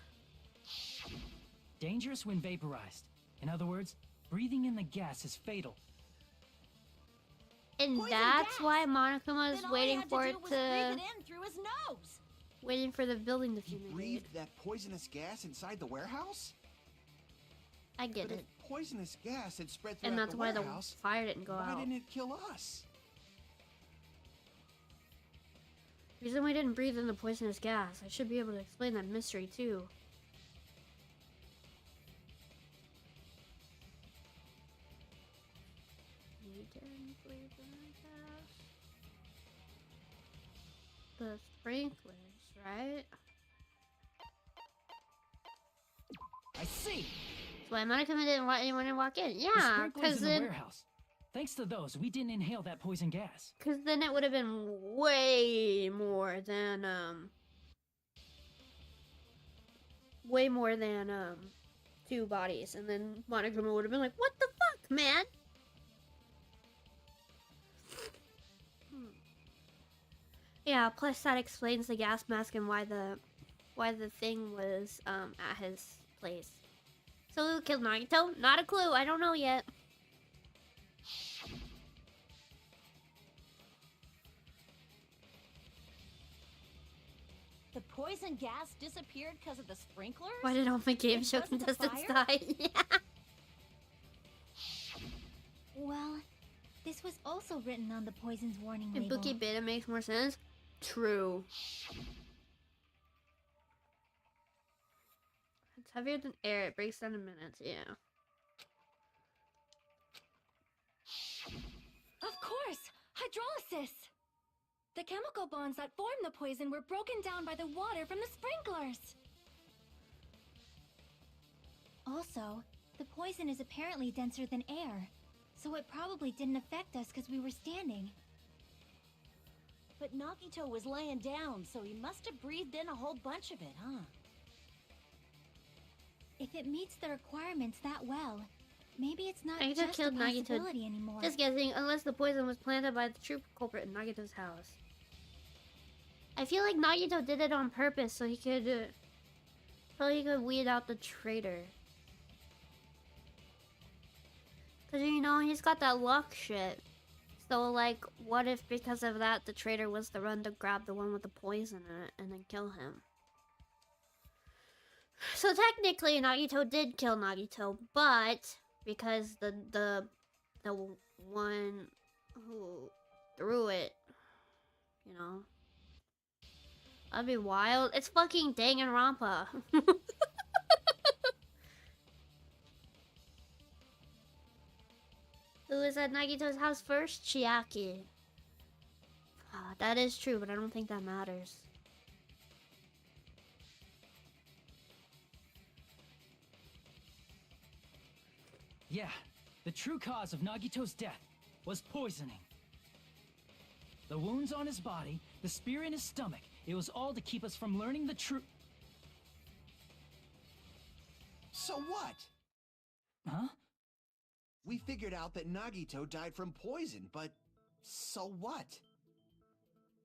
[SPEAKER 6] Dangerous when vaporized. In other words, breathing in the gas is fatal.
[SPEAKER 1] And
[SPEAKER 2] Poison
[SPEAKER 1] that's
[SPEAKER 2] gas!
[SPEAKER 1] why Monica was
[SPEAKER 2] Then all he
[SPEAKER 1] waiting
[SPEAKER 2] had
[SPEAKER 1] for
[SPEAKER 2] to
[SPEAKER 1] it
[SPEAKER 2] do was
[SPEAKER 1] to
[SPEAKER 2] breathe it in through his nose.
[SPEAKER 1] waiting for the building to
[SPEAKER 5] He
[SPEAKER 1] fumigate.
[SPEAKER 5] breathed that poisonous gas inside the warehouse?
[SPEAKER 1] I get
[SPEAKER 5] But
[SPEAKER 1] it.
[SPEAKER 5] if poisonous gas had spread throughout
[SPEAKER 1] And that's
[SPEAKER 5] the
[SPEAKER 1] why the
[SPEAKER 5] warehouse,
[SPEAKER 1] fire didn't go
[SPEAKER 5] why
[SPEAKER 1] out.
[SPEAKER 5] didn't it kill us?
[SPEAKER 1] Reason we didn't breathe in the poisonous gas. I should be able to explain that mystery too. You didn't breathe in the gas. The sprinklers, right?
[SPEAKER 6] I see.
[SPEAKER 1] That's why Monica didn't want anyone to walk in.
[SPEAKER 6] The
[SPEAKER 1] Yeah,
[SPEAKER 6] sprinklers
[SPEAKER 1] because
[SPEAKER 6] in the
[SPEAKER 1] then,
[SPEAKER 6] warehouse. Thanks to those, we didn't inhale that poison gas.
[SPEAKER 1] it would have been way more than two bodies, and then Monica would have been like, "What the fuck, man?" Yeah, plus that explains the gas mask and why the thing was at his place. So who killed Nagito? Not a clue. I don't know yet.
[SPEAKER 8] The poison gas disappeared because of the sprinklers?
[SPEAKER 1] Why did all my game
[SPEAKER 8] It
[SPEAKER 1] show
[SPEAKER 8] wasn't the
[SPEAKER 1] contestants
[SPEAKER 8] fire?
[SPEAKER 1] die? Yeah.
[SPEAKER 7] Well, this was also written on the poison's warning
[SPEAKER 1] And
[SPEAKER 7] label.
[SPEAKER 1] Bookie Beta makes more sense. True. It's heavier than air. It breaks down in minutes. Yeah.
[SPEAKER 3] Of course! Hydrolysis! The chemical bonds that form the poison were broken down by the water from the sprinklers!
[SPEAKER 7] Also, the poison is apparently denser than air, so it probably didn't affect us because we were standing.
[SPEAKER 8] But Nagito was laying down, so he must have breathed in a whole bunch of it, huh?
[SPEAKER 7] If it meets the requirements that well, maybe it's not
[SPEAKER 1] Nagito
[SPEAKER 7] just a
[SPEAKER 1] killed Nagito.
[SPEAKER 7] possibility anymore.
[SPEAKER 1] Just guessing, unless the poison was planted by the true culprit in Nagito's house. I feel like Nagito did it on purpose so he could weed out the traitor. Cause you know he's got that luck shit. So like, what if because of that the traitor was the one to grab the one with the poison in it and then kill him? So technically Nagito did kill Nagito, but because the one who threw it, you know, That'd be wild. It's fucking Danganronpa. Who is at Nagito's house first? Chiaki. Ah, that is true, but I don't think that matters.
[SPEAKER 6] Yeah, the true cause of Nagito's death was poisoning. The wounds on his body, the spear in his stomach, it was all to keep us from learning the truth.
[SPEAKER 5] So what?
[SPEAKER 6] Huh?
[SPEAKER 5] We figured out that Nagito died from poison, but so what?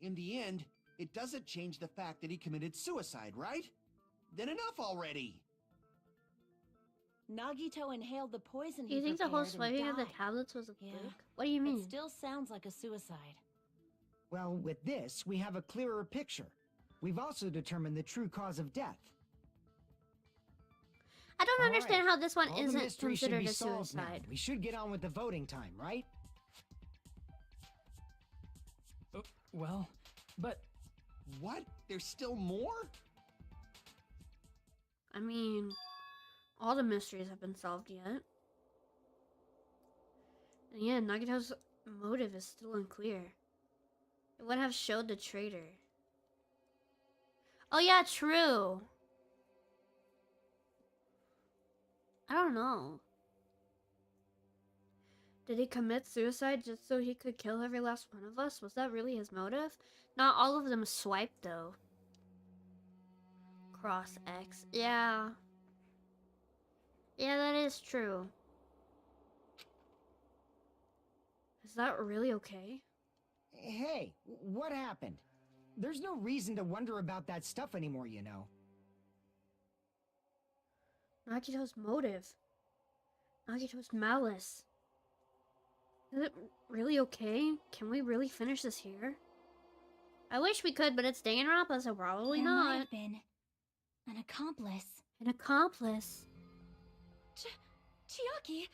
[SPEAKER 5] In the end, it doesn't change the fact that he committed suicide, right? Then enough already!
[SPEAKER 8] Nagito inhaled the poison
[SPEAKER 1] Do you
[SPEAKER 8] he
[SPEAKER 1] think the whole
[SPEAKER 8] prepared and
[SPEAKER 1] swiping of the
[SPEAKER 8] died.
[SPEAKER 1] tablets was a
[SPEAKER 8] Yeah.
[SPEAKER 1] fluke? What do you mean?
[SPEAKER 8] It still sounds like a suicide.
[SPEAKER 4] Well, with this, we have a clearer picture. We've also determined the true cause of death.
[SPEAKER 1] I don't
[SPEAKER 4] All
[SPEAKER 1] understand
[SPEAKER 4] right.
[SPEAKER 1] how this one
[SPEAKER 4] All the
[SPEAKER 1] isn't
[SPEAKER 4] mystery should
[SPEAKER 1] considered
[SPEAKER 4] be
[SPEAKER 1] a
[SPEAKER 4] solved now.
[SPEAKER 1] suicide.
[SPEAKER 4] We should get on with the voting time, right?
[SPEAKER 6] Well, but
[SPEAKER 5] What? There's still more?
[SPEAKER 1] I mean, all the mysteries have been solved yet. And yeah, Nagito's motive is still unclear. It would have showed the traitor. Oh yeah, true. I don't know. Did he commit suicide just so he could kill every last one of us? Was that really his motive? Not all of them swiped though. Cross X. Yeah. Yeah, that is true. Is that really okay?
[SPEAKER 4] Hey, what happened? There's no reason to wonder about that stuff anymore, you know.
[SPEAKER 1] Nagito's motive. Nagito's malice. Is it really okay? Can we really finish this here? I wish we could, but it's Danganronpa, so probably
[SPEAKER 7] There might
[SPEAKER 1] not.
[SPEAKER 7] have been an accomplice.
[SPEAKER 1] An accomplice.
[SPEAKER 3] Chiaki,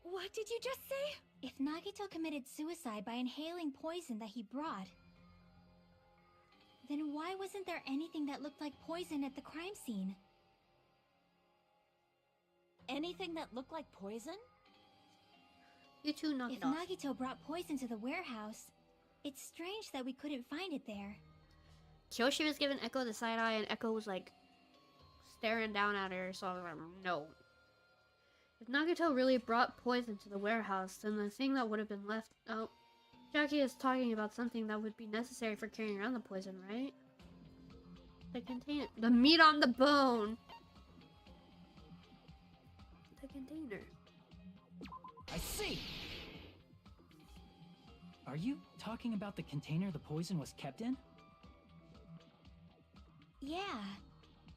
[SPEAKER 3] what did you just say?
[SPEAKER 7] If Nagito committed suicide by inhaling poison that he brought, then why wasn't there anything that looked like poison at the crime scene?
[SPEAKER 8] Anything that looked like poison?
[SPEAKER 1] You two knock
[SPEAKER 7] If
[SPEAKER 1] it off.
[SPEAKER 7] Nagito brought poison to the warehouse, it's strange that we couldn't find it there.
[SPEAKER 1] Kyoshi was giving Echo the side eye, and Echo was like staring down at her, so I was like, no. If Nagito really brought poison to the warehouse, then the thing that would have been left. Oh, Jackie is talking about something that would be necessary for carrying around the poison, right? The container. The meat on the bone! The container.
[SPEAKER 6] I see! Are you talking about the container the poison was kept in?
[SPEAKER 7] Yeah.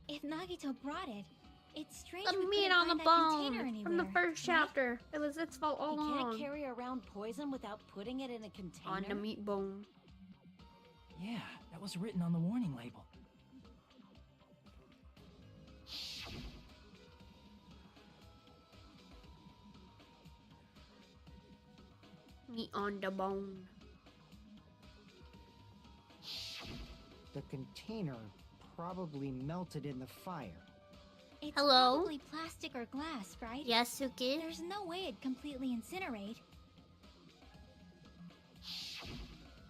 [SPEAKER 7] If Nagito brought it, it's strange
[SPEAKER 1] The
[SPEAKER 7] we
[SPEAKER 1] meat
[SPEAKER 7] couldn't
[SPEAKER 1] on the
[SPEAKER 7] find that container
[SPEAKER 1] bone!
[SPEAKER 7] anywhere,
[SPEAKER 1] From the first
[SPEAKER 7] right?
[SPEAKER 1] chapter. It was its fault all
[SPEAKER 8] He can't
[SPEAKER 1] along.
[SPEAKER 8] carry around poison without putting it in a container?
[SPEAKER 1] On the meat bone.
[SPEAKER 6] Yeah, that was written on the warning label.
[SPEAKER 1] Meat on the bone.
[SPEAKER 4] The container probably melted in the fire.
[SPEAKER 7] It's
[SPEAKER 1] Hello?
[SPEAKER 7] probably plastic or glass, right?
[SPEAKER 1] Yes, Suki?
[SPEAKER 7] There's no way it'd completely incinerate.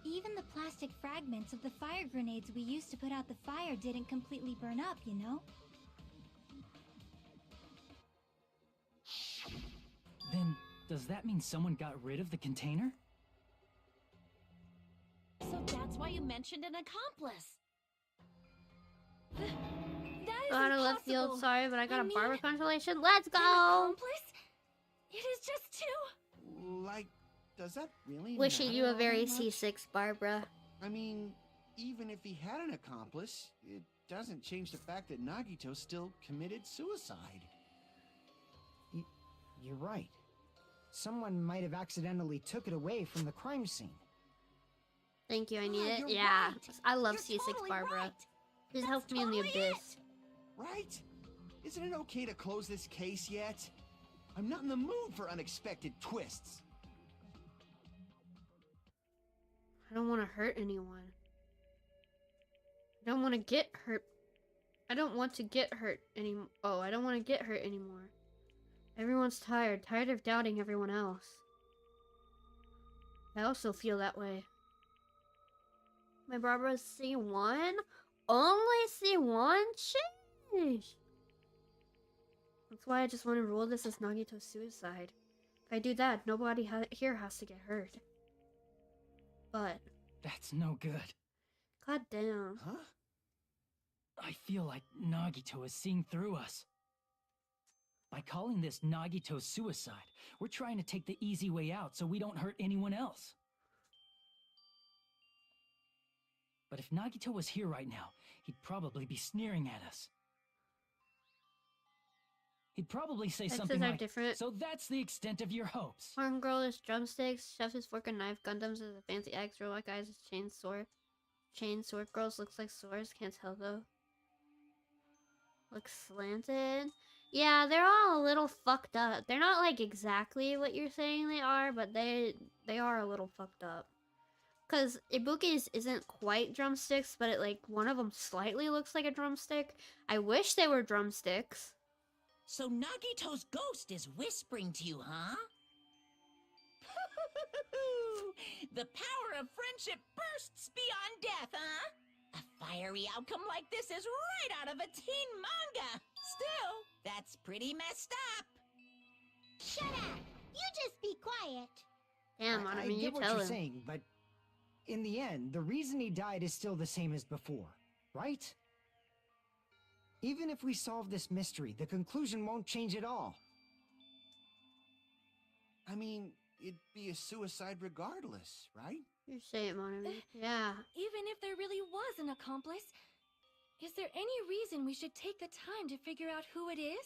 [SPEAKER 7] Even the plastic fragments of the fire grenades we used to put out the fire didn't completely burn up, you know?
[SPEAKER 6] Then, does that mean someone got rid of the container?
[SPEAKER 8] So that's why you mentioned an accomplice.
[SPEAKER 3] That is
[SPEAKER 1] Got a left
[SPEAKER 3] impossible.
[SPEAKER 1] field, sorry, but I got
[SPEAKER 3] I
[SPEAKER 1] a
[SPEAKER 3] mean,
[SPEAKER 1] barber constellation. Let's
[SPEAKER 3] An
[SPEAKER 1] go!
[SPEAKER 3] accomplice? It is just too...
[SPEAKER 5] Like, does that really
[SPEAKER 1] Wishing
[SPEAKER 5] matter
[SPEAKER 1] you a
[SPEAKER 5] all
[SPEAKER 1] very
[SPEAKER 5] that much?
[SPEAKER 1] C6, Barbara.
[SPEAKER 5] I mean, even if he had an accomplice, it doesn't change the fact that Nagito still committed suicide.
[SPEAKER 4] You're right. Someone might have accidentally took it away from the crime scene.
[SPEAKER 1] Thank you, I need
[SPEAKER 8] Oh,
[SPEAKER 1] it.
[SPEAKER 8] you're
[SPEAKER 1] Yeah,
[SPEAKER 8] right.
[SPEAKER 1] I love
[SPEAKER 8] You're
[SPEAKER 1] C6
[SPEAKER 8] totally
[SPEAKER 1] Barbara.
[SPEAKER 8] right.
[SPEAKER 1] She's
[SPEAKER 8] That's
[SPEAKER 1] helped me in the
[SPEAKER 8] totally
[SPEAKER 1] abyss.
[SPEAKER 5] Right? Isn't it okay to close this case yet? I'm not in the mood for unexpected twists.
[SPEAKER 1] I don't want to hurt anyone. I don't want to get hurt. I don't want to get hurt anymore. Oh, I don't want to get hurt anymore. Everyone's tired. Tired of doubting everyone else. I also feel that way. My Barbara's C1? Only C1? Sheesh! That's why I just want to rule this as Nagito's suicide. If I do that, nobody here has to get hurt. But...
[SPEAKER 6] That's no good.
[SPEAKER 1] God damn.
[SPEAKER 5] Huh?
[SPEAKER 6] I feel like Nagito is seeing through us. By calling this Nagito's suicide, we're trying to take the easy way out so we don't hurt anyone else. But if Nagito was here right now, he'd probably be sneering at us. He'd probably say
[SPEAKER 1] X's
[SPEAKER 6] something
[SPEAKER 1] are
[SPEAKER 6] like,
[SPEAKER 1] different.
[SPEAKER 6] "So that's the extent of your hopes."
[SPEAKER 1] Horn Girl is drumsticks, Chef is fork and knife, Gundams is a fancy axe, Robot Guys is chainsaw. Chainsaw Girls looks like swords, can't tell though. Looks slanted. Yeah, they're all a little fucked up. They're not like exactly what you're saying they are, but they are a little fucked up. Cause Ibuki's isn't quite drumsticks, but it like one of them slightly looks like a drumstick. I wish they were drumsticks.
[SPEAKER 2] So Nagito's ghost is whispering to you, huh? The power of friendship bursts beyond death, huh? A fiery outcome like this is right out of a teen manga. Still, that's pretty messed up.
[SPEAKER 9] Shut up! You just be quiet.
[SPEAKER 1] Damn,
[SPEAKER 4] I
[SPEAKER 1] you
[SPEAKER 4] get what
[SPEAKER 1] tell
[SPEAKER 4] you're
[SPEAKER 1] him.
[SPEAKER 4] saying, but in the end, the reason he died is still the same as before, right? Even if we solve this mystery, the conclusion won't change at all.
[SPEAKER 5] I mean, it'd be a suicide regardless, right?
[SPEAKER 1] You say it, Monami. Yeah.
[SPEAKER 3] Even if there really was an accomplice, is there any reason we should take the time to figure out who it is?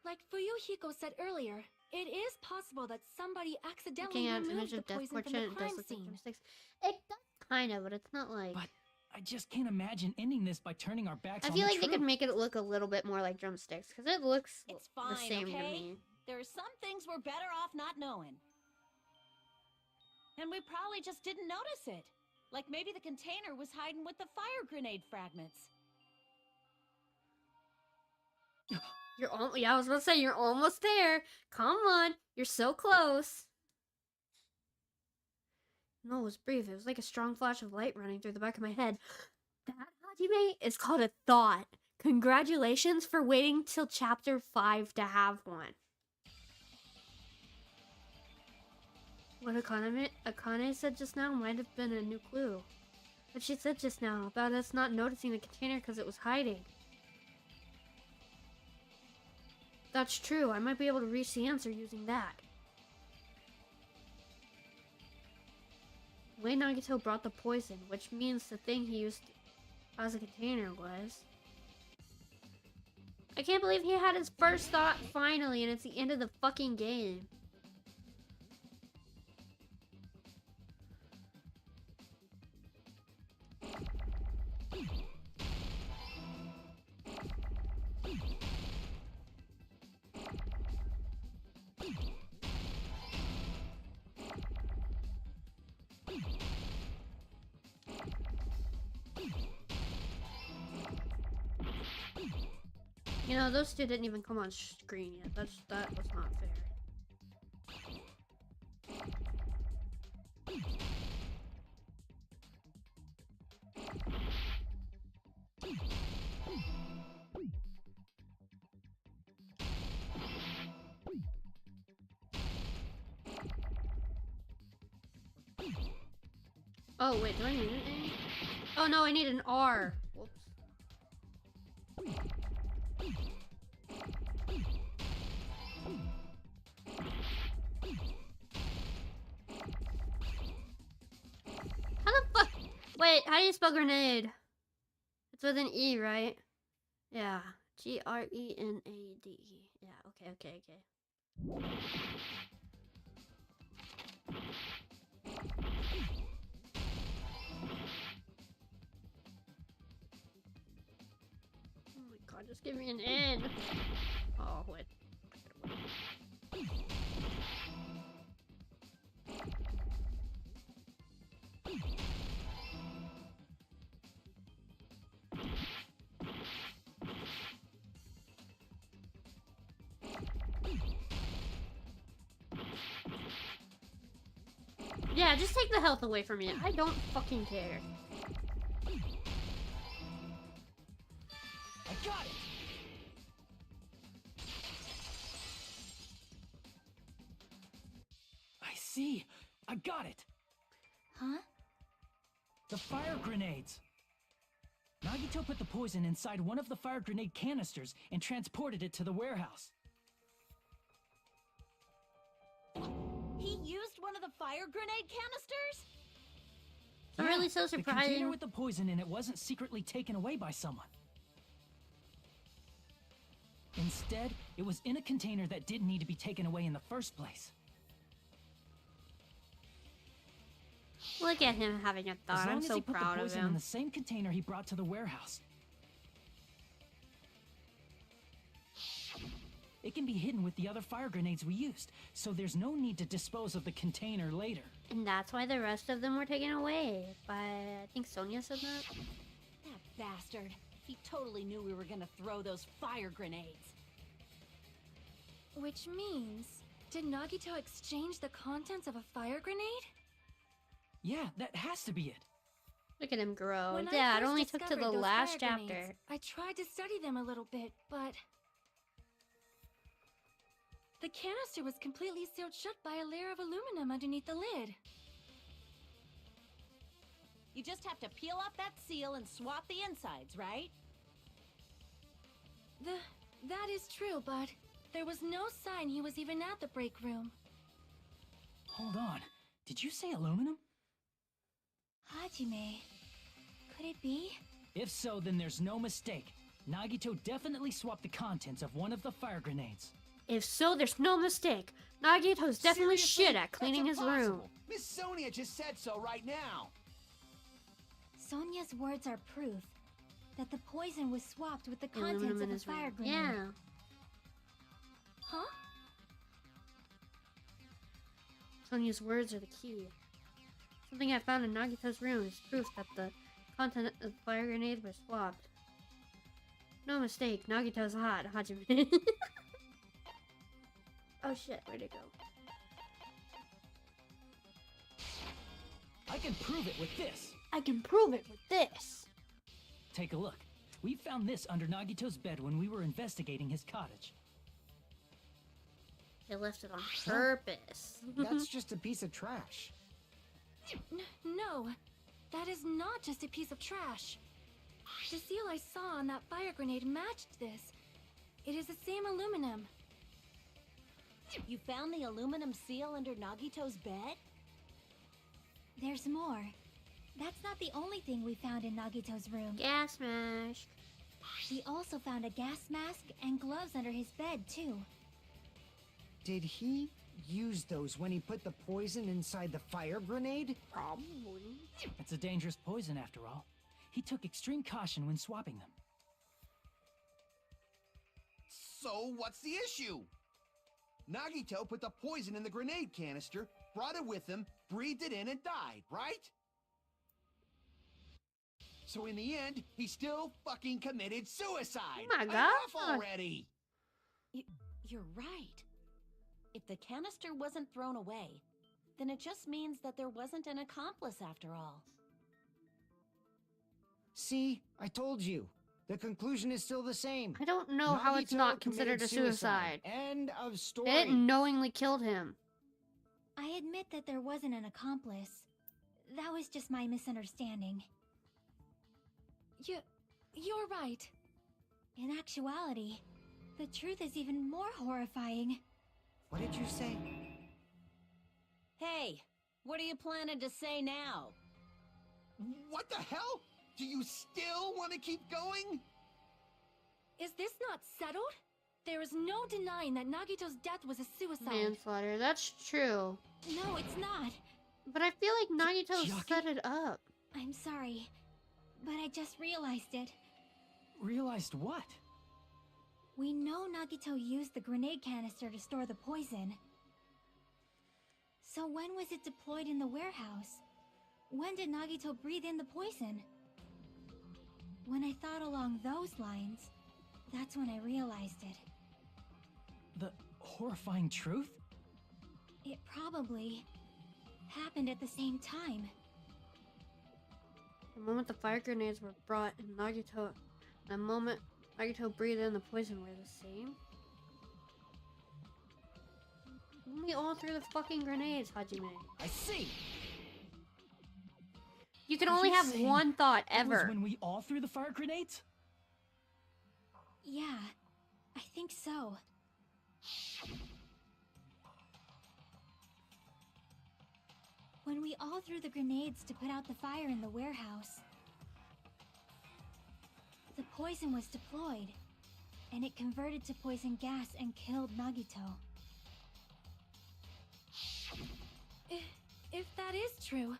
[SPEAKER 3] Like Fuyuhiko said earlier, it is possible that somebody accidentally
[SPEAKER 1] Looking at an
[SPEAKER 3] removed
[SPEAKER 1] image
[SPEAKER 3] the
[SPEAKER 1] of Death
[SPEAKER 3] poison from
[SPEAKER 1] Portrait,
[SPEAKER 3] the
[SPEAKER 1] it does
[SPEAKER 3] crime
[SPEAKER 1] look like
[SPEAKER 3] scene.
[SPEAKER 1] drumsticks. It does kind of, but it's not like...
[SPEAKER 6] But I just can't imagine ending this by turning our backs
[SPEAKER 1] I
[SPEAKER 6] on
[SPEAKER 1] feel
[SPEAKER 6] the
[SPEAKER 1] like they could
[SPEAKER 6] truth.
[SPEAKER 1] make it look a little bit more like drumsticks, because it looks
[SPEAKER 8] It's
[SPEAKER 1] the
[SPEAKER 8] fine,
[SPEAKER 1] same to
[SPEAKER 8] okay?
[SPEAKER 1] me.
[SPEAKER 8] There are some things we're better off not knowing. And we probably just didn't notice it. Like maybe the container was hiding with the fire grenade fragments.
[SPEAKER 1] Yeah, I was about to say, you're almost there. Come on, you're so close. No, it was brief. It was like a strong flash of light running through the back of my head. That, Hajime, is called a thought. Congratulations for waiting till chapter 5 to have one. What Akane said just now might have been a new clue. What she said just now about us not noticing the container because it was hiding. That's true. I might be able to reach the answer using that. The way Nagito brought the poison, which means the thing he used as a container was... I can't believe he had his first thought finally, and it's the end of the fucking game. You know, those two didn't even come on screen yet. That was not fair. Oh wait, do I need an A? Oh no, I need an R. Whoops. How the fuck? Wait, how do you spell grenade? It's with an E, right? Yeah. Grenade. Yeah, okay. Oh my god, just give me an N. Oh, wait. Yeah, just take the health away from me. I don't fucking care.
[SPEAKER 6] I got it! I see. I got it.
[SPEAKER 7] Huh?
[SPEAKER 6] The fire grenades. Nagito put the poison inside one of the fire grenade canisters and transported it to the warehouse.
[SPEAKER 8] He used one of the fire grenade canisters?
[SPEAKER 1] Not really so
[SPEAKER 6] The container
[SPEAKER 1] surprising.
[SPEAKER 6] with the poison in it wasn't secretly taken away by someone. Instead, it was in a container that didn't need to be taken away in the first place.
[SPEAKER 1] Look at him having a
[SPEAKER 6] As
[SPEAKER 1] thought.
[SPEAKER 6] long
[SPEAKER 1] I'm
[SPEAKER 6] as
[SPEAKER 1] so
[SPEAKER 6] he put the
[SPEAKER 1] proud of
[SPEAKER 6] poison in
[SPEAKER 1] him.
[SPEAKER 6] the same container he brought to the warehouse. It can be hidden with the other fire grenades we used, so there's no need to dispose of the container later.
[SPEAKER 1] And that's why the rest of them were taken away. By, I think Sonia said that.
[SPEAKER 8] That bastard. He totally knew we were gonna throw those fire grenades.
[SPEAKER 3] Which means, did Nagito exchange the contents of a fire grenade?
[SPEAKER 6] Yeah, that has to be it.
[SPEAKER 1] Look at him grow.
[SPEAKER 3] When I
[SPEAKER 1] Yeah, it
[SPEAKER 3] first
[SPEAKER 1] only took to the
[SPEAKER 3] discovered those
[SPEAKER 1] last
[SPEAKER 3] fire
[SPEAKER 1] chapter.
[SPEAKER 3] grenades, I tried to study them a little bit, but the canister was completely sealed shut by a layer of aluminum underneath the lid.
[SPEAKER 8] You just have to peel off that seal and swap the insides, right?
[SPEAKER 3] That is true, but there was no sign he was even at the break room.
[SPEAKER 6] Hold on. Did you say aluminum?
[SPEAKER 7] Hajime. Could it be?
[SPEAKER 6] If so, then there's no mistake. Nagito definitely swapped the contents of one of the fire grenades.
[SPEAKER 1] If so, there's no mistake. Nagito's definitely
[SPEAKER 5] Seriously?
[SPEAKER 1] shit at cleaning
[SPEAKER 5] That's
[SPEAKER 1] his room.
[SPEAKER 5] impossible. Miss Sonia just said so right now.
[SPEAKER 7] Sonia's words are proof that the poison was swapped with the contents
[SPEAKER 1] Aluminum in
[SPEAKER 7] of a
[SPEAKER 1] his
[SPEAKER 7] fire
[SPEAKER 1] room.
[SPEAKER 7] grenade.
[SPEAKER 1] Yeah.
[SPEAKER 3] Huh?
[SPEAKER 1] Sonia's words are the key. Something I found in Nagito's room is proof that the content of the fire grenade was swapped. No mistake, Nagito's hot, Hajime. Oh shit, where'd it go?
[SPEAKER 6] I can prove it with this.
[SPEAKER 1] I can prove it with this.
[SPEAKER 6] Take a look. We found this under Nagito's bed when we were investigating his cottage.
[SPEAKER 1] They left it on purpose.
[SPEAKER 4] That's just a piece of trash.
[SPEAKER 3] No, that is not just a piece of trash. The seal I saw on that fire grenade matched this. It is the same aluminum.
[SPEAKER 8] You found the aluminum seal under Nagito's bed?
[SPEAKER 7] There's more. That's not the only thing we found in Nagito's room.
[SPEAKER 1] Gas mask.
[SPEAKER 7] We also found a gas mask and gloves under his bed, too.
[SPEAKER 4] Did he use those when he put the poison inside the fire grenade?
[SPEAKER 1] Probably.
[SPEAKER 6] It's a dangerous poison after all. He took extreme caution when swapping them.
[SPEAKER 5] So what's the issue? Nagito put the poison in the grenade canister, brought it with him, breathed it in, and died, right? So in the end, he still fucking committed suicide.
[SPEAKER 1] Oh my
[SPEAKER 5] Enough
[SPEAKER 1] God.
[SPEAKER 5] already.
[SPEAKER 8] You're right. If the canister wasn't thrown away, then it just means that there wasn't an accomplice after all.
[SPEAKER 4] See, I told you. The conclusion is still the same.
[SPEAKER 1] I don't know how it's
[SPEAKER 4] Nagito
[SPEAKER 1] not considered a
[SPEAKER 4] committed
[SPEAKER 1] suicide.
[SPEAKER 4] End of story.
[SPEAKER 1] They didn't knowingly killed him.
[SPEAKER 7] I admit that there wasn't an accomplice. That was just my misunderstanding.
[SPEAKER 3] You're right.
[SPEAKER 7] In actuality, the truth is even more horrifying.
[SPEAKER 4] What did you say?
[SPEAKER 8] Hey, what are you planning to say now?
[SPEAKER 5] What the hell? Do you still want to keep going?
[SPEAKER 3] Is this not settled? There is no denying that Nagito's death was a suicide.
[SPEAKER 1] Manslaughter, that's true.
[SPEAKER 7] No, it's not.
[SPEAKER 1] But I feel like Nagito
[SPEAKER 6] Jackie?
[SPEAKER 1] set it up.
[SPEAKER 7] I'm sorry, but I just realized it.
[SPEAKER 6] Realized what?
[SPEAKER 7] We know Nagito used the grenade canister to store the poison. So when was it deployed in the warehouse? When did Nagito breathe in the poison? When I thought along those lines, that's when I realized it.
[SPEAKER 6] The horrifying truth?
[SPEAKER 7] It probably... happened at the same time.
[SPEAKER 1] The moment the fire grenades were brought in Nagito, the moment Nagito breathed in the poison were the same? We all threw the fucking grenades, Hajime.
[SPEAKER 6] I see.
[SPEAKER 1] You can
[SPEAKER 6] Are
[SPEAKER 1] only
[SPEAKER 6] you
[SPEAKER 1] have
[SPEAKER 6] saying
[SPEAKER 1] one thought
[SPEAKER 6] That was
[SPEAKER 1] ever.
[SPEAKER 6] when we all threw the fire grenades?
[SPEAKER 7] Yeah, I think so. When we all threw the grenades to put out the fire in the warehouse, the poison was deployed, and it converted to poison gas and killed Nagito.
[SPEAKER 3] If that is true,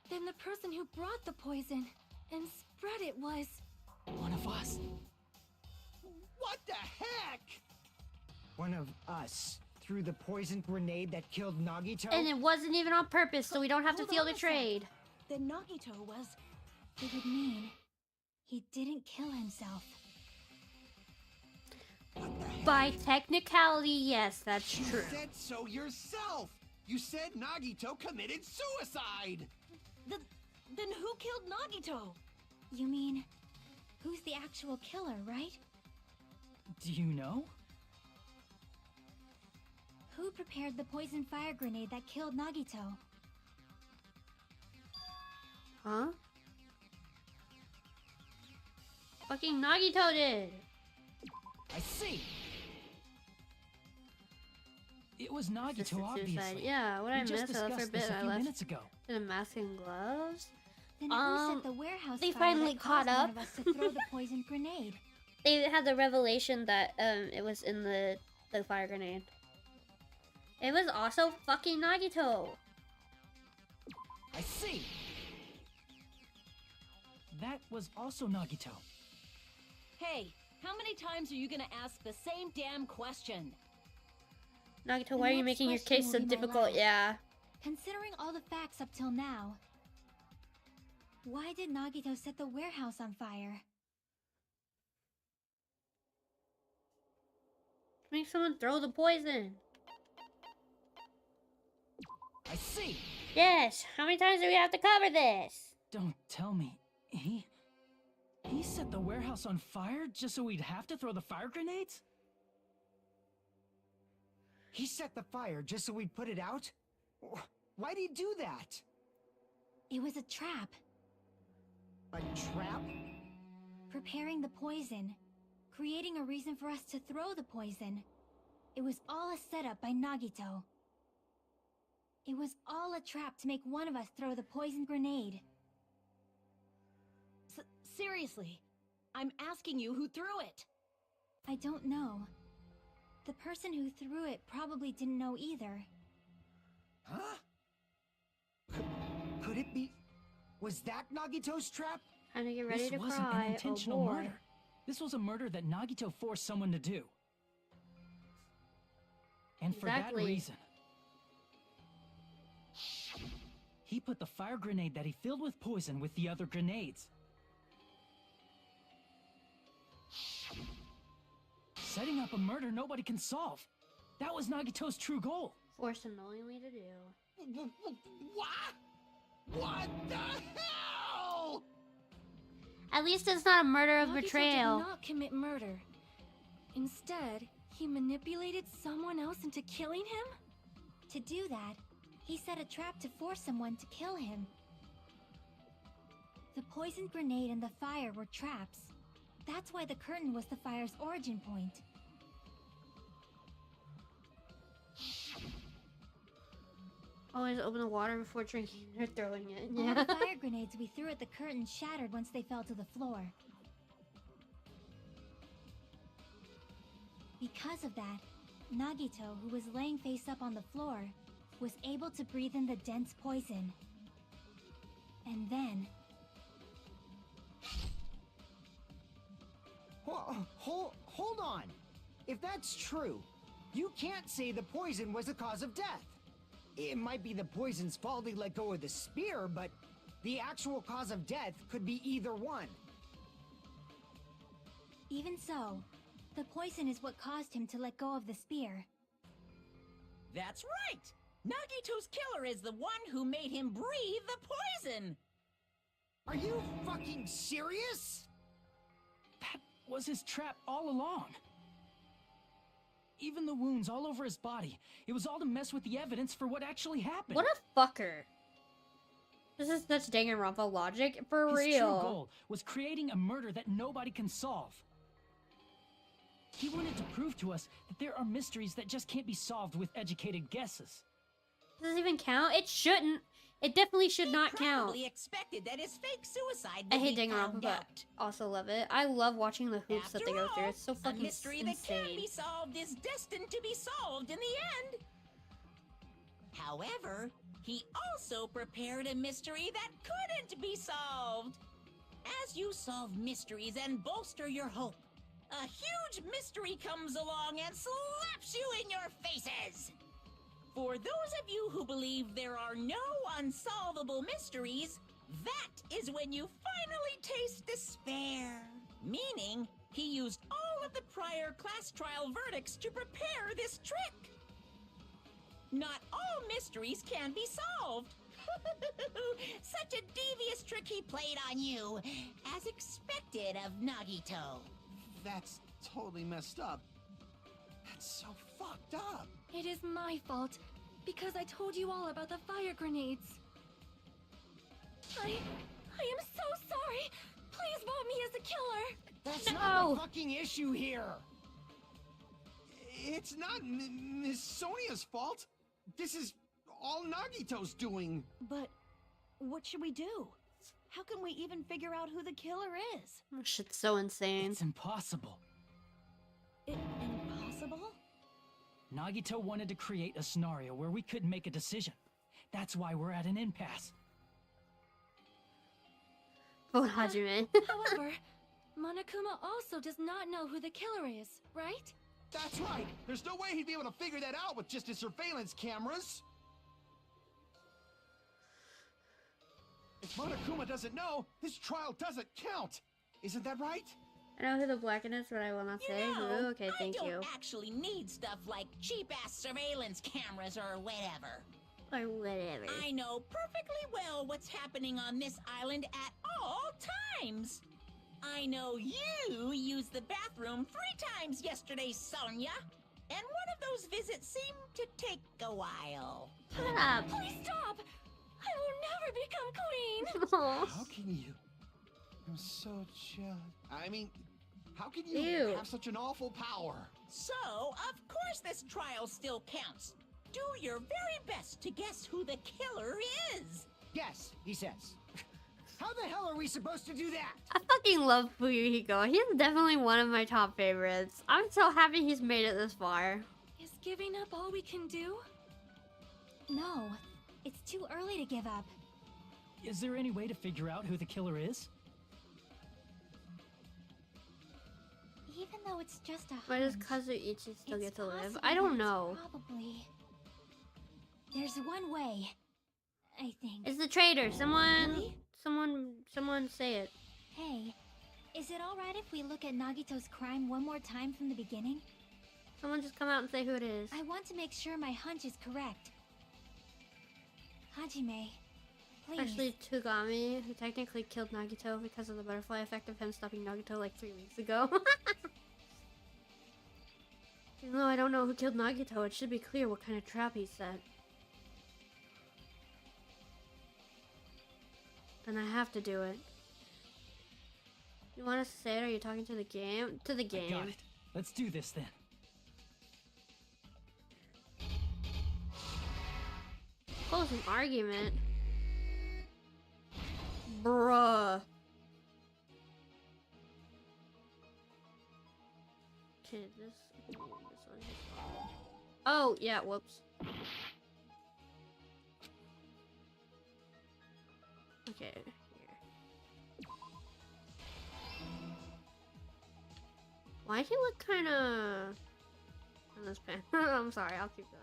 [SPEAKER 3] then the person who brought the poison and spread it was...
[SPEAKER 6] One of us.
[SPEAKER 5] What the heck?
[SPEAKER 4] One of us threw the poison grenade that killed Nagito?
[SPEAKER 1] And it wasn't even on purpose, so we don't have to
[SPEAKER 8] Hold
[SPEAKER 1] feel
[SPEAKER 8] on a sec.
[SPEAKER 1] betrayed.
[SPEAKER 8] Then Nagito was...
[SPEAKER 7] It would mean he didn't kill himself.
[SPEAKER 5] What the heck?
[SPEAKER 1] By technicality, yes, that's
[SPEAKER 5] You
[SPEAKER 1] true.
[SPEAKER 5] said so yourself. You said Nagito committed suicide.
[SPEAKER 8] Then who killed Nagito?
[SPEAKER 7] You mean, who's the actual killer, right?
[SPEAKER 6] Do you know?
[SPEAKER 7] Who prepared the poison fire grenade that killed Nagito?
[SPEAKER 1] Huh? Fucking Nagito did.
[SPEAKER 6] I see. It was Nagito,
[SPEAKER 1] Assisted
[SPEAKER 6] obviously.
[SPEAKER 1] suicide. Yeah, what I
[SPEAKER 6] We just
[SPEAKER 1] missed for a
[SPEAKER 6] discussed
[SPEAKER 1] bit,
[SPEAKER 6] this a
[SPEAKER 1] I
[SPEAKER 6] few
[SPEAKER 1] left
[SPEAKER 6] minutes ago.
[SPEAKER 1] the mask and gloves.
[SPEAKER 7] Then who set the warehouse
[SPEAKER 1] they
[SPEAKER 7] fire
[SPEAKER 1] finally
[SPEAKER 7] that
[SPEAKER 1] caught
[SPEAKER 7] caused
[SPEAKER 1] up.
[SPEAKER 7] one of us to throw the poison grenade?
[SPEAKER 1] They had the revelation that it was in the fire grenade. It was also fucking Nagito.
[SPEAKER 6] I see. That was also Nagito.
[SPEAKER 8] Hey, how many times are you gonna ask the same damn question?
[SPEAKER 1] Nagito,
[SPEAKER 7] The
[SPEAKER 1] why are you
[SPEAKER 7] next
[SPEAKER 1] making your
[SPEAKER 7] question
[SPEAKER 1] case
[SPEAKER 7] will
[SPEAKER 1] so
[SPEAKER 7] be my
[SPEAKER 1] difficult?
[SPEAKER 7] last.
[SPEAKER 1] Yeah.
[SPEAKER 7] Considering all the facts up till now, why did Nagito set the warehouse on fire?
[SPEAKER 1] Make someone throw the poison.
[SPEAKER 6] I see.
[SPEAKER 1] Yes. How many times do we have to cover this?
[SPEAKER 6] Don't tell me. He set the warehouse on fire just so we'd have to throw the fire grenades?
[SPEAKER 4] He set the fire just so we'd put it out? Why'd he do that?
[SPEAKER 7] It was a trap.
[SPEAKER 4] A trap?
[SPEAKER 7] Preparing the poison, creating a reason for us to throw the poison. It was all a setup by Nagito. It was all a trap to make one of us throw the poison grenade.
[SPEAKER 8] Seriously, I'm asking you who threw it.
[SPEAKER 7] I don't know. The person who threw it probably didn't know either.
[SPEAKER 4] Huh? Could it be... Was that Nagito's trap?
[SPEAKER 1] Time to get ready
[SPEAKER 6] This
[SPEAKER 1] to
[SPEAKER 6] wasn't
[SPEAKER 1] cry.
[SPEAKER 6] an intentional
[SPEAKER 1] Oh boy.
[SPEAKER 6] murder. This was a murder that Nagito forced someone to do. And for that
[SPEAKER 1] Exactly.
[SPEAKER 6] reason, he put the fire grenade that he filled with poison with the other grenades. Setting up a murder nobody can solve. That was Nagito's true goal.
[SPEAKER 1] Forced unknowingly to do.
[SPEAKER 5] What? What the hell?
[SPEAKER 1] At least it's not a murder of
[SPEAKER 3] Nagito
[SPEAKER 1] betrayal.
[SPEAKER 3] did not commit murder. Instead, he manipulated someone else into killing him?
[SPEAKER 7] To do that, he set a trap to force someone to kill him. The poison grenade and the fire were traps. That's why the curtain was the fire's origin point.
[SPEAKER 1] Always open the water before drinking or throwing it.
[SPEAKER 7] All
[SPEAKER 1] Yeah.
[SPEAKER 7] the fire grenades we threw at the curtain shattered once they fell to the floor. Because of that, Nagito, who was laying face up on the floor, was able to breathe in the dense poison. And then...
[SPEAKER 4] Hold on. If that's true, you can't say the poison was the cause of death. It might be the poison's fault he let go of the spear, but the actual cause of death could be either one.
[SPEAKER 7] Even so, the poison is what caused him to let go of the spear.
[SPEAKER 2] That's right! Nagito's killer is the one who made him breathe the poison.
[SPEAKER 4] Are you fucking serious?
[SPEAKER 6] That was his trap all along. Even the wounds all over his body. It was all to mess with the evidence for what actually happened.
[SPEAKER 1] What a fucker. This is such Danganronpa logic, for
[SPEAKER 6] His
[SPEAKER 1] real.
[SPEAKER 6] true goal was creating a murder that nobody can solve. He wanted to prove to us that there are mysteries that just can't be solved with educated guesses.
[SPEAKER 1] Does this even count? It shouldn't. It definitely should not count.
[SPEAKER 2] Probably expected that his fake suicide
[SPEAKER 1] I
[SPEAKER 2] would
[SPEAKER 1] hate
[SPEAKER 2] be
[SPEAKER 1] Danganronpa,
[SPEAKER 2] found
[SPEAKER 1] but
[SPEAKER 2] out.
[SPEAKER 1] also love it. I love watching the hoops that they go through. It's so
[SPEAKER 2] a
[SPEAKER 1] fucking
[SPEAKER 2] mystery that can
[SPEAKER 1] insane.
[SPEAKER 2] be solved is destined to be solved in the end. However, he also prepared a mystery that couldn't be solved. As you solve mysteries and bolster your hope, a huge mystery comes along and slaps you in your faces. For those of you who believe there are no unsolvable mysteries, that is when you finally taste despair. Meaning, he used all of the prior class trial verdicts to prepare this trick. Not all mysteries can be solved. Such a devious trick he played on you, as expected of Nagito.
[SPEAKER 5] That's totally messed up. That's so fucked up.
[SPEAKER 3] It is my fault, because I told you all about the fire grenades. I am so sorry. Please vote me as the killer.
[SPEAKER 4] That's not the fucking issue here.
[SPEAKER 5] It's not Miss Sonia's fault. This is all Nagito's doing.
[SPEAKER 8] But what should we do? How can we even figure out who the killer is?
[SPEAKER 1] This shit's so insane.
[SPEAKER 6] It's impossible.
[SPEAKER 8] Impossible?
[SPEAKER 6] Nagito wanted to create a scenario where we couldn't make a decision. That's why we're at an impasse.
[SPEAKER 1] Vote Hajime.
[SPEAKER 3] However, Monokuma also does not know who the killer is, right?
[SPEAKER 5] That's right. There's no way he'd be able to figure that out with just his surveillance cameras. If Monokuma doesn't know, his trial doesn't count. Isn't that right?
[SPEAKER 1] I know who the blacken is, but I will not say who. Okay, thank
[SPEAKER 2] I
[SPEAKER 1] you.
[SPEAKER 2] don't actually need stuff like cheap-ass surveillance cameras or whatever.
[SPEAKER 1] Or whatever.
[SPEAKER 2] I know perfectly well what's happening on this island at all times. I know you used the bathroom 3 times yesterday, Sonia. And one of those visits seemed to take a while.
[SPEAKER 1] Shut up.
[SPEAKER 3] Please stop! I will never become queen!
[SPEAKER 1] Aw.
[SPEAKER 5] How can you? I'm so jealous. I mean, how can you
[SPEAKER 1] Ew.
[SPEAKER 5] have such an awful power?
[SPEAKER 2] So, of course this trial still counts. Do your very best to guess who the killer is.
[SPEAKER 4] Yes, he says. How the hell are we supposed to do that?
[SPEAKER 1] I fucking love Fuyuhiko. He's definitely one of my top favorites. I'm so happy he's made it this far.
[SPEAKER 3] Is giving up all we can do?
[SPEAKER 7] No, it's too early to give up.
[SPEAKER 6] Is there any way to figure out who the killer is?
[SPEAKER 7] Even though it's just a
[SPEAKER 1] Why does
[SPEAKER 7] hunch,
[SPEAKER 1] Kazuichi still
[SPEAKER 7] it's
[SPEAKER 1] get to live?
[SPEAKER 7] possible
[SPEAKER 1] I don't
[SPEAKER 7] that it's
[SPEAKER 1] know.
[SPEAKER 7] Probably. There's one way, I think.
[SPEAKER 1] It's the traitor. Someone,
[SPEAKER 7] Really?
[SPEAKER 1] someone say it.
[SPEAKER 7] Hey, is it alright if we look at Nagito's crime one more time from the beginning?
[SPEAKER 1] Someone just come out and say who it is.
[SPEAKER 7] I want to make sure my hunch is correct. Hajime, please.
[SPEAKER 1] Actually, Togami, who technically killed Nagito because of the butterfly effect of him stopping Nagito like 3 weeks ago. Even though I don't know who killed Nagito, it should be clear what kind of trap he set. Then I have to do it. You want us to say it, or are you talking to the game? To the
[SPEAKER 6] I got
[SPEAKER 1] game.
[SPEAKER 6] it. Let's do this then.
[SPEAKER 1] Closing argument. Bruh. Okay, this one. Oh, yeah, whoops. Okay, here. Why do you look kinda on this pen? I'm sorry, I'll keep going.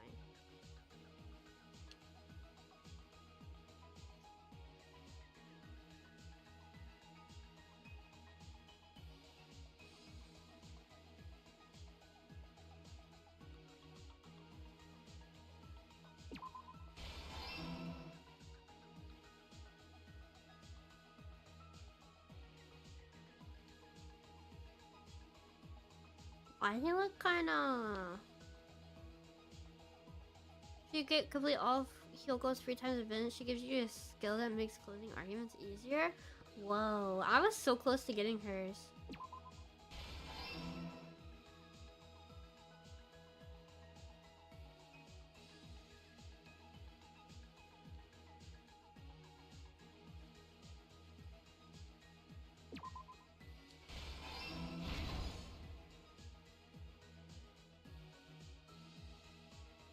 [SPEAKER 1] Why do they look kinda... If you get complete all of Hyoko's 3 times event, she gives you a skill that makes closing arguments easier. Whoa, I was so close to getting hers.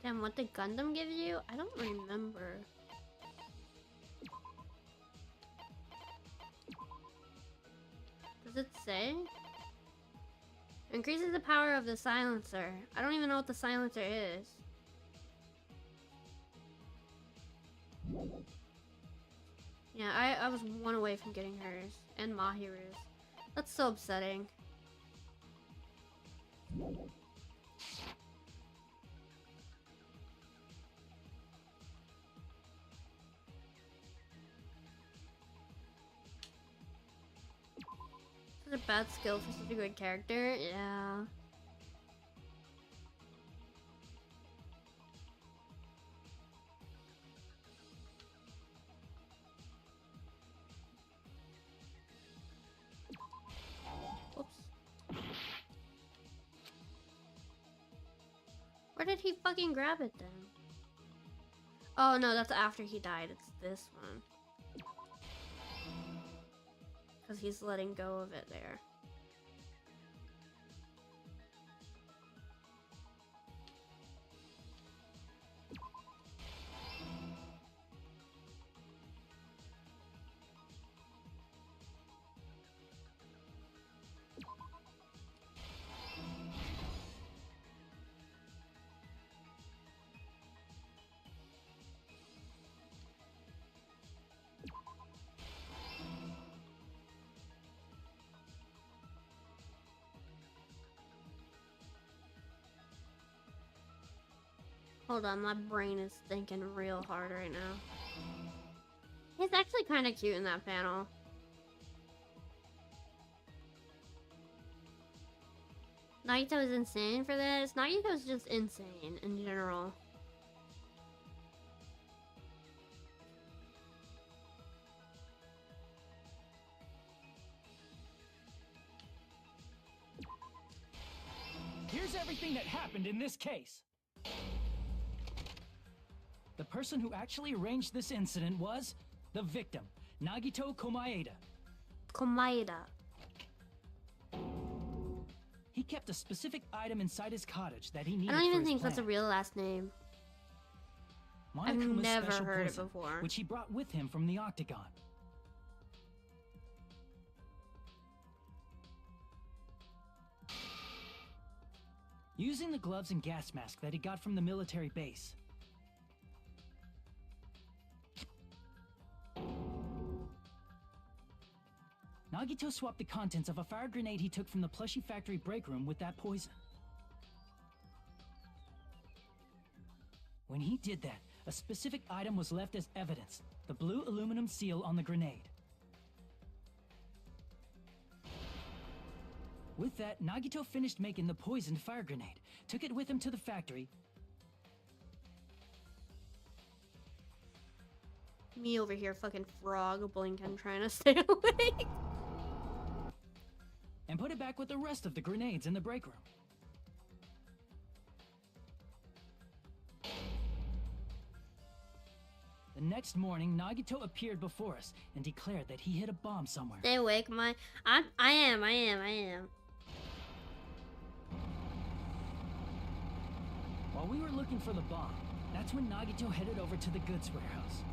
[SPEAKER 1] Damn, what did Gundam give you? I don't remember. Does it say? Increases the power of the silencer. I don't even know what the silencer is. Yeah, I was 1 away from getting hers. And Mahiru's. That's so upsetting. A bad skill for such a good character, yeah. Oops. Where did he fucking grab it then? Oh no, that's after he died. It's this one. Because he's letting go of it there. Hold on, my brain is thinking real hard right now. He's actually kind of cute in that panel. Nagito is insane for this. Nagito's just insane in general.
[SPEAKER 6] Here's everything that happened in this case. The person who actually arranged this incident was the victim, Nagito Komaeda.
[SPEAKER 1] Komaeda.
[SPEAKER 6] He kept a specific item inside his cottage that he needed.
[SPEAKER 1] I don't even
[SPEAKER 6] for his
[SPEAKER 1] think that's a
[SPEAKER 6] plan.
[SPEAKER 1] real last name. I've
[SPEAKER 6] Monokuma's
[SPEAKER 1] never
[SPEAKER 6] special
[SPEAKER 1] heard it
[SPEAKER 6] poison,
[SPEAKER 1] before.
[SPEAKER 6] which he brought with him from the Octagon. Using the gloves and gas mask that he got from the military base, Nagito swapped the contents of a fire grenade he took from the plushie factory break room with that poison. When he did that, a specific item was left as evidence, the blue aluminum seal on the grenade. With that, Nagito finished making the poisoned fire grenade, took it with him to the factory,
[SPEAKER 1] Me over here, fucking frog blinking, trying to stay awake.
[SPEAKER 6] and put it back with the rest of the grenades in the break room. The next morning, Nagito appeared before us and declared that he hid a bomb somewhere.
[SPEAKER 1] Stay awake, I am.
[SPEAKER 6] While we were looking for the bomb, that's when Nagito headed over to the goods warehouse.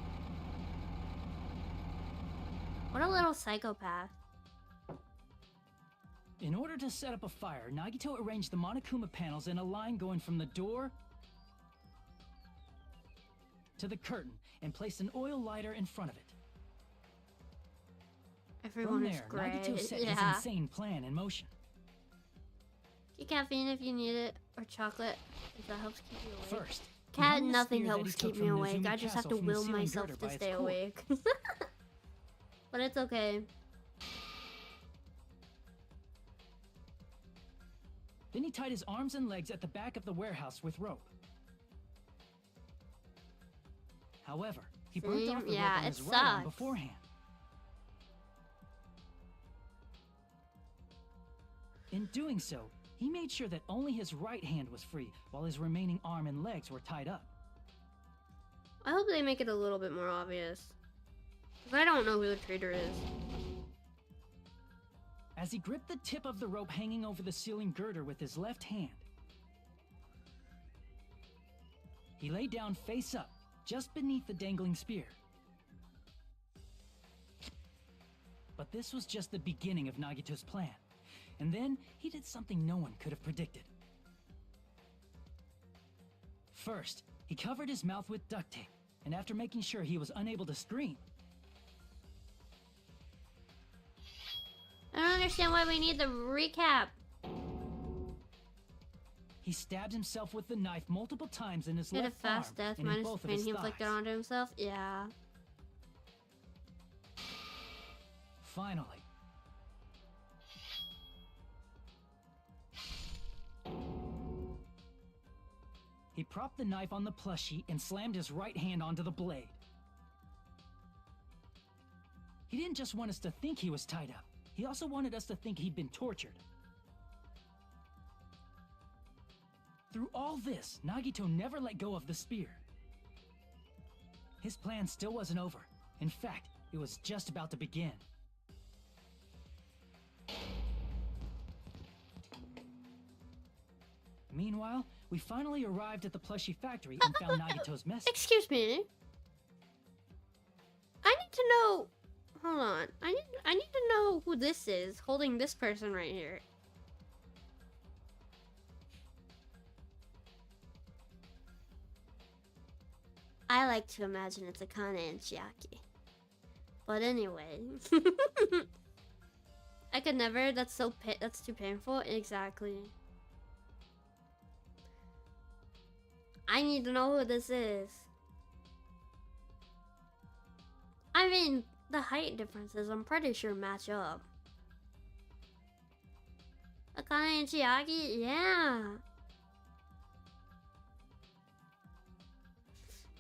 [SPEAKER 1] What a little psychopath.
[SPEAKER 6] In order to set up a fire, Nagito arranged the Monokuma panels in a line going from the door to the curtain and placed an oil lighter in front of it.
[SPEAKER 1] Everyone
[SPEAKER 6] From
[SPEAKER 1] is
[SPEAKER 6] there,
[SPEAKER 1] great.
[SPEAKER 6] Nagito set his
[SPEAKER 1] Yeah.
[SPEAKER 6] insane plan in motion.
[SPEAKER 1] Get caffeine if you need it, or chocolate if that helps keep you awake.
[SPEAKER 6] First, he
[SPEAKER 1] Cat,
[SPEAKER 6] hung the
[SPEAKER 1] nothing
[SPEAKER 6] spear that he
[SPEAKER 1] helps
[SPEAKER 6] took
[SPEAKER 1] keep me
[SPEAKER 6] from
[SPEAKER 1] awake.
[SPEAKER 6] Nezumi
[SPEAKER 1] I just have
[SPEAKER 6] Castle
[SPEAKER 1] to
[SPEAKER 6] from the
[SPEAKER 1] will
[SPEAKER 6] ceiling
[SPEAKER 1] myself
[SPEAKER 6] girder by
[SPEAKER 1] to
[SPEAKER 6] its
[SPEAKER 1] stay
[SPEAKER 6] cord.
[SPEAKER 1] awake. But it's okay.
[SPEAKER 6] Then he tied his arms and legs at the back of the warehouse with rope. However, he burnt off the rope on his right arm beforehand. In doing so, he made sure that only his right hand was free, while his remaining arm and legs were tied up.
[SPEAKER 1] I hope they make it a little bit more obvious. Because I don't know who the traitor is.
[SPEAKER 6] As he gripped the tip of the rope hanging over the ceiling girder with his left hand, he lay down face up, just beneath the dangling spear. But this was just the beginning of Nagito's plan. And then, he did something no one could have predicted. First, he covered his mouth with duct tape, and after making sure he was unable to scream,
[SPEAKER 1] I don't understand why we need the recap.
[SPEAKER 6] he stabbed himself with the knife multiple times in his
[SPEAKER 1] He had a
[SPEAKER 6] left arm
[SPEAKER 1] fast death
[SPEAKER 6] and in
[SPEAKER 1] minus
[SPEAKER 6] both
[SPEAKER 1] the
[SPEAKER 6] of
[SPEAKER 1] pain
[SPEAKER 6] his
[SPEAKER 1] he inflicted
[SPEAKER 6] thighs.
[SPEAKER 1] onto himself. Yeah.
[SPEAKER 6] Finally, he propped the knife on the plushie and slammed his right hand onto the blade. He didn't just want us to think he was tied up. He also wanted us to think he'd been tortured. Through all this, Nagito never let go of the spear. His plan still wasn't over. In fact, it was just about to begin. Meanwhile, we finally arrived at the plushie factory and found Nagito's message.
[SPEAKER 1] Excuse me. I need to know. Hold on. I need to know who this is holding this person right here. I like to imagine it's a Kana and Chiaki. But anyway. I could never. That's too painful. Exactly. I need to know who this is. I mean, the height differences, I'm pretty sure match up. Akane and Chiaki? Yeah.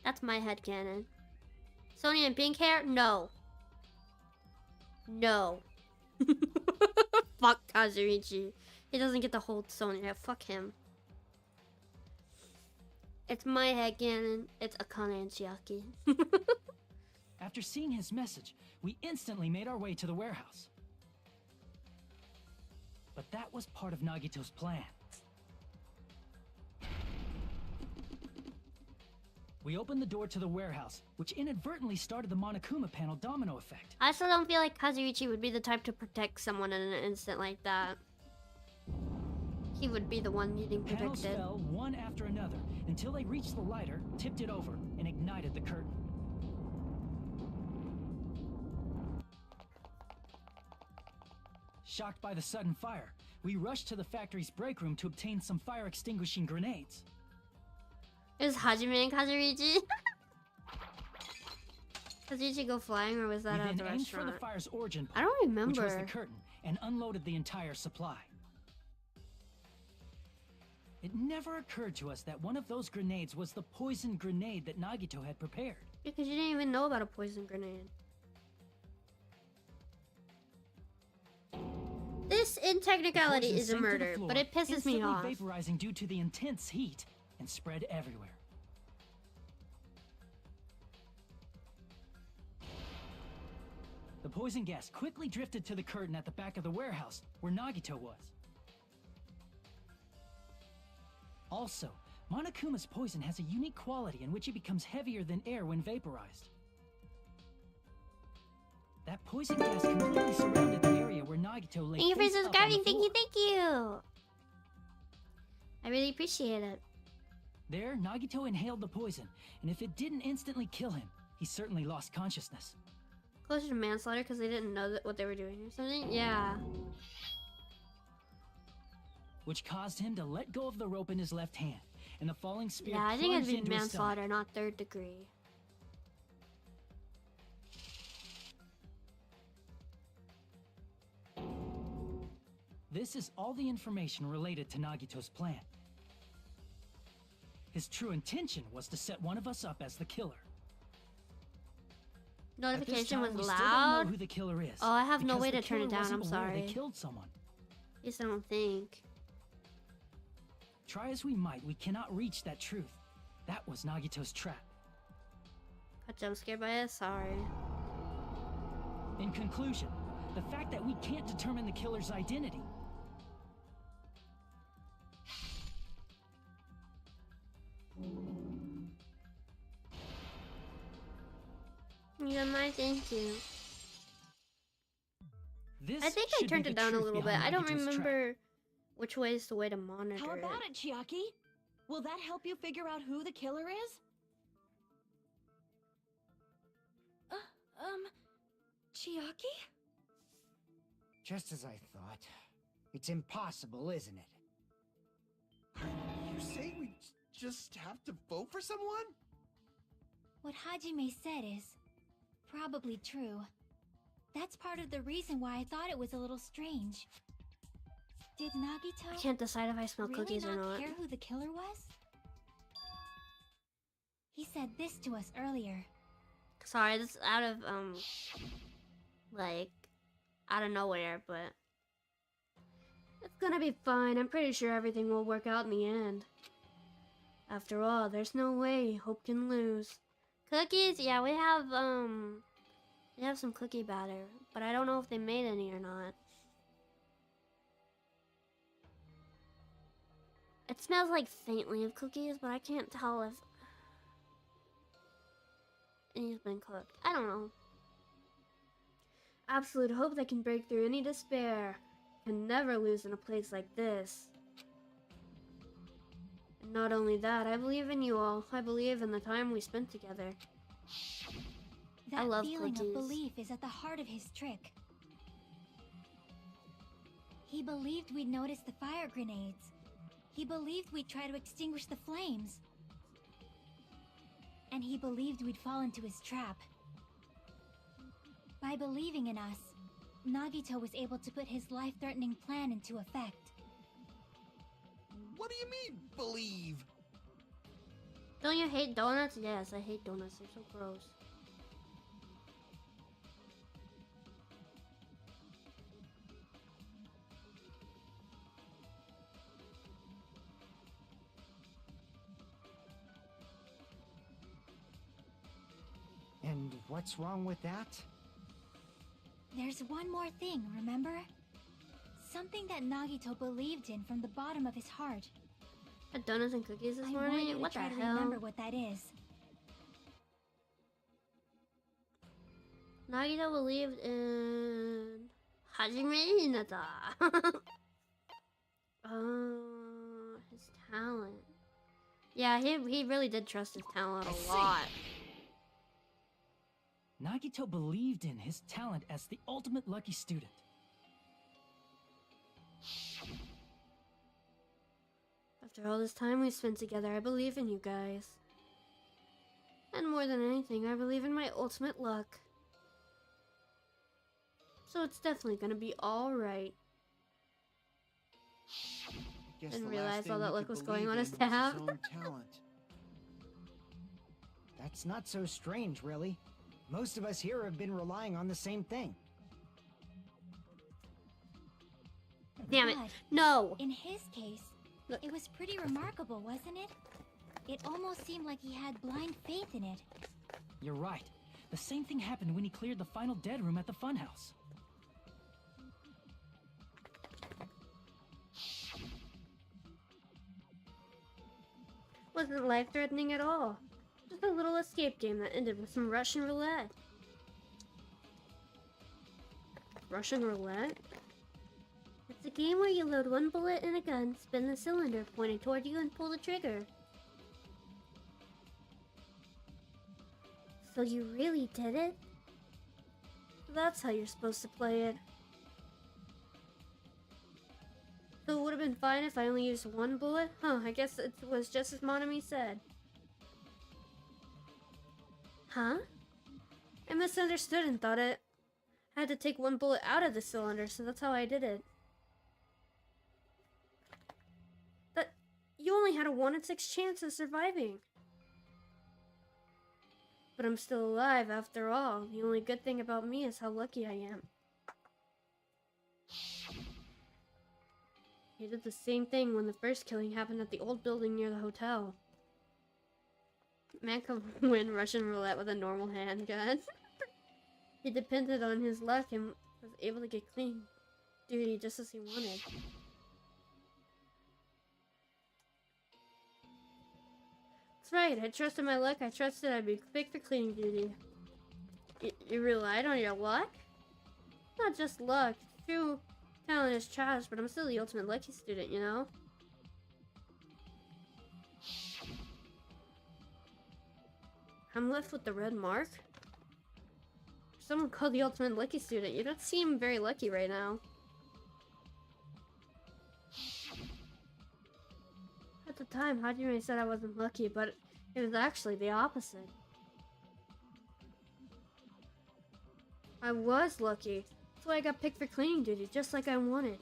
[SPEAKER 1] That's my headcanon. Sonia and pink hair? No. No. Fuck Kazuichi. He doesn't get to hold Sonia. Fuck him. It's my headcanon. It's Akane and Chiaki.
[SPEAKER 6] After seeing his message, we instantly made our way to the warehouse. But that was part of Nagito's plan. We opened the door to the warehouse, which inadvertently started the Monokuma panel domino effect.
[SPEAKER 1] I still don't feel like Kazuichi would be the type to protect someone in an instant like that. He would be the one needing
[SPEAKER 6] Panels
[SPEAKER 1] protected.
[SPEAKER 6] fell one after another until they reached the lighter, tipped it over, and ignited the curtain. Shocked by the sudden fire, we rushed to the factory's break room to obtain some fire-extinguishing grenades.
[SPEAKER 1] It was Hajime and Kazuichi. Kazuichi go flying, or was that
[SPEAKER 6] We
[SPEAKER 1] at
[SPEAKER 6] then
[SPEAKER 1] the
[SPEAKER 6] aimed for
[SPEAKER 1] restaurant?
[SPEAKER 6] the fire's origin
[SPEAKER 1] I
[SPEAKER 6] point,
[SPEAKER 1] don't remember.
[SPEAKER 6] which was the curtain, and unloaded the entire supply. It never occurred to us that one of those grenades was the poison grenade that Nagito had prepared.
[SPEAKER 1] Because you didn't even know about a poison grenade. This, in technicality,
[SPEAKER 6] The
[SPEAKER 1] is a
[SPEAKER 6] poison sank to the
[SPEAKER 1] murder,
[SPEAKER 6] floor,
[SPEAKER 1] but it pisses me
[SPEAKER 6] instantly
[SPEAKER 1] off.
[SPEAKER 6] vaporizing due to the intense heat, and spread everywhere. The poison gas quickly drifted to the curtain at the back of the warehouse, where Nagito was. Also, Monokuma's poison has a unique quality in which it becomes heavier than air when vaporized. That poison gas completely surrounded the area where Nagito lay
[SPEAKER 1] Thank you for
[SPEAKER 6] face up on the
[SPEAKER 1] subscribing. Thank you,
[SPEAKER 6] floor.
[SPEAKER 1] thank you. I really appreciate it.
[SPEAKER 6] There, Nagito inhaled the poison, and if it didn't instantly kill him, he certainly lost consciousness.
[SPEAKER 1] Closer to manslaughter because they didn't know what they were doing or something? Yeah.
[SPEAKER 6] Which caused him to let go of the rope in his left hand, and the falling spear
[SPEAKER 1] Yeah, I think it'd
[SPEAKER 6] plunged
[SPEAKER 1] be
[SPEAKER 6] into his stomach.
[SPEAKER 1] manslaughter, not third degree.
[SPEAKER 6] This is all the information related to Nagito's plan. His true intention was to set one of us up as the killer. At this
[SPEAKER 1] Notification
[SPEAKER 6] time,
[SPEAKER 1] was
[SPEAKER 6] we still don't
[SPEAKER 1] loud.
[SPEAKER 6] know who the killer is.
[SPEAKER 1] Oh, I have no
[SPEAKER 6] because
[SPEAKER 1] way
[SPEAKER 6] the
[SPEAKER 1] to turn it
[SPEAKER 6] killer
[SPEAKER 1] down. I'm
[SPEAKER 6] wasn't aware
[SPEAKER 1] sorry.
[SPEAKER 6] They killed someone.
[SPEAKER 1] At least I don't think.
[SPEAKER 6] Try as we might, we cannot reach that truth. That was Nagito's trap.
[SPEAKER 1] Got jump scared by it. Sorry.
[SPEAKER 6] In conclusion, the fact that we can't determine the killer's identity.
[SPEAKER 1] Yeah, my thank you.
[SPEAKER 6] This
[SPEAKER 1] I think I
[SPEAKER 6] should be
[SPEAKER 1] turned
[SPEAKER 6] the
[SPEAKER 1] it down a
[SPEAKER 6] truth
[SPEAKER 1] little bit.
[SPEAKER 6] behind
[SPEAKER 1] I don't
[SPEAKER 6] Nagito's trap.
[SPEAKER 1] remember which way is the way to monitor
[SPEAKER 8] How
[SPEAKER 1] it.
[SPEAKER 8] about it, Chiaki? Will that help you figure out who the killer is?
[SPEAKER 3] Chiaki?
[SPEAKER 4] Just as I thought. It's impossible, isn't it?
[SPEAKER 5] You say we just have to vote for someone?
[SPEAKER 7] What Hajime said is probably true. That's part of the reason why I thought it was a little strange. Did Nagito
[SPEAKER 1] I can't decide if I smell
[SPEAKER 7] really
[SPEAKER 1] cookies or not.
[SPEAKER 7] care who the killer was? He said this to us earlier.
[SPEAKER 1] Sorry, this is out of like out of nowhere, but it's gonna be fine. I'm pretty sure everything will work out in the end. After all, there's no way Hope can lose. Cookies? Yeah, we have some cookie batter, but I don't know if they made any or not. It smells like faintly of cookies, but I can't tell if any's been cooked. I don't know. Absolute hope that can break through any despair. Can never lose in a place like this. And not only that, I believe in you all. I believe in the time we spent together.
[SPEAKER 7] That
[SPEAKER 1] I love
[SPEAKER 7] feeling
[SPEAKER 1] cookies.
[SPEAKER 7] of belief is at the heart of his trick. He believed we'd notice the fire grenades. He believed we'd try to extinguish the flames. And he believed we'd fall into his trap. By believing in us, Nagito was able to put his life-threatening plan into effect.
[SPEAKER 5] What do you mean, believe?
[SPEAKER 1] Don't you hate donuts? Yes, I hate donuts. They're so gross.
[SPEAKER 4] And what's wrong with that?
[SPEAKER 7] There's one more thing, remember? Something that Nagito believed in from the bottom of his heart.
[SPEAKER 1] Had donuts and cookies this
[SPEAKER 7] I want
[SPEAKER 1] morning?
[SPEAKER 7] you to
[SPEAKER 1] What the
[SPEAKER 7] try to
[SPEAKER 1] hell?
[SPEAKER 7] remember what that is.
[SPEAKER 1] Nagito believed in Hajime Hinata. His talent. Yeah, he really did trust his talent a lot.
[SPEAKER 6] Nagito believed in his talent as the ultimate lucky student.
[SPEAKER 1] After all this time we spent together, I believe in you guys. And more than anything, I believe in my ultimate luck. So it's definitely gonna be alright.
[SPEAKER 5] Guess
[SPEAKER 1] Didn't
[SPEAKER 5] the last
[SPEAKER 1] realize
[SPEAKER 5] thing
[SPEAKER 1] all that
[SPEAKER 5] he
[SPEAKER 1] luck
[SPEAKER 5] could
[SPEAKER 1] was going
[SPEAKER 5] believe
[SPEAKER 1] on his
[SPEAKER 5] in was
[SPEAKER 1] tab.
[SPEAKER 5] his own talent.
[SPEAKER 4] That's not so strange, really. Most of us here have been relying on the same thing.
[SPEAKER 1] Damn it.
[SPEAKER 7] But
[SPEAKER 1] No!
[SPEAKER 7] in his case,
[SPEAKER 1] Look.
[SPEAKER 7] it was pretty remarkable, wasn't it? It almost seemed like he had blind faith in it.
[SPEAKER 6] You're right. The same thing happened when he cleared the final dead room at the funhouse.
[SPEAKER 1] Wasn't life-threatening at all. Just a little escape game that ended with some Russian roulette. Russian roulette? It's a game where you load one bullet in a gun, spin the cylinder pointed toward you, and pull the trigger. So you really did it? That's how you're supposed to play it. So it would have been fine if I only used one bullet? Huh, I guess it was just as Monami said. Huh? I misunderstood and thought it had to take one bullet out of the cylinder, so that's how I did it. You only had a 1 in 6 chance of surviving. But I'm still alive after all. The only good thing about me is how lucky I am. He did the same thing when the first killing happened at the old building near the hotel. Man could win Russian roulette with a normal handgun. He depended on his luck and was able to get clean duty just as he wanted. That's right, I trusted my luck. I trusted I'd be picked for cleaning duty. You relied on your luck? Not just luck. True talent is trash, but I'm still the ultimate lucky student, you know? I'm left with the red mark. Someone called the ultimate lucky student. You don't seem very lucky right now. At the time, Hajime said I wasn't lucky, but it was actually the opposite. I was lucky. That's why I got picked for cleaning duty, just like I wanted.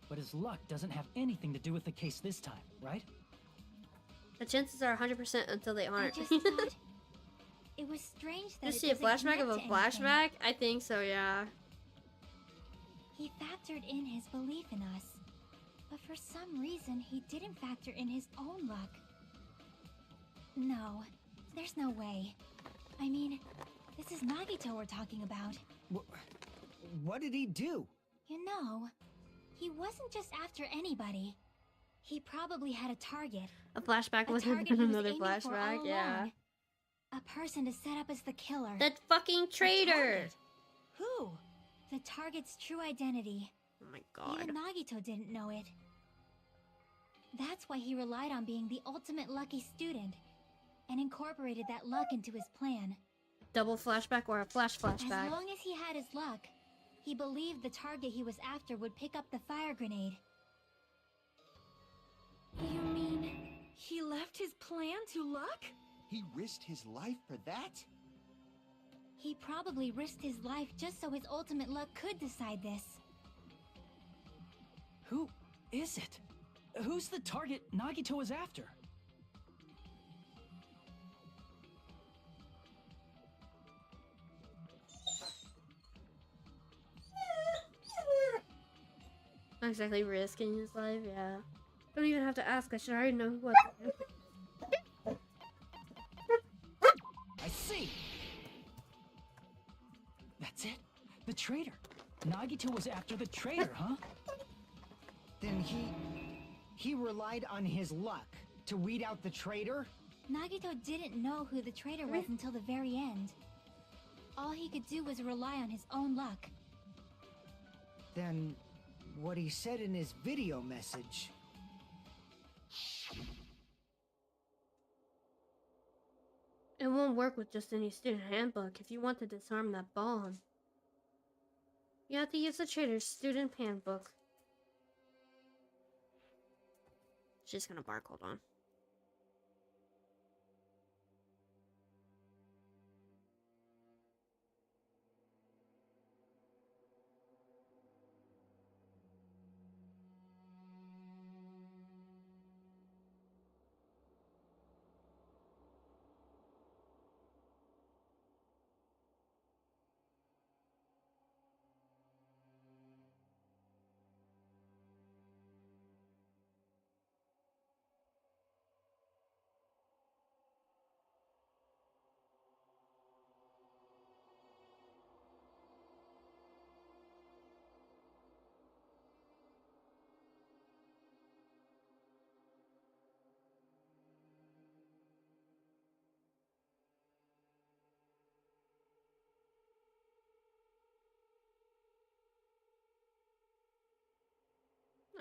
[SPEAKER 6] But his luck doesn't have anything to do with the case this time, right?
[SPEAKER 1] The chances are 100% until they
[SPEAKER 7] I
[SPEAKER 1] aren't.
[SPEAKER 7] just thought it was strange that
[SPEAKER 1] Just
[SPEAKER 7] it
[SPEAKER 1] see a
[SPEAKER 7] doesn't
[SPEAKER 1] flashback of
[SPEAKER 7] connect
[SPEAKER 1] a
[SPEAKER 7] to anything.
[SPEAKER 1] flashback? I think so, yeah.
[SPEAKER 7] He factored in his belief in us, but for some reason he didn't factor in his own luck. No, there's no way. I mean, this is Nagito we're talking about.
[SPEAKER 4] What did he do?
[SPEAKER 7] You know, he wasn't just after anybody. He probably had a target.
[SPEAKER 1] A flashback
[SPEAKER 7] A
[SPEAKER 1] was
[SPEAKER 7] target he was
[SPEAKER 1] another
[SPEAKER 7] aiming for all
[SPEAKER 1] flashback, yeah.
[SPEAKER 7] along. A person to set up as the killer.
[SPEAKER 1] That fucking traitor!
[SPEAKER 7] target. Who? The target's true identity.
[SPEAKER 1] Oh my god.
[SPEAKER 7] Even Nagito didn't know it. That's why he relied on being the ultimate lucky student, and incorporated that luck into his plan.
[SPEAKER 1] Double flashback or a flash flashback?
[SPEAKER 7] As long as he had his luck, he believed the target he was after would pick up the fire grenade.
[SPEAKER 3] You mean he left his plan to luck?
[SPEAKER 5] He risked his life for that?
[SPEAKER 7] He probably risked his life just so his ultimate luck could decide this.
[SPEAKER 6] Who is it? Who's the target Nagito is after?
[SPEAKER 1] Not exactly risking his life, yeah. Don't even have to ask, I should already know what.
[SPEAKER 6] I see! That's it? The traitor. Nagito was after the traitor, huh?
[SPEAKER 4] Then he relied on his luck to weed out the traitor?
[SPEAKER 7] Nagito didn't know who the traitor was until the very end. All he could do was rely on his own luck.
[SPEAKER 4] Then what he said in his video message.
[SPEAKER 1] It won't work with just any student handbook if you want to disarm that bomb. You have to use the traitor's student handbook. She's gonna bark, hold on.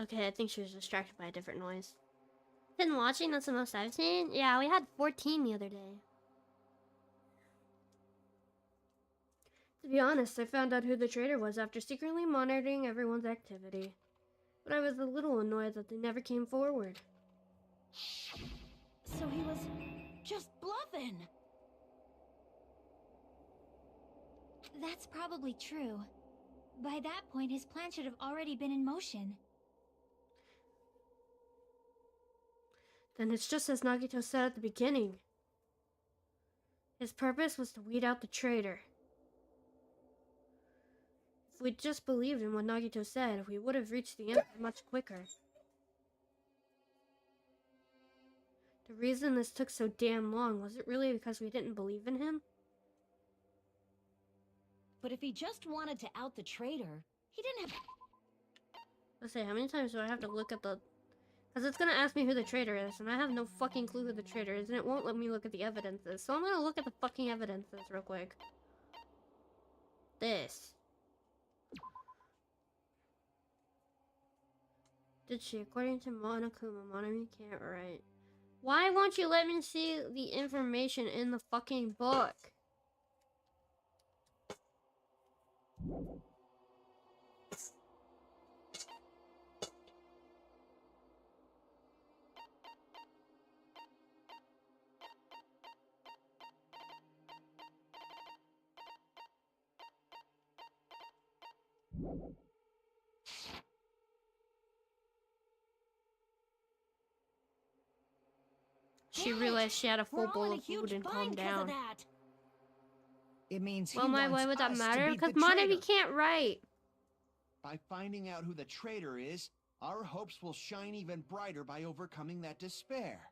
[SPEAKER 1] Okay, I think she was distracted by a different noise. Been watching, that's the most I've seen? Yeah, we had 14 the other day. To be honest, I found out who the traitor was after secretly monitoring everyone's activity. But I was a little annoyed that they never came forward.
[SPEAKER 8] So he was just bluffing.
[SPEAKER 7] That's probably true. By that point, his plan should have already been in motion.
[SPEAKER 1] Then it's just as Nagito said at the beginning. His purpose was to weed out the traitor. If we'd just believed in what Nagito said, we would have reached the end much quicker. The reason this took so damn long, was it really because we didn't believe in him?
[SPEAKER 8] But if he just wanted to out the traitor, he didn't have...
[SPEAKER 1] Let's say, how many times do I have to look at the... Because it's gonna ask me who the traitor is, and I have no fucking clue who the traitor is, and it won't let me look at the evidences. So I'm gonna look at the fucking evidences real quick. This. Did she? According to Monokuma, Monami can't write. Why won't you let me see the information in the fucking book? She
[SPEAKER 8] Damn it!
[SPEAKER 1] realized she had a full
[SPEAKER 8] We're all
[SPEAKER 1] bowl
[SPEAKER 8] in a
[SPEAKER 1] of food
[SPEAKER 8] huge
[SPEAKER 1] and
[SPEAKER 8] fine
[SPEAKER 1] calmed
[SPEAKER 8] 'cause
[SPEAKER 1] down.
[SPEAKER 8] of that.
[SPEAKER 4] It means he
[SPEAKER 1] Well, why
[SPEAKER 4] wants
[SPEAKER 1] would that
[SPEAKER 4] us to
[SPEAKER 1] matter?
[SPEAKER 4] beat
[SPEAKER 1] Because
[SPEAKER 4] the
[SPEAKER 1] Monami
[SPEAKER 4] traitor.
[SPEAKER 1] can't write.
[SPEAKER 5] By finding out who the traitor is, our hopes will shine even brighter by overcoming that despair.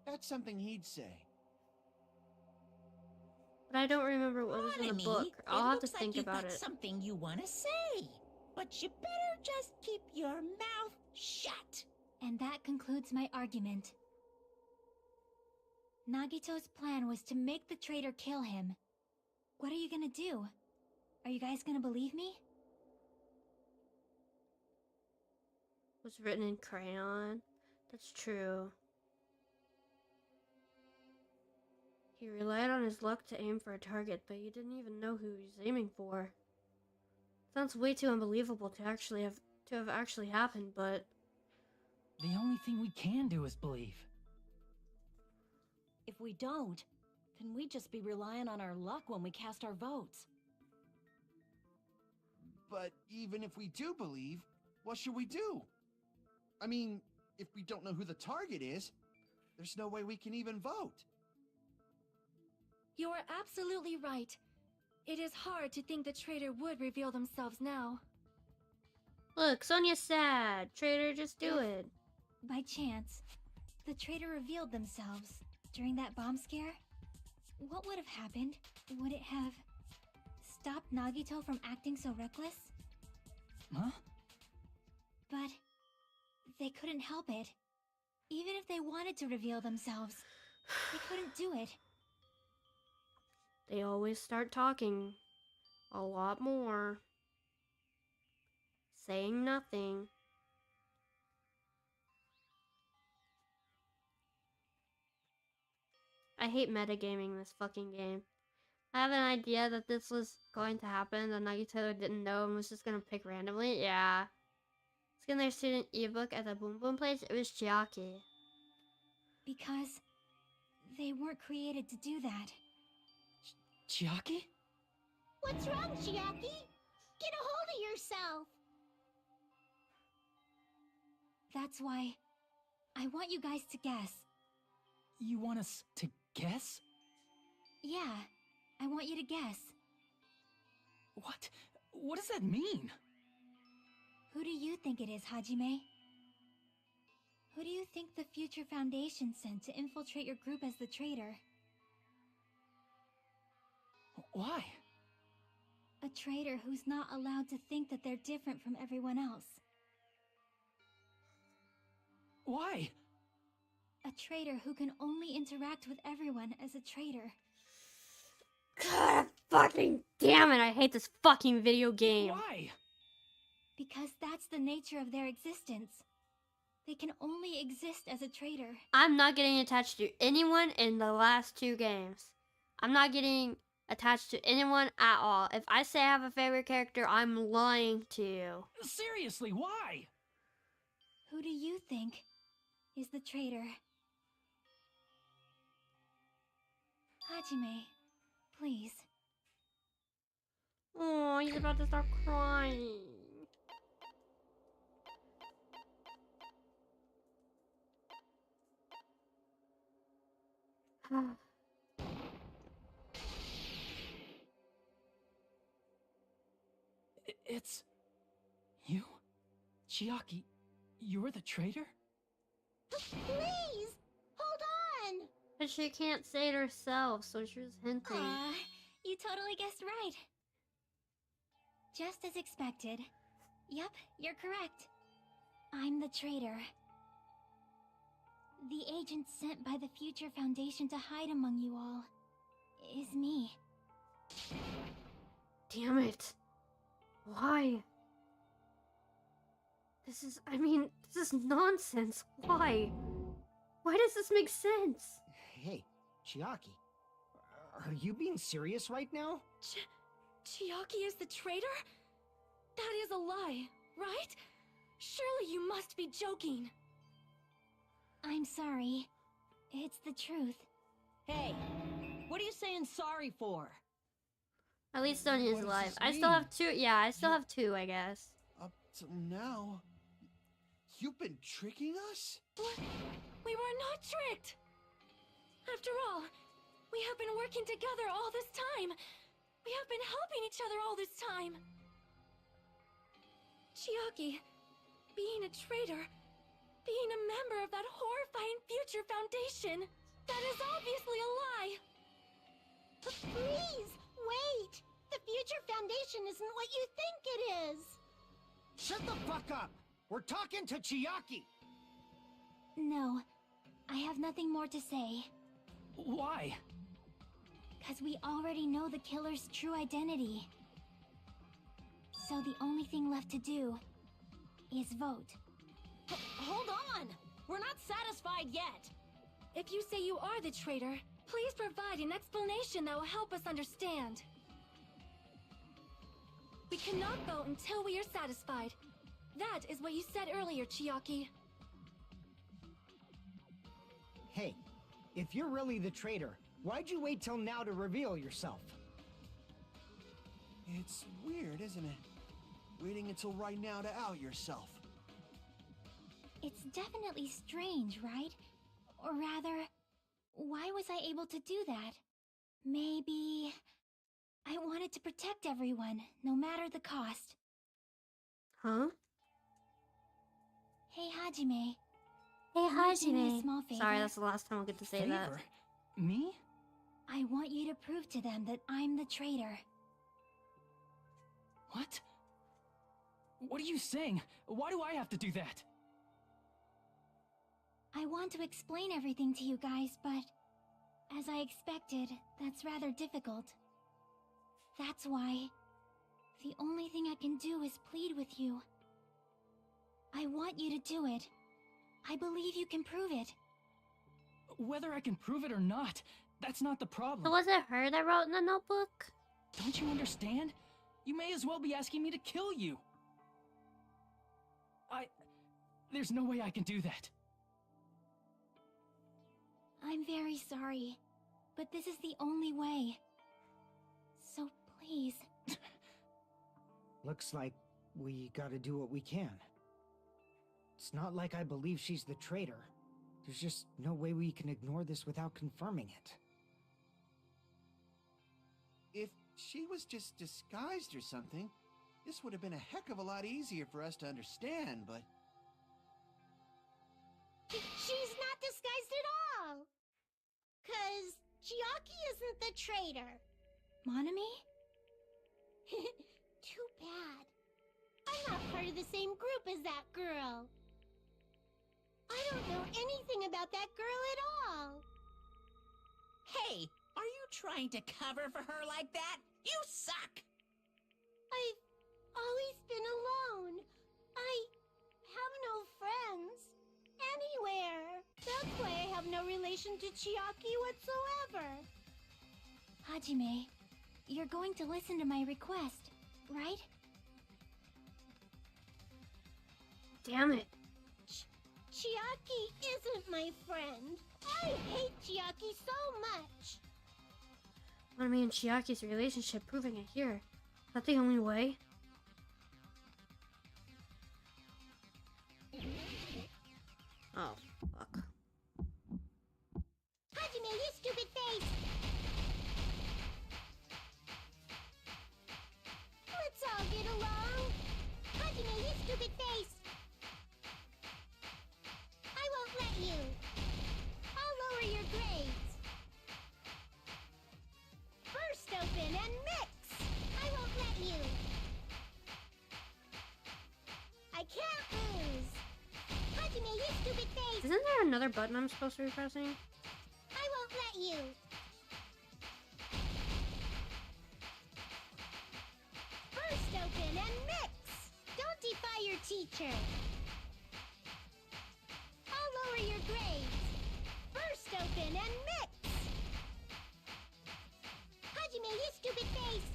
[SPEAKER 5] That's something he'd say.
[SPEAKER 1] But I don't remember what was in the
[SPEAKER 2] Monami,
[SPEAKER 1] book. I'll
[SPEAKER 2] it
[SPEAKER 1] have to
[SPEAKER 2] looks like
[SPEAKER 1] think
[SPEAKER 2] you've
[SPEAKER 1] about
[SPEAKER 2] got
[SPEAKER 1] it.
[SPEAKER 2] something you want to say. But you better just keep your mouth shut.
[SPEAKER 7] And that concludes my argument. Nagito's plan was to make the traitor kill him. What are you gonna do? Are you guys gonna believe me?
[SPEAKER 1] Was written in crayon. That's true. He relied on his luck to aim for a target, but he didn't even know who he was aiming for. Sounds way too unbelievable to have actually happened, but
[SPEAKER 6] The only thing we can do is believe.
[SPEAKER 8] If we don't, then we'd just be relying on our luck when we cast our votes.
[SPEAKER 5] But even if we do believe, what should we do? I mean, if we don't know who the target is, there's no way we can even vote.
[SPEAKER 3] You are absolutely right. It is hard to think the traitor would reveal themselves now.
[SPEAKER 1] look, Sonia's sad. Traitor, just do it.
[SPEAKER 7] By chance, the traitor revealed themselves during that bomb scare? What would have happened? Would it have stopped Nagito from acting so reckless?
[SPEAKER 6] Huh?
[SPEAKER 7] But they couldn't help it. Even if they wanted to reveal themselves, they couldn't do it.
[SPEAKER 1] They always start talking a lot more. Saying nothing. I hate metagaming this fucking game. I have an idea that this was going to happen, that Nagito didn't know and was just gonna pick randomly. Yeah. Skin their student ebook at the Boom Boom place, it was Chiaki.
[SPEAKER 7] Because they weren't created to do that.
[SPEAKER 6] Chiaki?
[SPEAKER 9] What's wrong, Chiaki? Get a hold of yourself!
[SPEAKER 7] That's why I want you guys to guess.
[SPEAKER 6] You want us to guess?
[SPEAKER 7] Yeah, I want you to guess.
[SPEAKER 6] What? What does that mean?
[SPEAKER 7] Who do you think it is, Hajime? Who do you think the future Foundation sent to infiltrate your group as the traitor?
[SPEAKER 6] Why?
[SPEAKER 7] A traitor who's not allowed to think that they're different from everyone else.
[SPEAKER 6] Why?
[SPEAKER 7] A traitor who can only interact with everyone as a traitor.
[SPEAKER 1] God fucking damn it, I hate this fucking video game.
[SPEAKER 6] Why?
[SPEAKER 7] Because that's the nature of their existence. They can only exist as a traitor.
[SPEAKER 1] I'm not getting attached to anyone in the last two games. I'm not getting attached to anyone at all. If I say I have a favorite character, I'm lying to you.
[SPEAKER 6] Seriously, why?
[SPEAKER 7] Who do you think is the traitor? Hajime, please.
[SPEAKER 1] Oh, he's about to start crying.
[SPEAKER 6] It's... you? Chiaki, you're the traitor?
[SPEAKER 9] Please! Hold on!
[SPEAKER 1] But she can't say it herself, so she was hinting.
[SPEAKER 7] You totally guessed right. Just as expected. Yep, you're correct. I'm the traitor. The agent sent by the Future Foundation to hide among you all is me.
[SPEAKER 1] Damn it. Why? This is nonsense. Why? Why does this make sense?
[SPEAKER 4] Hey, Chiaki. Are you being serious right now?
[SPEAKER 3] Chiaki is the traitor? That is a lie, right? Surely you must be joking.
[SPEAKER 7] I'm sorry. It's the truth.
[SPEAKER 8] Hey, what are you saying sorry for?
[SPEAKER 1] At least Sonya is
[SPEAKER 5] What does
[SPEAKER 1] alive.
[SPEAKER 5] this
[SPEAKER 1] I still
[SPEAKER 5] mean?
[SPEAKER 1] have two. Yeah, I still have two, I guess.
[SPEAKER 5] Up till now, you've been tricking us?
[SPEAKER 3] What? We were not tricked. After all, we have been working together all this time. We have been helping each other all this time. Chiaki, being a traitor, being a member of that horrifying Future Foundation, that is obviously a lie.
[SPEAKER 9] But please, wait! The Future Foundation isn't what you think it is!
[SPEAKER 4] Shut the fuck up! We're talking to Chiaki!
[SPEAKER 7] No, I have nothing more to say.
[SPEAKER 6] Why?
[SPEAKER 7] Because we already know the killer's true identity. So the only thing left to do is vote.
[SPEAKER 8] Hold on! We're not satisfied yet!
[SPEAKER 3] If you say you are the traitor, please provide an explanation that will help us understand. We cannot vote until we are satisfied. That is what you said earlier, Chiaki.
[SPEAKER 4] Hey, if you're really the traitor, why'd you wait till now to reveal yourself?
[SPEAKER 5] It's weird, isn't it? Waiting until right now to out yourself.
[SPEAKER 7] It's definitely strange, right? Or rather, why was I able to do that? Maybe... I wanted to protect everyone, no matter the cost.
[SPEAKER 1] Huh?
[SPEAKER 7] Hey, Hajime.
[SPEAKER 1] Hey,
[SPEAKER 7] Can you do me a
[SPEAKER 1] Hajime.
[SPEAKER 7] small favor?
[SPEAKER 1] Sorry, that's the last time I'll get to say that.
[SPEAKER 6] Favor? Me?
[SPEAKER 7] I want you to prove to them that I'm the traitor.
[SPEAKER 6] What? What are you saying? Why do I have to do that?
[SPEAKER 7] I want to explain everything to you guys, but... as I expected, that's rather difficult. That's why... the only thing I can do is plead with you. I want you to do it. I believe you can prove it.
[SPEAKER 6] Whether I can prove it or not, that's not the problem.
[SPEAKER 1] So was it her that wrote in the notebook?
[SPEAKER 6] Don't you understand? You may as well be asking me to kill you. There's no way I can do that.
[SPEAKER 7] I'm very sorry, but this is the only way. So please.
[SPEAKER 4] Looks like we gotta do what we can. It's not like I believe she's the traitor. There's just no way we can ignore this without confirming it.
[SPEAKER 5] If she was just disguised or something, this would have been a heck of a lot easier for us to understand, but...
[SPEAKER 9] She's not disguised at all! 'Cause Chiaki isn't the traitor.
[SPEAKER 7] Monami?
[SPEAKER 9] Too bad. I'm not part of the same group as that girl. I don't know anything about that girl at all.
[SPEAKER 2] Hey, are you trying to cover for her like that? You suck!
[SPEAKER 9] I've always been alone. I have no friends. Anywhere. That's why I have no relation to Chiaki whatsoever.
[SPEAKER 7] Hajime, you're going to listen to my request, right?
[SPEAKER 1] Damn it.
[SPEAKER 9] Chiaki isn't my friend. I hate Chiaki so much.
[SPEAKER 1] Monami and Chiaki's relationship, proving it here. Is that the only way? Oh, fuck.
[SPEAKER 9] Hajime, you stupid
[SPEAKER 1] another button I'm supposed to be pressing?
[SPEAKER 9] I won't let you. Burst open and mix! Don't defy your teacher. I'll lower your grades. Burst open and mix! Hajime, you stupid face!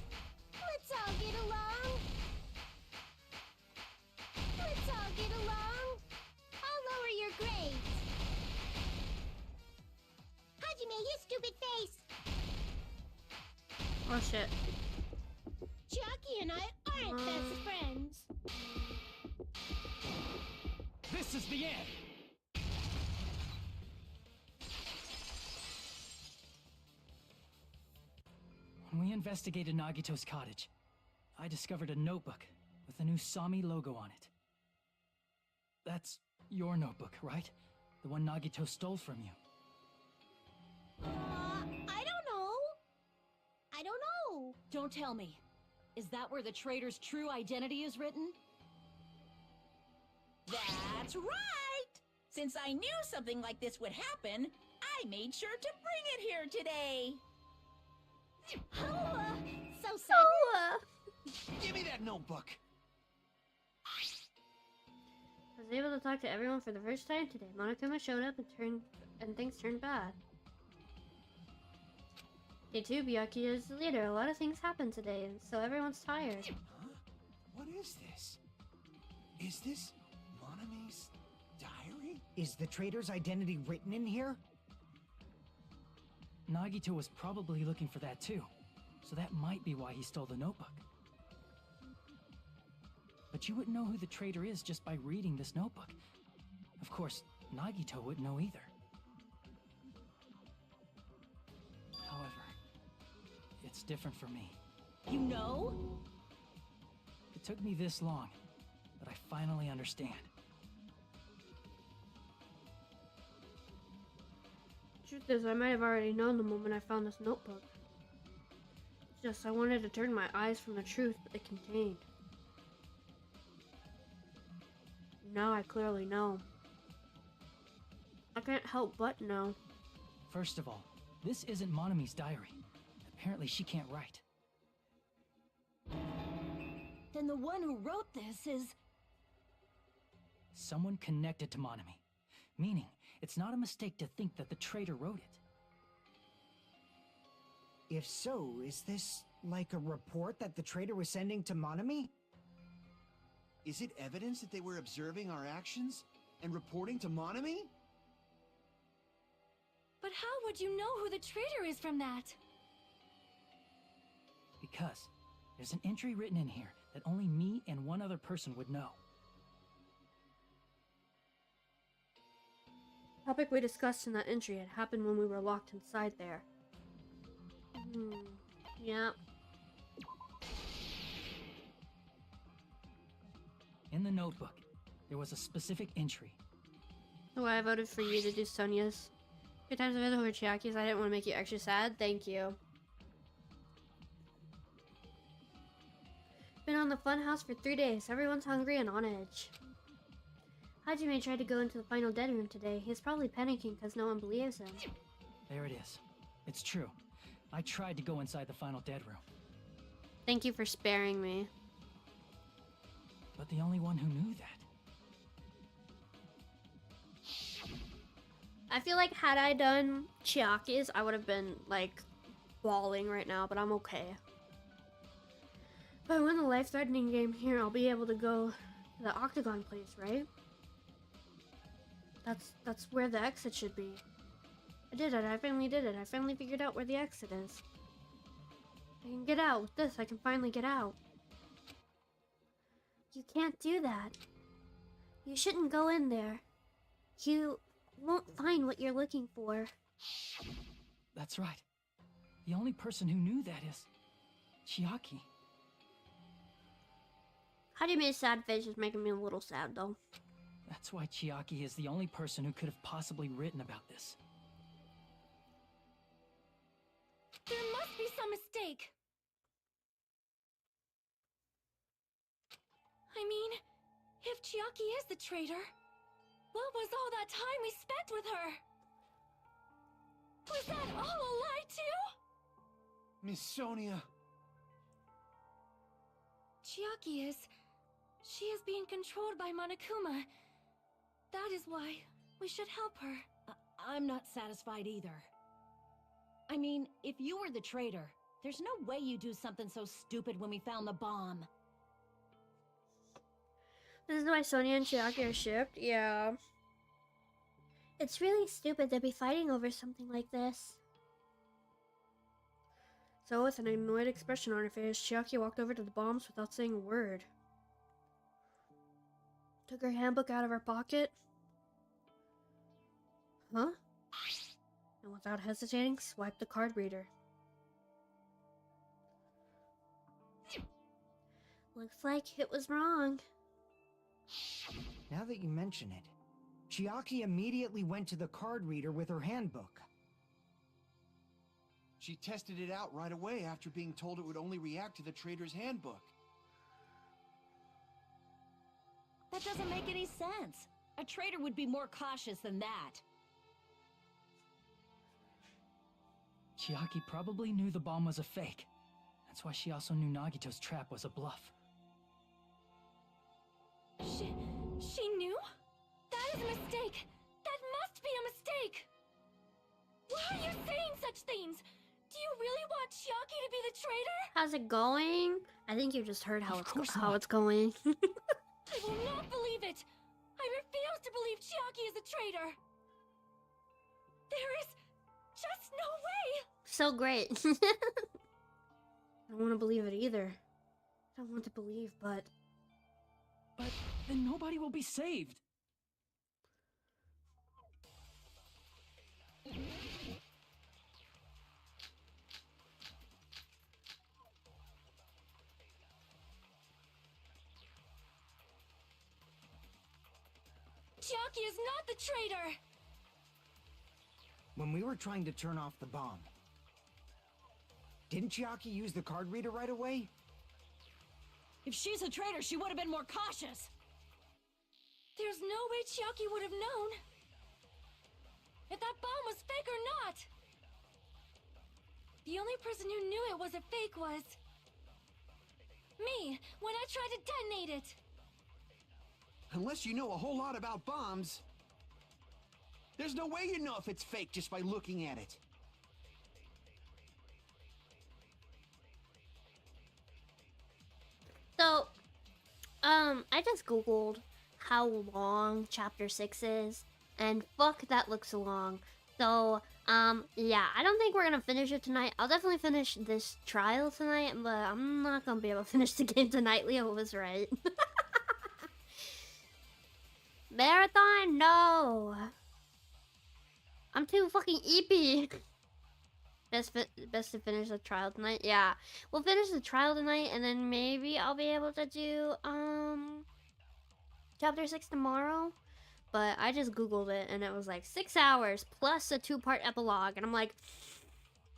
[SPEAKER 9] Let's all get along. Let's all get along. I'll lower your grades. Hajime, you stupid face!
[SPEAKER 1] Oh shit.
[SPEAKER 9] Jackie and I aren't best friends.
[SPEAKER 6] This is the end! When we investigated Nagito's cottage, I discovered a notebook with the new Sami logo on it. That's your notebook, right? The one Nagito stole from you.
[SPEAKER 9] I don't know. I don't know.
[SPEAKER 8] Don't tell me. Is that where the traitor's true identity is written?
[SPEAKER 2] That's right! Since I knew something like this would happen, I made sure to bring it here today.
[SPEAKER 9] Oh, so sudden.
[SPEAKER 5] Give me that notebook.
[SPEAKER 1] I was able to talk to everyone for the first time today. Monokuma showed up and things turned bad. Day 2, Byakuya is the leader. A lot of things happened today, and so everyone's tired.
[SPEAKER 5] Huh? What is this? Is this Monomi's diary?
[SPEAKER 4] Is the traitor's identity written in here?
[SPEAKER 6] Nagito was probably looking for that too, so that might be why he stole the notebook. But you wouldn't know who the traitor is just by reading this notebook. Of course, Nagito wouldn't know either. However, it's different for me.
[SPEAKER 8] You know?
[SPEAKER 6] It took me this long, but I finally understand.
[SPEAKER 1] Truth is, I might have already known the moment I found this notebook. It's just I wanted to turn my eyes from the truth it contained. Now I clearly know. I can't help but know.
[SPEAKER 6] First of all, this isn't Monomi's diary. Apparently she can't write.
[SPEAKER 8] Then the one who wrote this is...
[SPEAKER 6] Someone connected to Monomi. Meaning, it's not a mistake to think that the traitor wrote it.
[SPEAKER 4] If so, is this like a report that the traitor was sending to Monomi?
[SPEAKER 5] Is it evidence that they were observing our actions and reporting to Monomi?
[SPEAKER 3] But how would you know who the traitor is from that?
[SPEAKER 6] Because there's an entry written in here that only me and one other person would know.
[SPEAKER 1] The topic we discussed in that entry had happened when we were locked inside there. Yeah.
[SPEAKER 6] In the notebook, there was a specific entry.
[SPEAKER 1] So I voted for you to do Sonia's. 2 times I voted over Chiaki's. I didn't want to make you extra sad. Thank you. Been on the funhouse for 3 days. Everyone's hungry and on edge. Hajime tried to go into the final dead room today. He's probably panicking because no one believes him.
[SPEAKER 6] There it is. It's true. I tried to go inside the final dead room.
[SPEAKER 1] Thank you for sparing me.
[SPEAKER 6] But the only one who knew that.
[SPEAKER 1] I feel like had I done Chiaki's, I would have been like bawling right now, but I'm okay. If I win the life-threatening game here, I'll be able to go to the Octagon place, right? That's where the exit should be. I did it. I finally did it. I finally figured out where the exit is. I can get out. With this, I can finally get out. You can't do that. You shouldn't go in there. You won't find what you're looking for.
[SPEAKER 6] That's right. The only person who knew that is Chiaki.
[SPEAKER 1] Hajime's sad face is making me a little sad, though.
[SPEAKER 6] That's why Chiaki is the only person who could have possibly written about this.
[SPEAKER 3] There must be some mistake. I mean, if Chiaki is the traitor, What was all that time we spent with her? Was that all a lie too?
[SPEAKER 5] Miss Sonia.
[SPEAKER 3] Chiaki is... She is being controlled by Monokuma. That is why we should help her.
[SPEAKER 8] I'm not satisfied either. I mean, if you were the traitor, there's no way you'd do something so stupid when we found the bomb.
[SPEAKER 1] This is why Sonia and Chiaki are shipped? Yeah. It's really stupid to be fighting over something like this. So, with an annoyed expression on her face, Chiaki walked over to the bombs without saying a word. Took her handbook out of her pocket. Huh? And without hesitating, swiped the card reader. Looks like it was wrong.
[SPEAKER 4] Now that you mention it, Chiaki immediately went to the card reader with her handbook.
[SPEAKER 5] She tested it out right away after being told it would only react to the trader's handbook.
[SPEAKER 8] That doesn't make any sense. A traitor would be more cautious than that.
[SPEAKER 6] Chiaki probably knew the bomb was a fake. That's why she also knew Nagito's trap was a bluff.
[SPEAKER 3] She knew? That is a mistake! That must be a mistake! Why are you saying such things? Do you really want Chiaki to be the traitor?
[SPEAKER 1] How's it going? I think you just heard how
[SPEAKER 6] Of course
[SPEAKER 1] how
[SPEAKER 6] not.
[SPEAKER 1] it's going.
[SPEAKER 3] I will not believe it! I refuse to believe Chiaki is a traitor! There is just no way!
[SPEAKER 1] So great. I don't want to believe it either. I don't want to believe, but...
[SPEAKER 6] But then nobody will be saved.
[SPEAKER 3] Chiaki is not the traitor!
[SPEAKER 4] When we were trying to turn off the bomb, didn't Chiaki use the card reader right away?
[SPEAKER 8] If she's a traitor, she would have been more cautious.
[SPEAKER 3] There's no way Chiaki would have known if that bomb was fake or not. The only person who knew it was a fake was me when I tried to detonate it.
[SPEAKER 5] Unless you know a whole lot about bombs, there's no way you know if it's fake just by looking at it.
[SPEAKER 1] So, I just googled how long chapter 6 is, and fuck, that looks long. So, yeah, I don't think we're gonna finish it tonight. I'll definitely finish this trial tonight, but I'm not gonna be able to finish the game tonight. Leo was right. Marathon? No! I'm too fucking eepy. Best to finish the trial tonight. Yeah, we'll finish the trial tonight, and then maybe I'll be able to do chapter 6 tomorrow. But I just googled it, and it was like 6 hours plus a 2-part epilogue, and I'm like,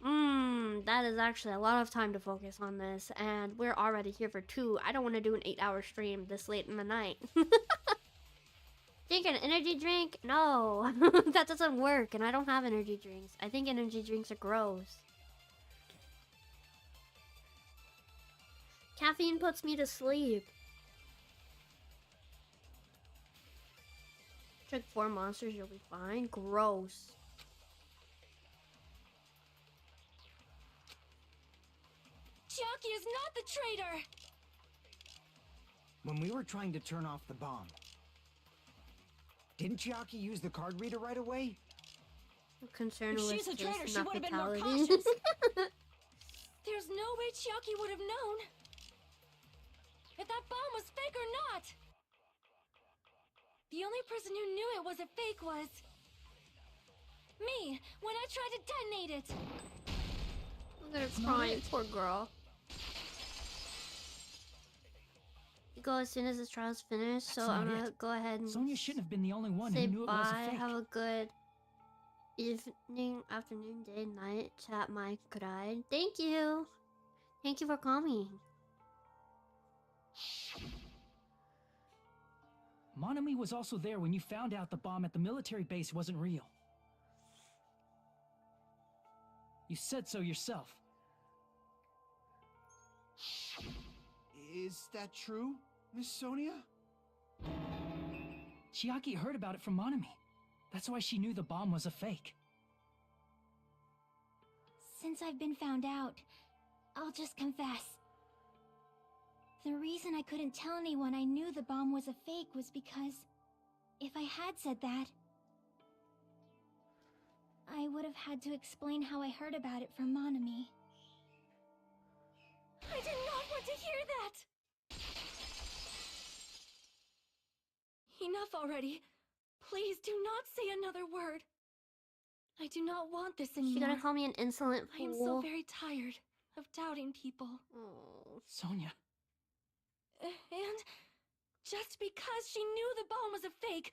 [SPEAKER 1] that is actually a lot of time to focus on this, and we're already here for 2. I don't want to do an 8-hour stream this late in the night. Drink an energy drink? No, that doesn't work, and I don't have energy drinks. I think energy drinks are gross. Caffeine puts me to sleep. Trick 4 monsters, you'll be fine. Gross.
[SPEAKER 3] Chiaki is not the traitor!
[SPEAKER 4] When we were trying to turn off the bomb, didn't Chiaki use the card reader right away?
[SPEAKER 1] I'm concerned
[SPEAKER 8] If
[SPEAKER 1] with
[SPEAKER 8] she's a traitor,
[SPEAKER 1] this,
[SPEAKER 8] she
[SPEAKER 1] not
[SPEAKER 8] would have been more
[SPEAKER 1] fatality.
[SPEAKER 8] cautious.
[SPEAKER 3] There's no way Chiaki would have known if that bomb was fake or not. The only person who knew it was a fake was me when I tried to detonate it.
[SPEAKER 1] Look at her crying, poor girl. You go as soon as this trial's finished, so
[SPEAKER 6] That's
[SPEAKER 1] I'm
[SPEAKER 6] not
[SPEAKER 1] gonna
[SPEAKER 6] it.
[SPEAKER 1] go ahead and
[SPEAKER 6] Sonia shouldn't have been the only one
[SPEAKER 1] say
[SPEAKER 6] who knew it was a
[SPEAKER 1] bye.
[SPEAKER 6] fake.
[SPEAKER 1] Have a good evening, afternoon, day, night. Chat my cried. Thank you. Thank you for coming.
[SPEAKER 6] Monami was also there when you found out the bomb at the military base wasn't real. You said so yourself.
[SPEAKER 5] Is that true, Miss Sonia?
[SPEAKER 6] Chiaki heard about it from Monami. That's why she knew the bomb was a fake.
[SPEAKER 7] Since I've been found out, I'll just confess. The reason I couldn't tell anyone I knew the bomb was a fake was because if I had said that, I would have had to explain how I heard about it from Monami.
[SPEAKER 3] I did not want to hear that! Enough already. Please do not say another word. I do not want this anymore.
[SPEAKER 1] She gonna call me an insolent fool?
[SPEAKER 3] I am so very tired of doubting people.
[SPEAKER 1] Oh.
[SPEAKER 6] Sonia.
[SPEAKER 3] And just because she knew the bomb was a fake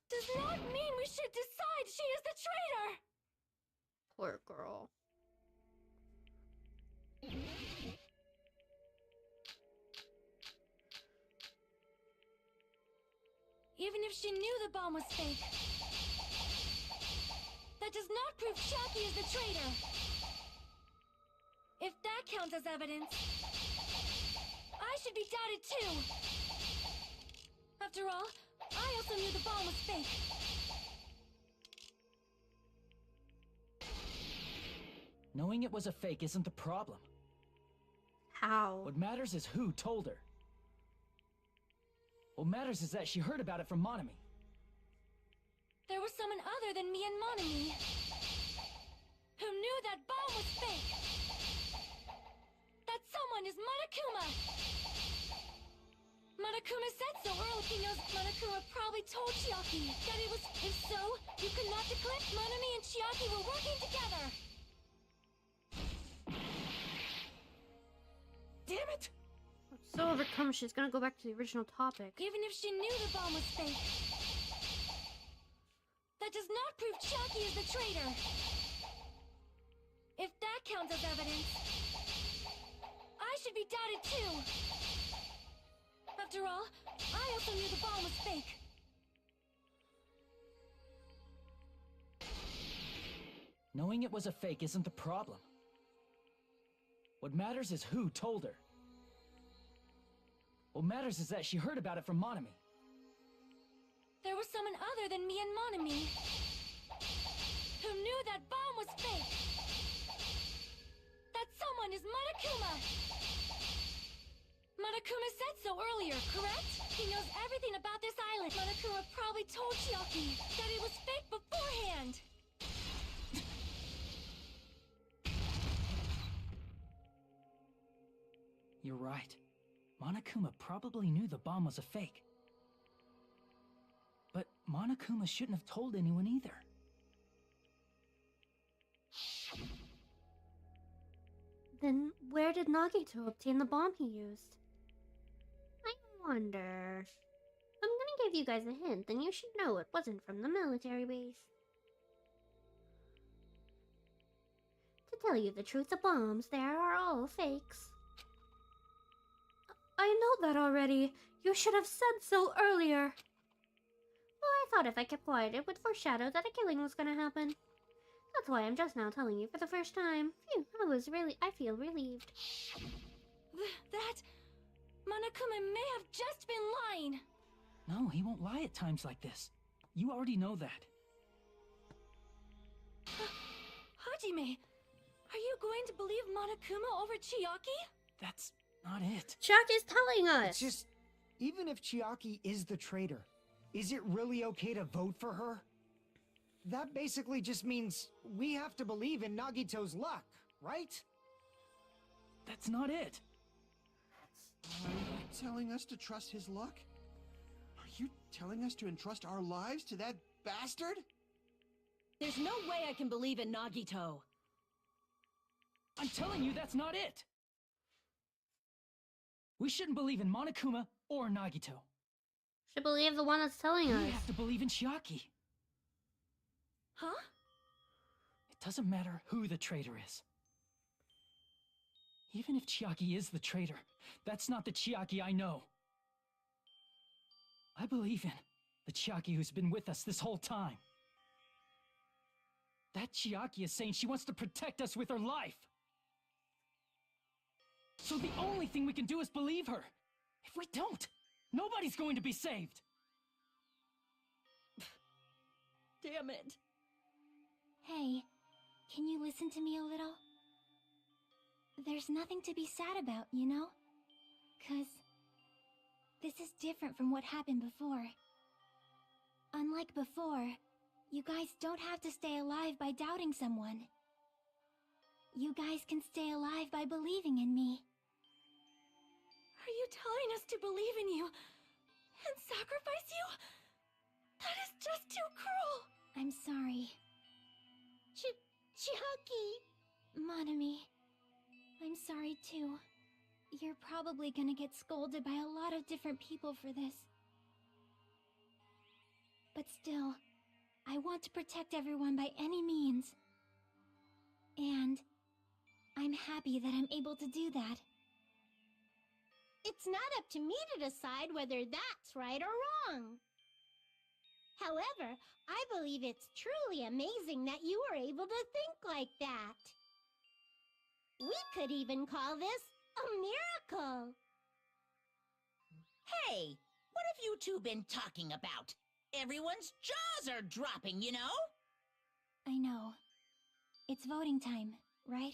[SPEAKER 3] does not mean we should decide she is the traitor!
[SPEAKER 1] Poor girl.
[SPEAKER 3] Even if she knew the bomb was fake, that does not prove Chiaki is the traitor. If that counts as evidence, I should be doubted too. After all, I also knew the bomb was fake.
[SPEAKER 6] Knowing it was a fake isn't the problem.
[SPEAKER 1] How?
[SPEAKER 6] What matters is who told her. What matters is that she heard about it from Monami.
[SPEAKER 3] There was someone other than me and Monami who knew that bomb was fake. That someone is Monokuma. Monokuma said so earlier. He knows Monokuma probably told Chiaki that it was. If so, you could not declare Monami and Chiaki were working together.
[SPEAKER 6] Damn it!
[SPEAKER 1] So overcome, she's gonna go back to the original topic.
[SPEAKER 3] Even if she knew the bomb was fake, that does not prove Chiaki is the traitor. If that counts as evidence, I should be doubted too. After all, I also knew the bomb was fake.
[SPEAKER 6] Knowing it was a fake isn't the problem. What matters is who told her. What matters is that she heard about it from Monami.
[SPEAKER 3] There was someone other than me and Monami who knew that bomb was fake. That someone is Monokuma. Monokuma said so earlier, correct? He knows everything about this island. Monokuma probably told Chiaki that it was fake beforehand.
[SPEAKER 6] You're right. Monokuma probably knew the bomb was a fake. But Monokuma shouldn't have told anyone either.
[SPEAKER 1] Then where did Nagito obtain the bomb he used? I wonder. I'm gonna give you guys a hint, and you should know it wasn't from the military base. To tell you the truth, the bombs there are all fakes. I know that already. You should have said so earlier. Well, I thought if I kept quiet, it would foreshadow that a killing was gonna happen. That's why I'm just now telling you for the first time. Phew, I feel relieved.
[SPEAKER 3] That... Monokuma may have just been lying.
[SPEAKER 6] No, he won't lie at times like this. You already know that.
[SPEAKER 3] Hajime, are you going to believe Monokuma over Chiaki?
[SPEAKER 6] That's not it.
[SPEAKER 1] Chiaki's telling us!
[SPEAKER 4] It's just, even if Chiaki is the traitor, is it really okay to vote for her? That basically just means we have to believe in Nagito's luck, right?
[SPEAKER 6] That's not it.
[SPEAKER 5] Are you telling us to trust his luck? Are you telling us to entrust our lives to that bastard?
[SPEAKER 8] There's no way I can believe in Nagito.
[SPEAKER 6] I'm telling you that's not it. We shouldn't believe in Monokuma or Nagito.
[SPEAKER 1] Should believe the one that's telling
[SPEAKER 6] We
[SPEAKER 1] us.
[SPEAKER 6] have to believe in Chiaki.
[SPEAKER 3] Huh?
[SPEAKER 6] It doesn't matter who the traitor is. Even if Chiaki is the traitor, that's not the Chiaki I know. I believe in the Chiaki who's been with us this whole time. That Chiaki is saying she wants to protect us with her life. So the only thing we can do is believe her. If we don't, nobody's going to be saved.
[SPEAKER 8] Damn it.
[SPEAKER 7] Hey, can you listen to me a little? There's nothing to be sad about, you know? 'Cause this is different from what happened before. Unlike before, you guys don't have to stay alive by doubting someone. You guys can stay alive by believing in me.
[SPEAKER 3] Are you telling us to believe in you and sacrifice you? That is just too cruel!
[SPEAKER 7] I'm sorry.
[SPEAKER 9] Chiaki!
[SPEAKER 7] Monami, I'm sorry too. You're probably gonna get scolded by a lot of different people for this. But still, I want to protect everyone by any means. And I'm happy that I'm able to do that.
[SPEAKER 9] It's not up to me to decide whether that's right or wrong. However, I believe it's truly amazing that you were able to think like that. We could even call this a miracle.
[SPEAKER 2] Hey, what have you two been talking about? Everyone's jaws are dropping, you know?
[SPEAKER 7] I know. It's voting time, right?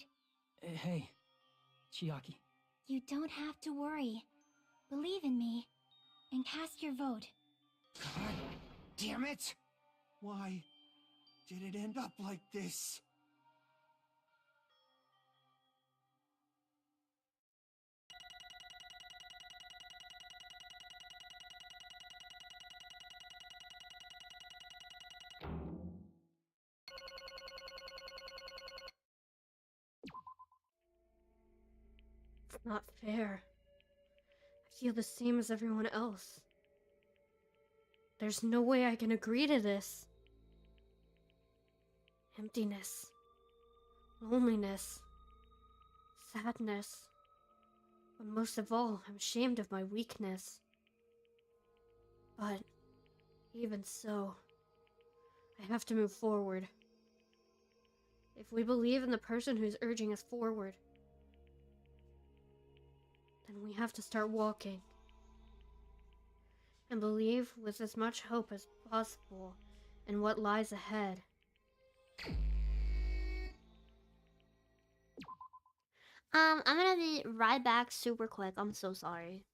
[SPEAKER 6] Hey, Chiaki.
[SPEAKER 7] You don't have to worry. Believe in me, and cast your vote.
[SPEAKER 5] God damn it! Why did it end up like this?
[SPEAKER 1] It's not fair. I feel the same as everyone else. There's no way I can agree to this. Emptiness. Loneliness. Sadness. But most of all, I'm ashamed of my weakness. But even so, I have to move forward. If we believe in the person who's urging us forward, then we have to start walking. And believe with as much hope as possible in what lies ahead. I'm gonna be right back super quick. I'm so sorry.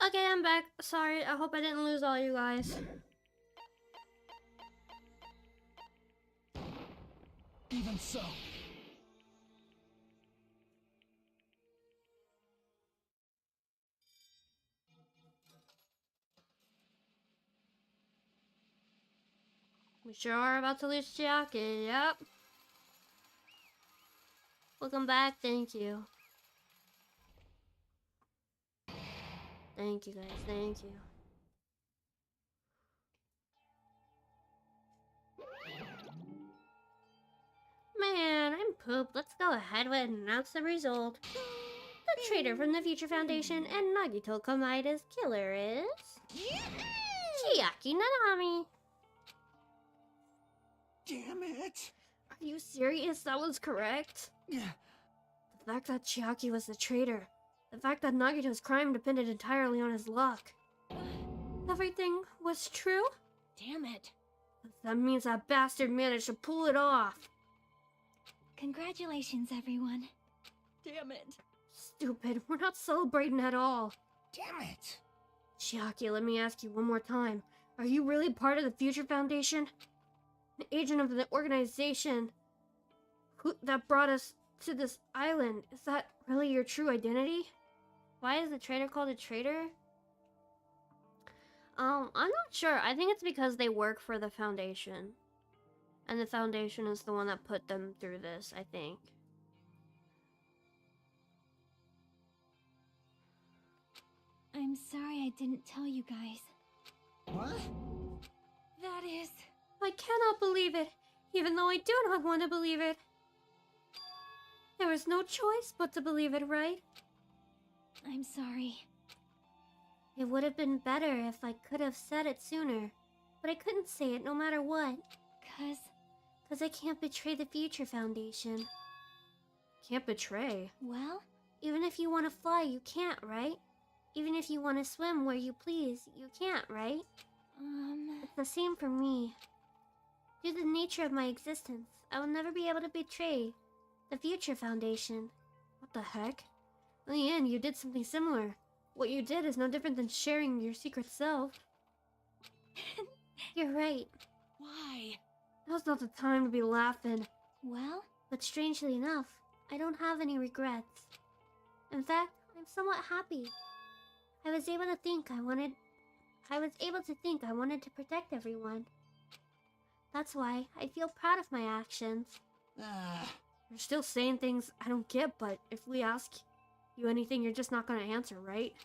[SPEAKER 1] Okay, I'm back. Sorry, I hope I didn't lose all you guys.
[SPEAKER 6] Even so.
[SPEAKER 1] We sure are about to lose Chiaki, yep. Welcome back, thank you. Thank you guys, thank you. Man, I'm pooped. Let's go ahead and announce the result. The traitor from the Future Foundation and Nagito Kamaida's killer is... Chiaki Nanami.
[SPEAKER 5] Damn it!
[SPEAKER 1] Are you serious? That was correct?
[SPEAKER 5] Yeah.
[SPEAKER 1] The fact that Chiaki was the traitor. The fact that Nagito's crime depended entirely on his luck. Everything was true?
[SPEAKER 8] Damn it.
[SPEAKER 1] That means that bastard managed to pull it off.
[SPEAKER 7] Congratulations, everyone.
[SPEAKER 8] Damn it.
[SPEAKER 1] Stupid, we're not celebrating at all.
[SPEAKER 5] Damn it!
[SPEAKER 1] Chiaki, let me ask you one more time. Are you really part of the Future Foundation? An agent of the organization that brought us to this island? Is that really your true identity? Why is the traitor called a traitor? I'm not sure. I think it's because they work for the Foundation. And the Foundation is the one that put them through this, I think.
[SPEAKER 7] I'm sorry I didn't tell you guys.
[SPEAKER 5] What?
[SPEAKER 3] That is...
[SPEAKER 1] I cannot believe it, even though I do not want to believe it. There was no choice but to believe it, right?
[SPEAKER 7] I'm sorry.
[SPEAKER 1] It would have been better if I could have said it sooner, but I couldn't say it no matter what. 'Cause I can't betray the Future Foundation. Can't betray?
[SPEAKER 7] Well?
[SPEAKER 1] Even if you want to fly, you can't, right? Even if you want to swim where you please, you can't, right? It's the same for me. Due to the nature of my existence, I will never be able to betray the Future Foundation. What the heck? In the end, you did something similar. What you did is no different than sharing your secret self. You're right.
[SPEAKER 8] Why?
[SPEAKER 1] Now's not the time to be laughing.
[SPEAKER 7] Well?
[SPEAKER 1] But strangely enough, I don't have any regrets. In fact, I'm somewhat happy. I was able to think I wanted to protect everyone. That's why I feel proud of my actions. You're still saying things I don't get, but if we ask you anything, you're just not gonna answer, right?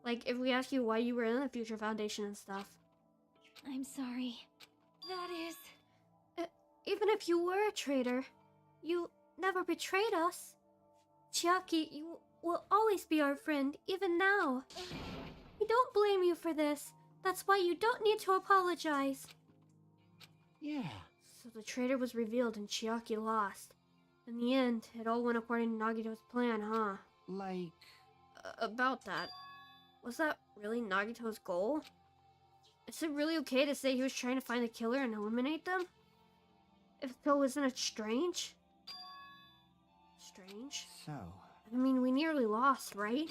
[SPEAKER 1] Like, if we ask you why you were in the Future Foundation and stuff.
[SPEAKER 7] I'm sorry.
[SPEAKER 3] That is...
[SPEAKER 1] Even if you were a traitor, you never betrayed us. Chiaki, you will always be our friend, even now. We don't blame you for this. That's why you don't need to apologize.
[SPEAKER 5] Yeah.
[SPEAKER 1] So the traitor was revealed and Chiaki lost. In the end, it all went according to Nagito's plan, huh?
[SPEAKER 5] Like...
[SPEAKER 1] About that. Was that really Nagito's goal? Is it really okay to say he was trying to find the killer and eliminate them? If so, isn't it strange? Strange?
[SPEAKER 5] So...
[SPEAKER 1] I mean, we nearly lost, right?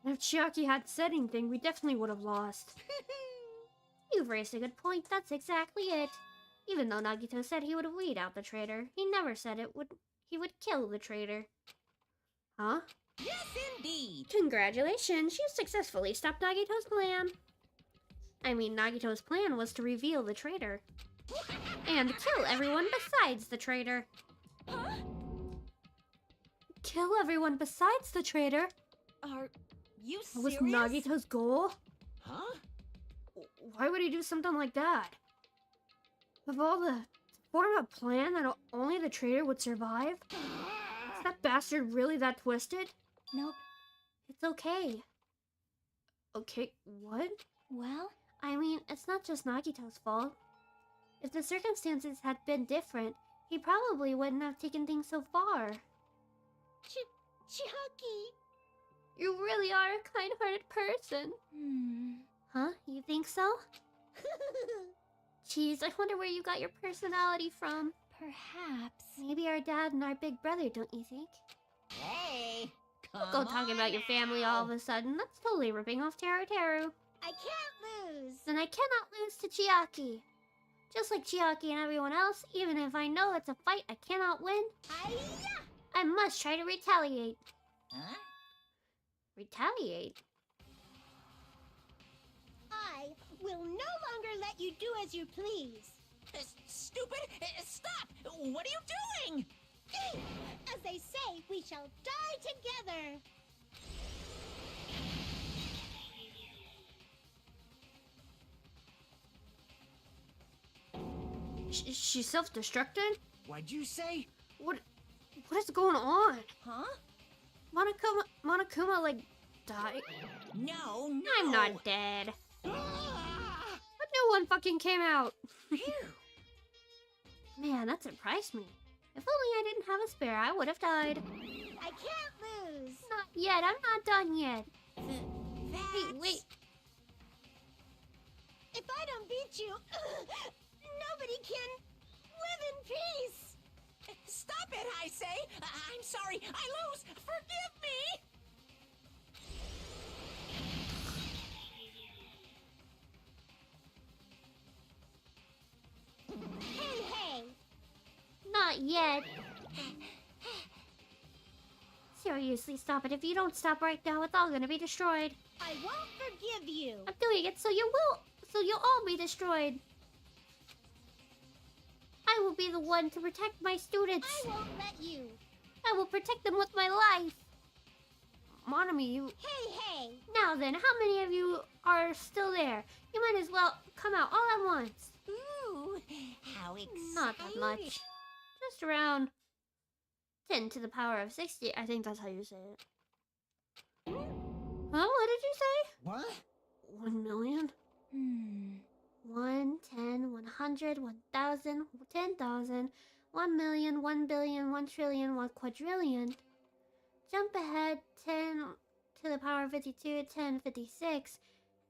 [SPEAKER 1] And if Chiaki had said anything, we definitely would have lost. You've raised a good point, that's exactly it. Even though Nagito said he would weed out the traitor, he never said he would kill the traitor. Huh?
[SPEAKER 2] Yes, indeed.
[SPEAKER 1] Congratulations, you successfully stopped Nagito's plan. I mean, Nagito's plan was to reveal the traitor. And kill everyone besides the traitor.
[SPEAKER 3] Huh?
[SPEAKER 1] Kill everyone besides the traitor?
[SPEAKER 8] Are you
[SPEAKER 1] That was
[SPEAKER 8] serious?
[SPEAKER 1] Nagito's goal?
[SPEAKER 5] Huh?
[SPEAKER 1] Why would he do something like that? Of all the... form a plan that only the traitor would survive? Is that bastard really that twisted?
[SPEAKER 7] Nope.
[SPEAKER 1] It's okay. Okay, what?
[SPEAKER 7] Well?
[SPEAKER 1] I mean, it's not just Nagito's fault. If the circumstances had been different, he probably wouldn't have taken things so far.
[SPEAKER 9] Chiaki.
[SPEAKER 1] You really are a kind-hearted person. Huh? You think so? Jeez, I wonder where you got your personality from.
[SPEAKER 7] Perhaps.
[SPEAKER 1] Maybe our dad and our big brother, don't you think?
[SPEAKER 2] Hey,
[SPEAKER 1] Don't go talking about your family all of a sudden. That's totally ripping off Teru Teru.
[SPEAKER 9] I can't lose.
[SPEAKER 1] Then I cannot lose to Chiaki. Just like Chiaki and everyone else, even if I know it's a fight I cannot win,
[SPEAKER 9] Hi-ya!
[SPEAKER 1] I must try to retaliate.
[SPEAKER 2] Huh?
[SPEAKER 1] Retaliate?
[SPEAKER 9] I will no longer let you do as you please.
[SPEAKER 2] Stupid! Stop! What are you doing?
[SPEAKER 9] As they say, we shall die together.
[SPEAKER 1] She's self-destructed?
[SPEAKER 4] What'd you say?
[SPEAKER 1] What is going on?
[SPEAKER 8] Huh?
[SPEAKER 1] Monokuma, like, died?
[SPEAKER 2] No, no!
[SPEAKER 1] I'm not dead.
[SPEAKER 2] Ah!
[SPEAKER 1] But no one fucking came out.
[SPEAKER 2] Phew.
[SPEAKER 1] Man, that surprised me. If only I didn't have a spare, I would have died.
[SPEAKER 9] I can't lose.
[SPEAKER 1] Not yet, I'm not done yet.
[SPEAKER 2] That's...
[SPEAKER 1] Wait.
[SPEAKER 9] If I don't beat you, nobody can live in peace.
[SPEAKER 2] Stop it, I say! I'm sorry, I lose! Forgive me!
[SPEAKER 9] Hey!
[SPEAKER 1] Not yet. Seriously, stop it. If you don't stop right now, it's all gonna be destroyed.
[SPEAKER 9] I won't forgive you.
[SPEAKER 1] I'm doing it so you'll all be destroyed. I will be the one to protect my students.
[SPEAKER 9] I won't let you.
[SPEAKER 1] I will protect them with my life. Monami, you...
[SPEAKER 9] Hey!
[SPEAKER 1] Now then, how many of you are still there? You might as well come out all at once.
[SPEAKER 2] Ooh, how exciting!
[SPEAKER 1] Not that much. Just around 10 to the power of 60. I think that's how you say it. Huh? What did you say?
[SPEAKER 4] What?
[SPEAKER 1] 1 million? 1, 10, 100, 1,000, 10,000, 1 million, 1 billion, 1 trillion, 1 quadrillion. Jump ahead 10 to the power of 52, 1056,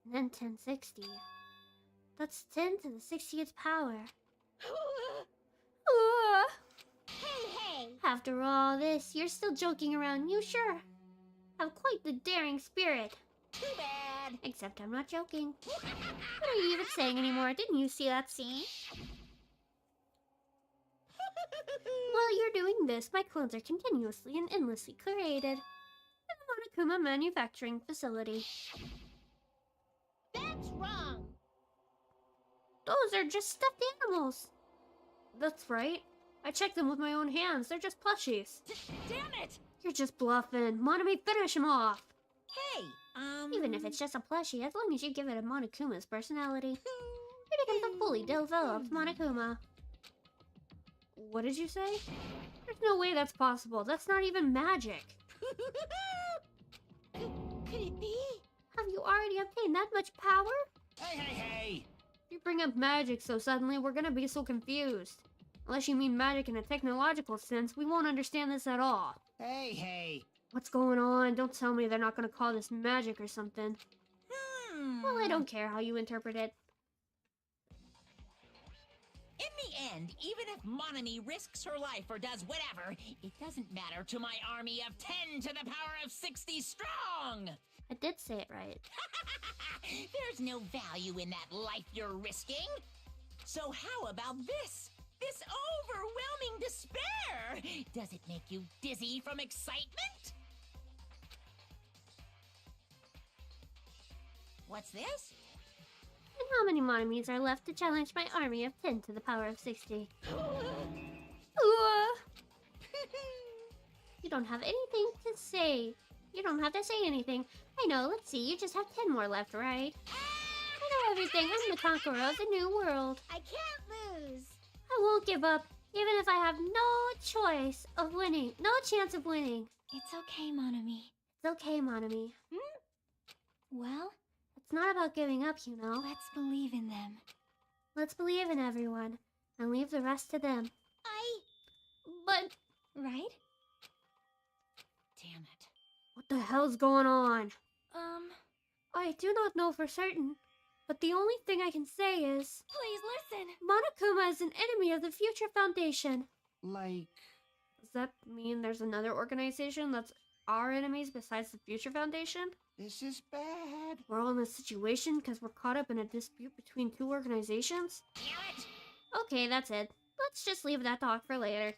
[SPEAKER 1] and then 1060. That's 10 to the 60th power.
[SPEAKER 9] Hey!
[SPEAKER 1] After all this, you're still joking around. You sure have quite the daring spirit.
[SPEAKER 2] Too bad!
[SPEAKER 1] Except I'm not joking. What are you even saying anymore? Didn't you see that scene? While you're doing this, my clones are continuously and endlessly created in the Monokuma manufacturing facility.
[SPEAKER 9] That's wrong.
[SPEAKER 1] Those are just stuffed animals. That's right. I checked them with my own hands. They're just plushies.
[SPEAKER 2] Damn it!
[SPEAKER 1] You're just bluffing. Monami, finish him off.
[SPEAKER 2] Hey,
[SPEAKER 1] Even if it's just a plushie, as long as you give it a Monokuma's personality, it becomes a fully developed Monokuma. What did you say? There's no way that's possible. That's not even magic.
[SPEAKER 9] Could it be?
[SPEAKER 1] Have you already obtained that much power?
[SPEAKER 4] Hey!
[SPEAKER 1] If you bring up magic so suddenly, we're gonna be so confused. Unless you mean magic in a technological sense, we won't understand this at all.
[SPEAKER 4] Hey!
[SPEAKER 1] What's going on? Don't tell me they're not gonna call this magic or something. Well, I don't care how you interpret it.
[SPEAKER 2] In the end, even if Monami risks her life or does whatever, it doesn't matter to my army of 10 to the power of 60 strong!
[SPEAKER 1] I did say it right.
[SPEAKER 2] There's no value in that life you're risking. So how about this? This overwhelming despair! Does it make you dizzy from excitement? What's this?
[SPEAKER 1] And how many Monamis are left to challenge my army of 10 to the power of 60? You don't have anything to say. You don't have to say anything. I know, let's see, you just have 10 more left, right? I know everything. I'm the conqueror of the new world.
[SPEAKER 9] I can't lose.
[SPEAKER 1] I won't give up, even if I have no choice of winning. No chance of winning.
[SPEAKER 7] It's okay, Monami.
[SPEAKER 1] It's okay, Monami.
[SPEAKER 7] Well,
[SPEAKER 1] It's not about giving up, you know.
[SPEAKER 7] let's believe in them.
[SPEAKER 1] Let's believe in everyone, and leave the rest to them. But
[SPEAKER 7] Right?
[SPEAKER 2] Damn it.
[SPEAKER 1] what the hell's going on?
[SPEAKER 3] Please
[SPEAKER 1] I do not know for certain, but the only thing I can say is...
[SPEAKER 3] listen.
[SPEAKER 1] Monokuma is an enemy of the Future Foundation.
[SPEAKER 5] Like,
[SPEAKER 1] Does that mean there's another organization that's our enemies besides the Future Foundation?
[SPEAKER 5] This is bad.
[SPEAKER 1] We're all in this situation because we're caught up in a dispute between two organizations?
[SPEAKER 2] Damn it!
[SPEAKER 1] Okay, that's it. Let's just leave that talk for later.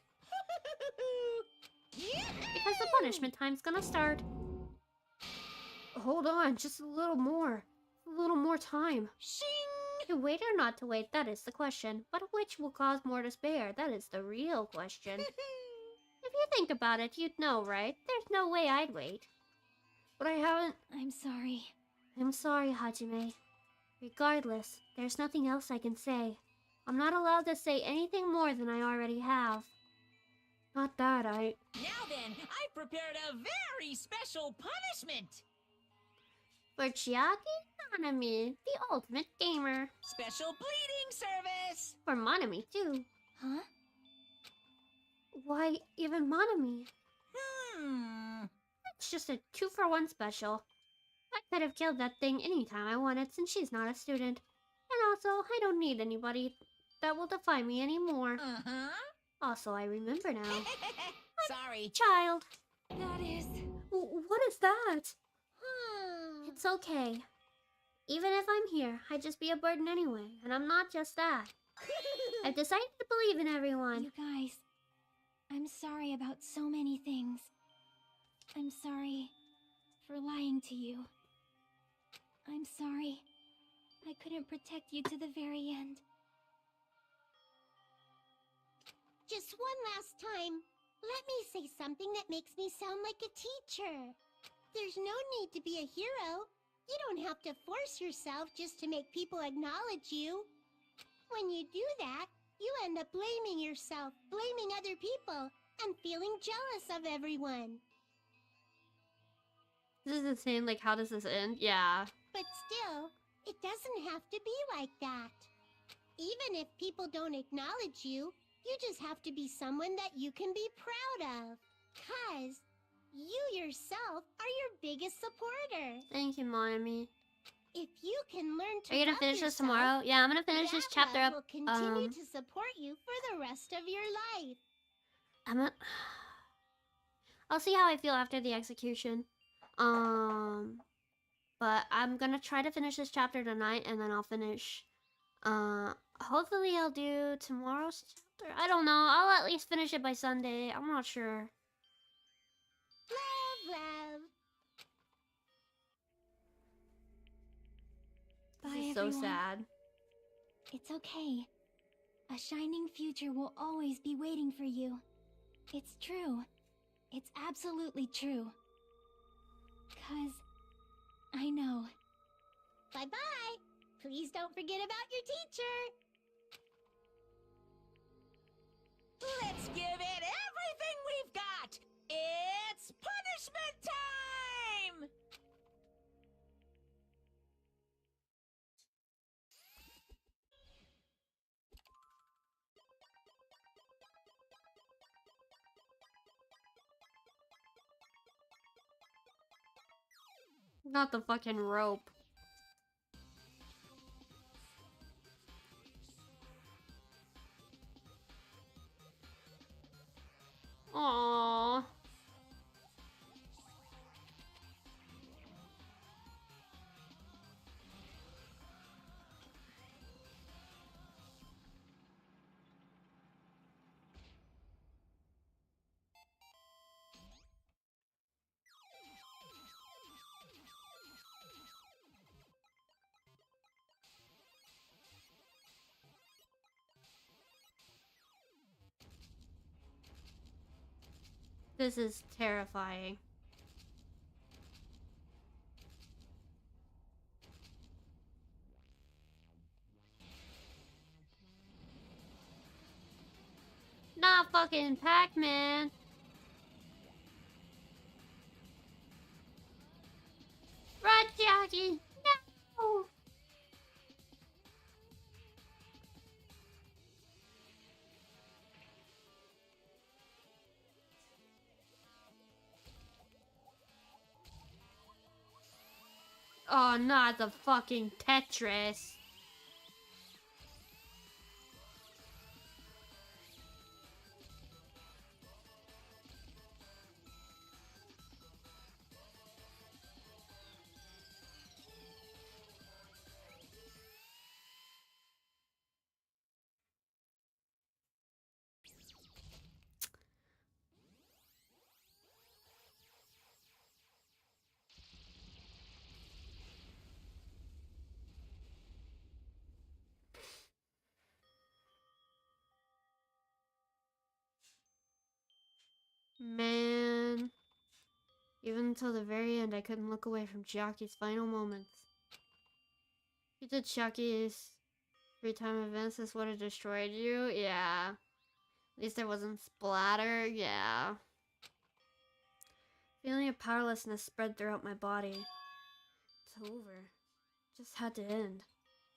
[SPEAKER 1] Because the punishment time's gonna start. Hold on, just a little more. A little more time.
[SPEAKER 2] Shing!
[SPEAKER 1] To wait or not to wait, that is the question. But which will cause more despair? That is the real question. If you think about it, you'd know, right? There's no way I'd wait. But I haven't...
[SPEAKER 7] I'm sorry.
[SPEAKER 1] I'm sorry, Hajime. Regardless, there's nothing else I can say. I'm not allowed to say anything more than I already have. Not that
[SPEAKER 2] Now then, I prepared a very special punishment!
[SPEAKER 1] For Chiaki Nanami, the ultimate gamer.
[SPEAKER 2] Special bleeding service!
[SPEAKER 1] For Manami, too.
[SPEAKER 7] Huh?
[SPEAKER 1] Why, even Manami? It's just a 2-for-1 special. I could have killed that thing anytime I wanted since she's not a student. And also, I don't need anybody that will define me anymore.
[SPEAKER 2] Uh-huh.
[SPEAKER 1] Also, I remember now.
[SPEAKER 2] Sorry.
[SPEAKER 1] Child.
[SPEAKER 3] That is...
[SPEAKER 1] What is that? It's okay. Even if I'm here, I'd just be a burden anyway, and I'm not just that. I've decided to believe in everyone.
[SPEAKER 7] You guys, I'm sorry about so many things. I'm sorry for lying to you. I'm sorry I couldn't protect you to the very end.
[SPEAKER 9] Just one last time, let me say something that makes me sound like a teacher. There's no need to be a hero. You don't have to force yourself just to make people acknowledge you. When you do that, you end up blaming yourself, blaming other people, and feeling jealous of everyone.
[SPEAKER 1] This is insane. Like, how does this end? Yeah.
[SPEAKER 9] But still, it doesn't have to be like that. Even if people don't acknowledge you, you just have to be someone that you can be proud of. 'Cause you yourself are your biggest supporter.
[SPEAKER 1] Thank you, Mommy.
[SPEAKER 9] If you can learn to
[SPEAKER 1] Are you gonna
[SPEAKER 9] love
[SPEAKER 1] finish this
[SPEAKER 9] yourself,
[SPEAKER 1] tomorrow? Yeah, I'm gonna finish this
[SPEAKER 9] that
[SPEAKER 1] chapter
[SPEAKER 9] love
[SPEAKER 1] up.
[SPEAKER 9] will continue to support you for the rest of your life.
[SPEAKER 1] I'll see how I feel after the execution. But I'm gonna try to finish this chapter tonight, and then I'll finish. Hopefully I'll do tomorrow's chapter. I don't know. I'll at least finish it by Sunday. I'm not sure.
[SPEAKER 9] Love.
[SPEAKER 7] Bye,
[SPEAKER 1] This is so
[SPEAKER 7] everyone.
[SPEAKER 1] sad.
[SPEAKER 7] It's okay. A shining future will always be waiting for you. It's true. It's absolutely true. 'Cause I know.
[SPEAKER 9] Bye-bye. Please don't forget about your teacher.
[SPEAKER 2] Let's give it everything we've got! It's punishment time!
[SPEAKER 1] Not the fucking rope. Aww. This is terrifying. Not fucking Pac-Man. Run, Jackie! No! Oh, not the fucking Tetris. Man. Even until the very end, I couldn't look away from Chiaki's final moments. You did Chiaki's three-time events. This would have destroyed you? Yeah. At least there wasn't splatter? Yeah. Feeling of powerlessness spread throughout my body. It's over. Just had to end.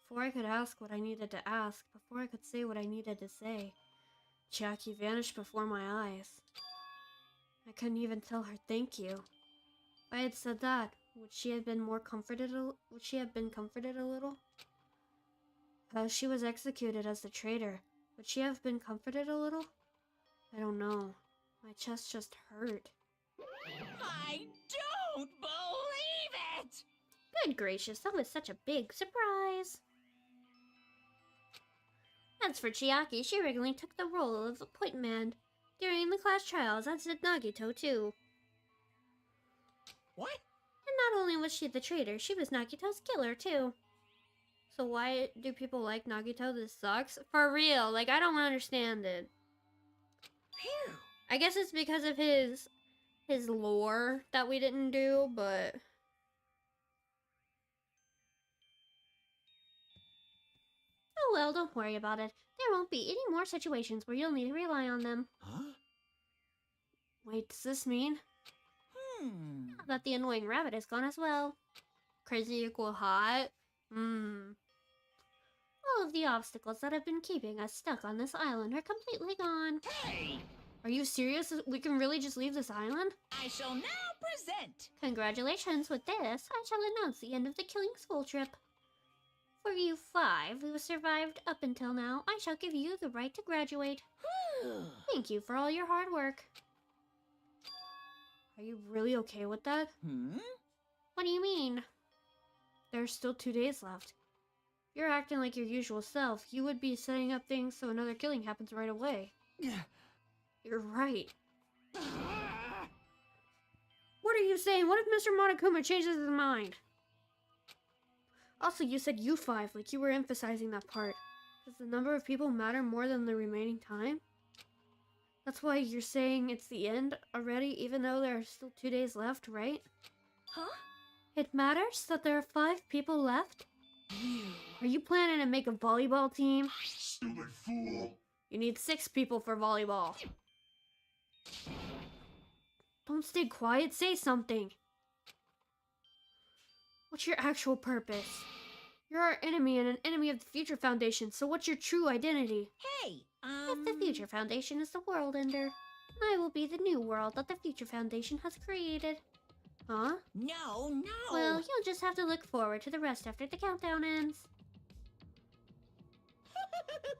[SPEAKER 1] Before I could ask what I needed to ask, before I could say what I needed to say, Chiaki vanished before my eyes. I couldn't even tell her thank you. If I had said that, would she have been more comforted? Would she have been comforted a little? She was executed as the traitor. Would she have been comforted a little? I don't know. My chest just hurt.
[SPEAKER 2] I don't believe it!
[SPEAKER 1] Good gracious, that was such a big surprise. As for Chiaki, she regularly took the role of a point man during the class trials, as did Nagito too.
[SPEAKER 2] What?
[SPEAKER 1] And not only was she the traitor, she was Nagito's killer too. So why do people like Nagito? This sucks. For real, like I don't understand it.
[SPEAKER 2] Phew.
[SPEAKER 1] I guess it's because of his lore that we didn't do, but oh well, don't worry about it. There won't be any more situations where you'll need to rely on them.
[SPEAKER 5] Huh?
[SPEAKER 1] Wait, does this mean that the annoying rabbit is gone as well? Crazy equal hot? All of the obstacles that have been keeping us stuck on this island are completely gone.
[SPEAKER 2] Hey!
[SPEAKER 1] Are you serious? We can really just leave this island?
[SPEAKER 2] I shall now present.
[SPEAKER 1] Congratulations, with this, I shall announce the end of the killing school trip. For you 5 who survived up until now, I shall give you the right to graduate. Thank you for all your hard work. Are you really okay with that? What do you mean? There's still 2 days left. You're acting like your usual self. You would be setting up things so another killing happens right away.
[SPEAKER 5] Yeah.
[SPEAKER 1] You're right. What are you saying? What if Mr. Monokuma changes his mind? Also, you said you 5, like you were emphasizing that part. Does the number of people matter more than the remaining time? That's why you're saying it's the end already, even though there are still 2 days left, right?
[SPEAKER 3] Huh?
[SPEAKER 1] It matters that there are 5 people left? Are you planning to make a volleyball team?
[SPEAKER 10] Stupid fool!
[SPEAKER 1] You need 6 people for volleyball. Don't stay quiet, say something. What's your actual purpose? You're our enemy and an enemy of the Future Foundation, so what's your true identity?
[SPEAKER 2] Hey,
[SPEAKER 1] If the Future Foundation is the world ender, I will be the new world that the Future Foundation has created. Huh?
[SPEAKER 2] No.
[SPEAKER 1] Well, you'll just have to look forward to the rest after the countdown ends.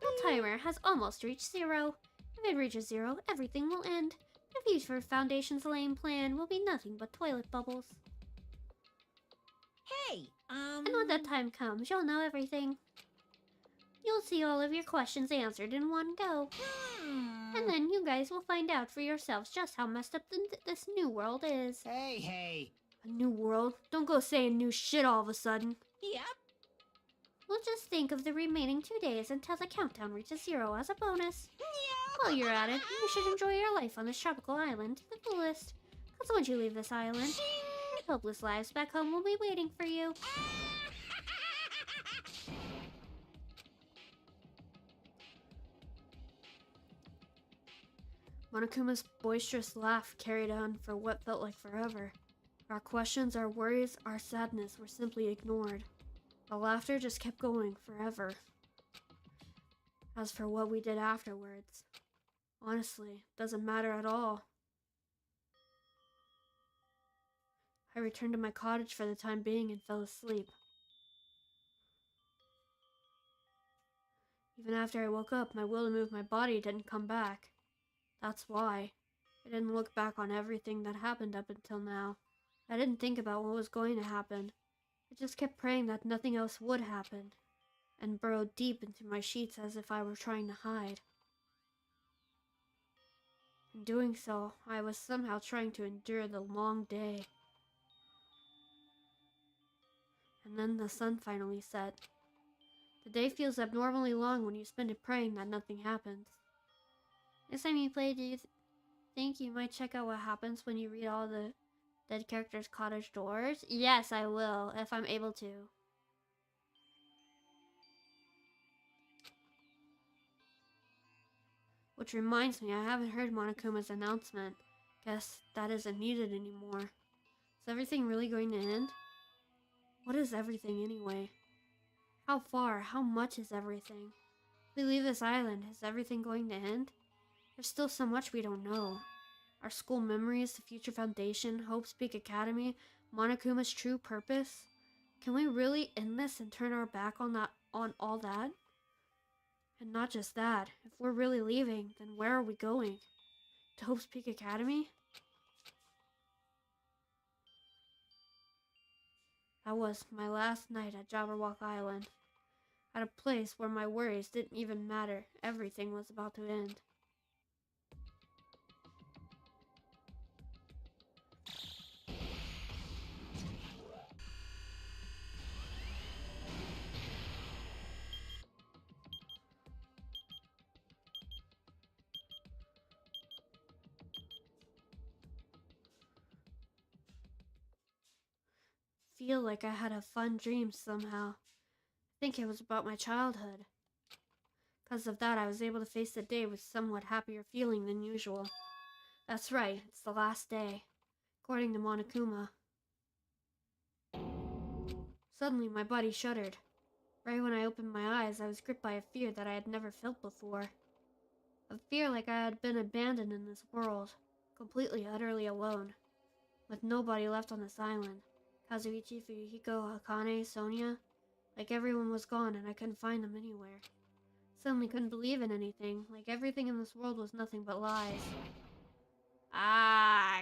[SPEAKER 1] The timer has almost reached 0. If it reaches 0, everything will end. The Future Foundation's lame plan will be nothing but toilet bubbles.
[SPEAKER 2] Hey,
[SPEAKER 1] And when that time comes, you'll know everything. You'll see all of your questions answered in one go. And then you guys will find out for yourselves just how messed up this new world is.
[SPEAKER 4] Hey.
[SPEAKER 1] A new world? Don't go saying new shit all of a sudden.
[SPEAKER 2] Yep.
[SPEAKER 1] We'll just think of the remaining 2 days until the countdown reaches 0 as a bonus. While you're at it, you should enjoy your life on this tropical island to the fullest. Because once you leave this island, your hopeless lives back home will be waiting for you. Monokuma's boisterous laugh carried on for what felt like forever. Our questions, our worries, our sadness were simply ignored. The laughter just kept going forever. As for what we did afterwards, honestly, doesn't matter at all. I returned to my cottage for the time being and fell asleep. Even after I woke up, my will to move my body didn't come back. That's why. I didn't look back on everything that happened up until now. I didn't think about what was going to happen. I just kept praying that nothing else would happen, and burrowed deep into my sheets as if I were trying to hide. In doing so, I was somehow trying to endure the long day. And then the sun finally set. The day feels abnormally long when you spend it praying that nothing happens. Next time you play, do you Think you might check out what happens when you read all the dead characters' cottage doors? Yes, I will, if I'm able to. Which reminds me, I haven't heard Monokuma's announcement. Guess that isn't needed anymore. Is everything really going to end? What is everything anyway? How far? How much is everything? If we leave this island, is everything going to end? There's still so much we don't know. Our school memories, the future foundation, Hope's Peak Academy, Monokuma's true purpose. Can we really end this and turn our back on all that? And not just that, if we're really leaving, then where are we going? To Hope's Peak Academy? That was my last night at Jabberwock Island. At a place where my worries didn't even matter. Everything was about to end. Feel like I had a fun dream somehow. I think it was about my childhood. Because of that, I was able to face the day with somewhat happier feeling than usual. That's right, it's the last day, according to Monokuma. Suddenly, my body shuddered. Right when I opened my eyes, I was gripped by a fear that I had never felt before. A fear like I had been abandoned in this world, completely, utterly alone, with nobody left on this island. Kazuichi, Fuyuhiko, Hakane, Sonia, like everyone was gone and I couldn't find them anywhere. Suddenly couldn't believe in anything, like everything in this world was nothing but lies. Ah!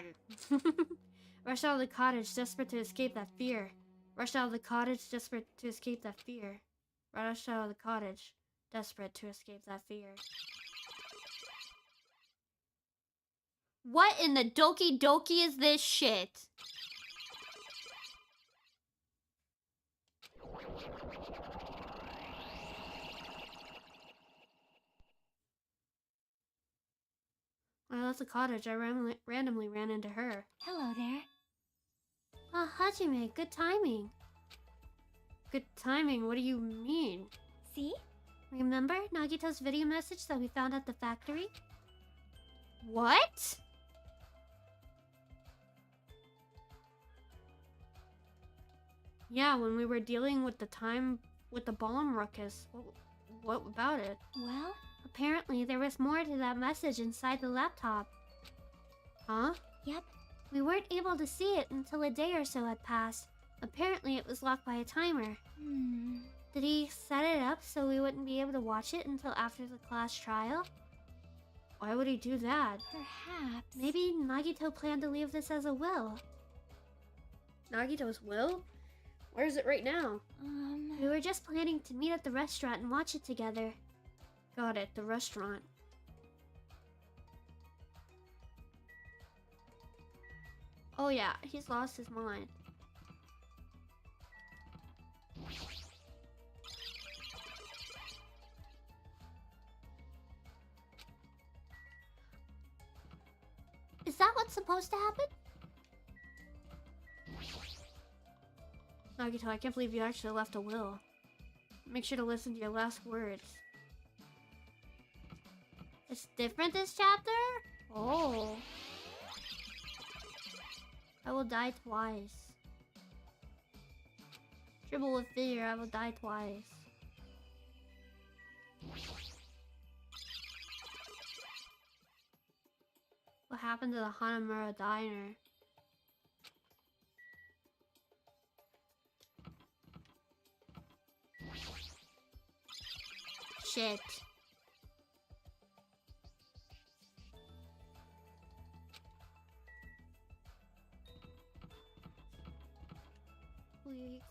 [SPEAKER 1] Rushed out of the cottage, desperate to escape that fear. Rushed out of the cottage, desperate to escape that fear. Rushed out of the cottage, desperate to escape that fear. What in the Doki Doki is this shit? When I left the cottage, I randomly ran into her.
[SPEAKER 7] Hello there.
[SPEAKER 1] Ah, Hajime, good timing. Good timing? What do you mean?
[SPEAKER 7] See?
[SPEAKER 1] Remember Nagito's video message that we found at the factory? What? Yeah, when we were dealing with the bomb ruckus. What about it?
[SPEAKER 7] Well,
[SPEAKER 1] apparently there was more to that message inside the laptop. Huh?
[SPEAKER 7] Yep.
[SPEAKER 1] We weren't able to see it until a day or so had passed. Apparently it was locked by a timer. Did he set it up so we wouldn't be able to watch it until after the class trial? Why would he do that?
[SPEAKER 7] Perhaps.
[SPEAKER 1] Maybe Nagito planned to leave this as a will. Nagito's will? Where is it right now? We were just planning to meet at the restaurant and watch it together. Got it, the restaurant. Oh yeah, he's lost his mind. Is that what's supposed to happen? Nagito, I can't believe you actually left a will. Make sure to listen to your last words. It's different this chapter? Oh. I will die twice. Triple with fear, I will die twice. What happened to the Hanamura diner? Shit.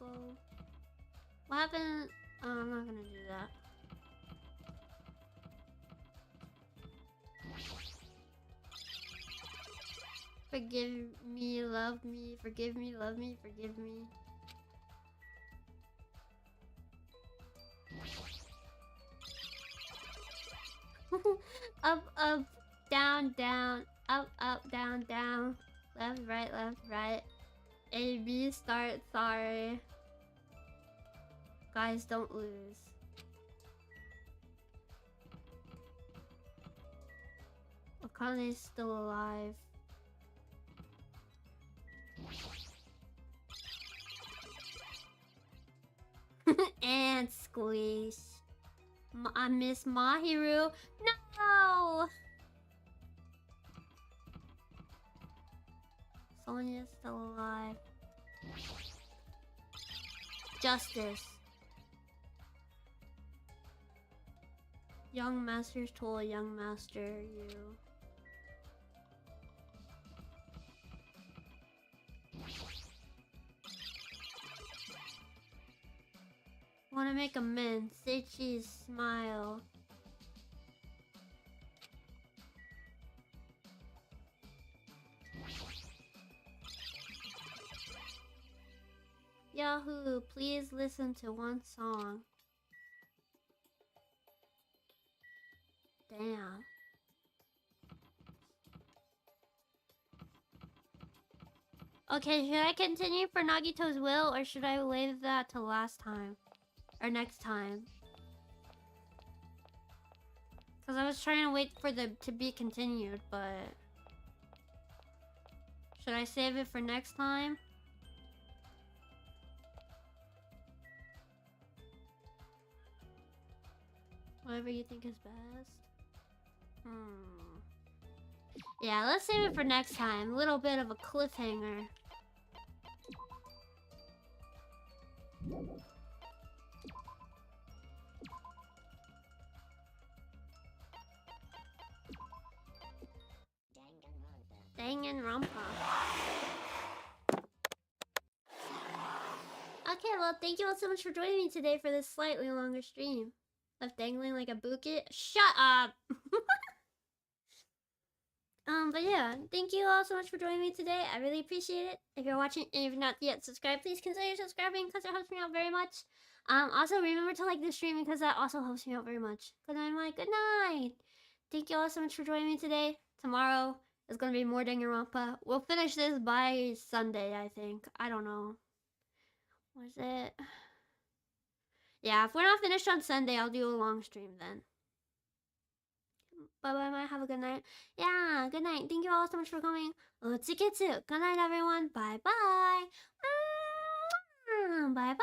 [SPEAKER 1] Go. What happened? Oh, I'm not gonna do that. Forgive me, love me, forgive me, love me, forgive me. Up, up, down, down, Up, up, down, down. Left, right, left, right. A, B, start, sorry. Guys, don't lose. Akane's still alive. And squeeze. I miss Mahiru. No! Sonia's still alive. Justice. Young masters told a young master you. Wanna make amends. Say cheese, smile. Yahoo, please listen to one song. Damn. Okay, should I continue for Nagito's will or should I leave that to last time? Or next time? Because I was trying to wait for the to be continued, but... Should I save it for next time? Whatever you think is best. Yeah, let's save it for next time. A little bit of a cliffhanger. Danganronpa. Okay, well, thank you all so much for joining me today for this slightly longer stream. Left dangling like a bucket. Shut up! But yeah, thank you all so much for joining me today. I really appreciate it. If you're watching and if you're not yet subscribed, please consider subscribing because it helps me out very much. Also remember to like this stream because that also helps me out very much. Good night, good night. Thank you all so much for joining me today. Tomorrow is gonna be more Danganronpa. We'll finish this by Sunday, I think. I don't know. Was it? Yeah, if we're not finished on Sunday, I'll do a long stream then. Bye-bye, Maya. Have a good night. Yeah, good night. Thank you all so much for coming. Otsuketsu. Good night, everyone. Bye-bye. Bye-bye.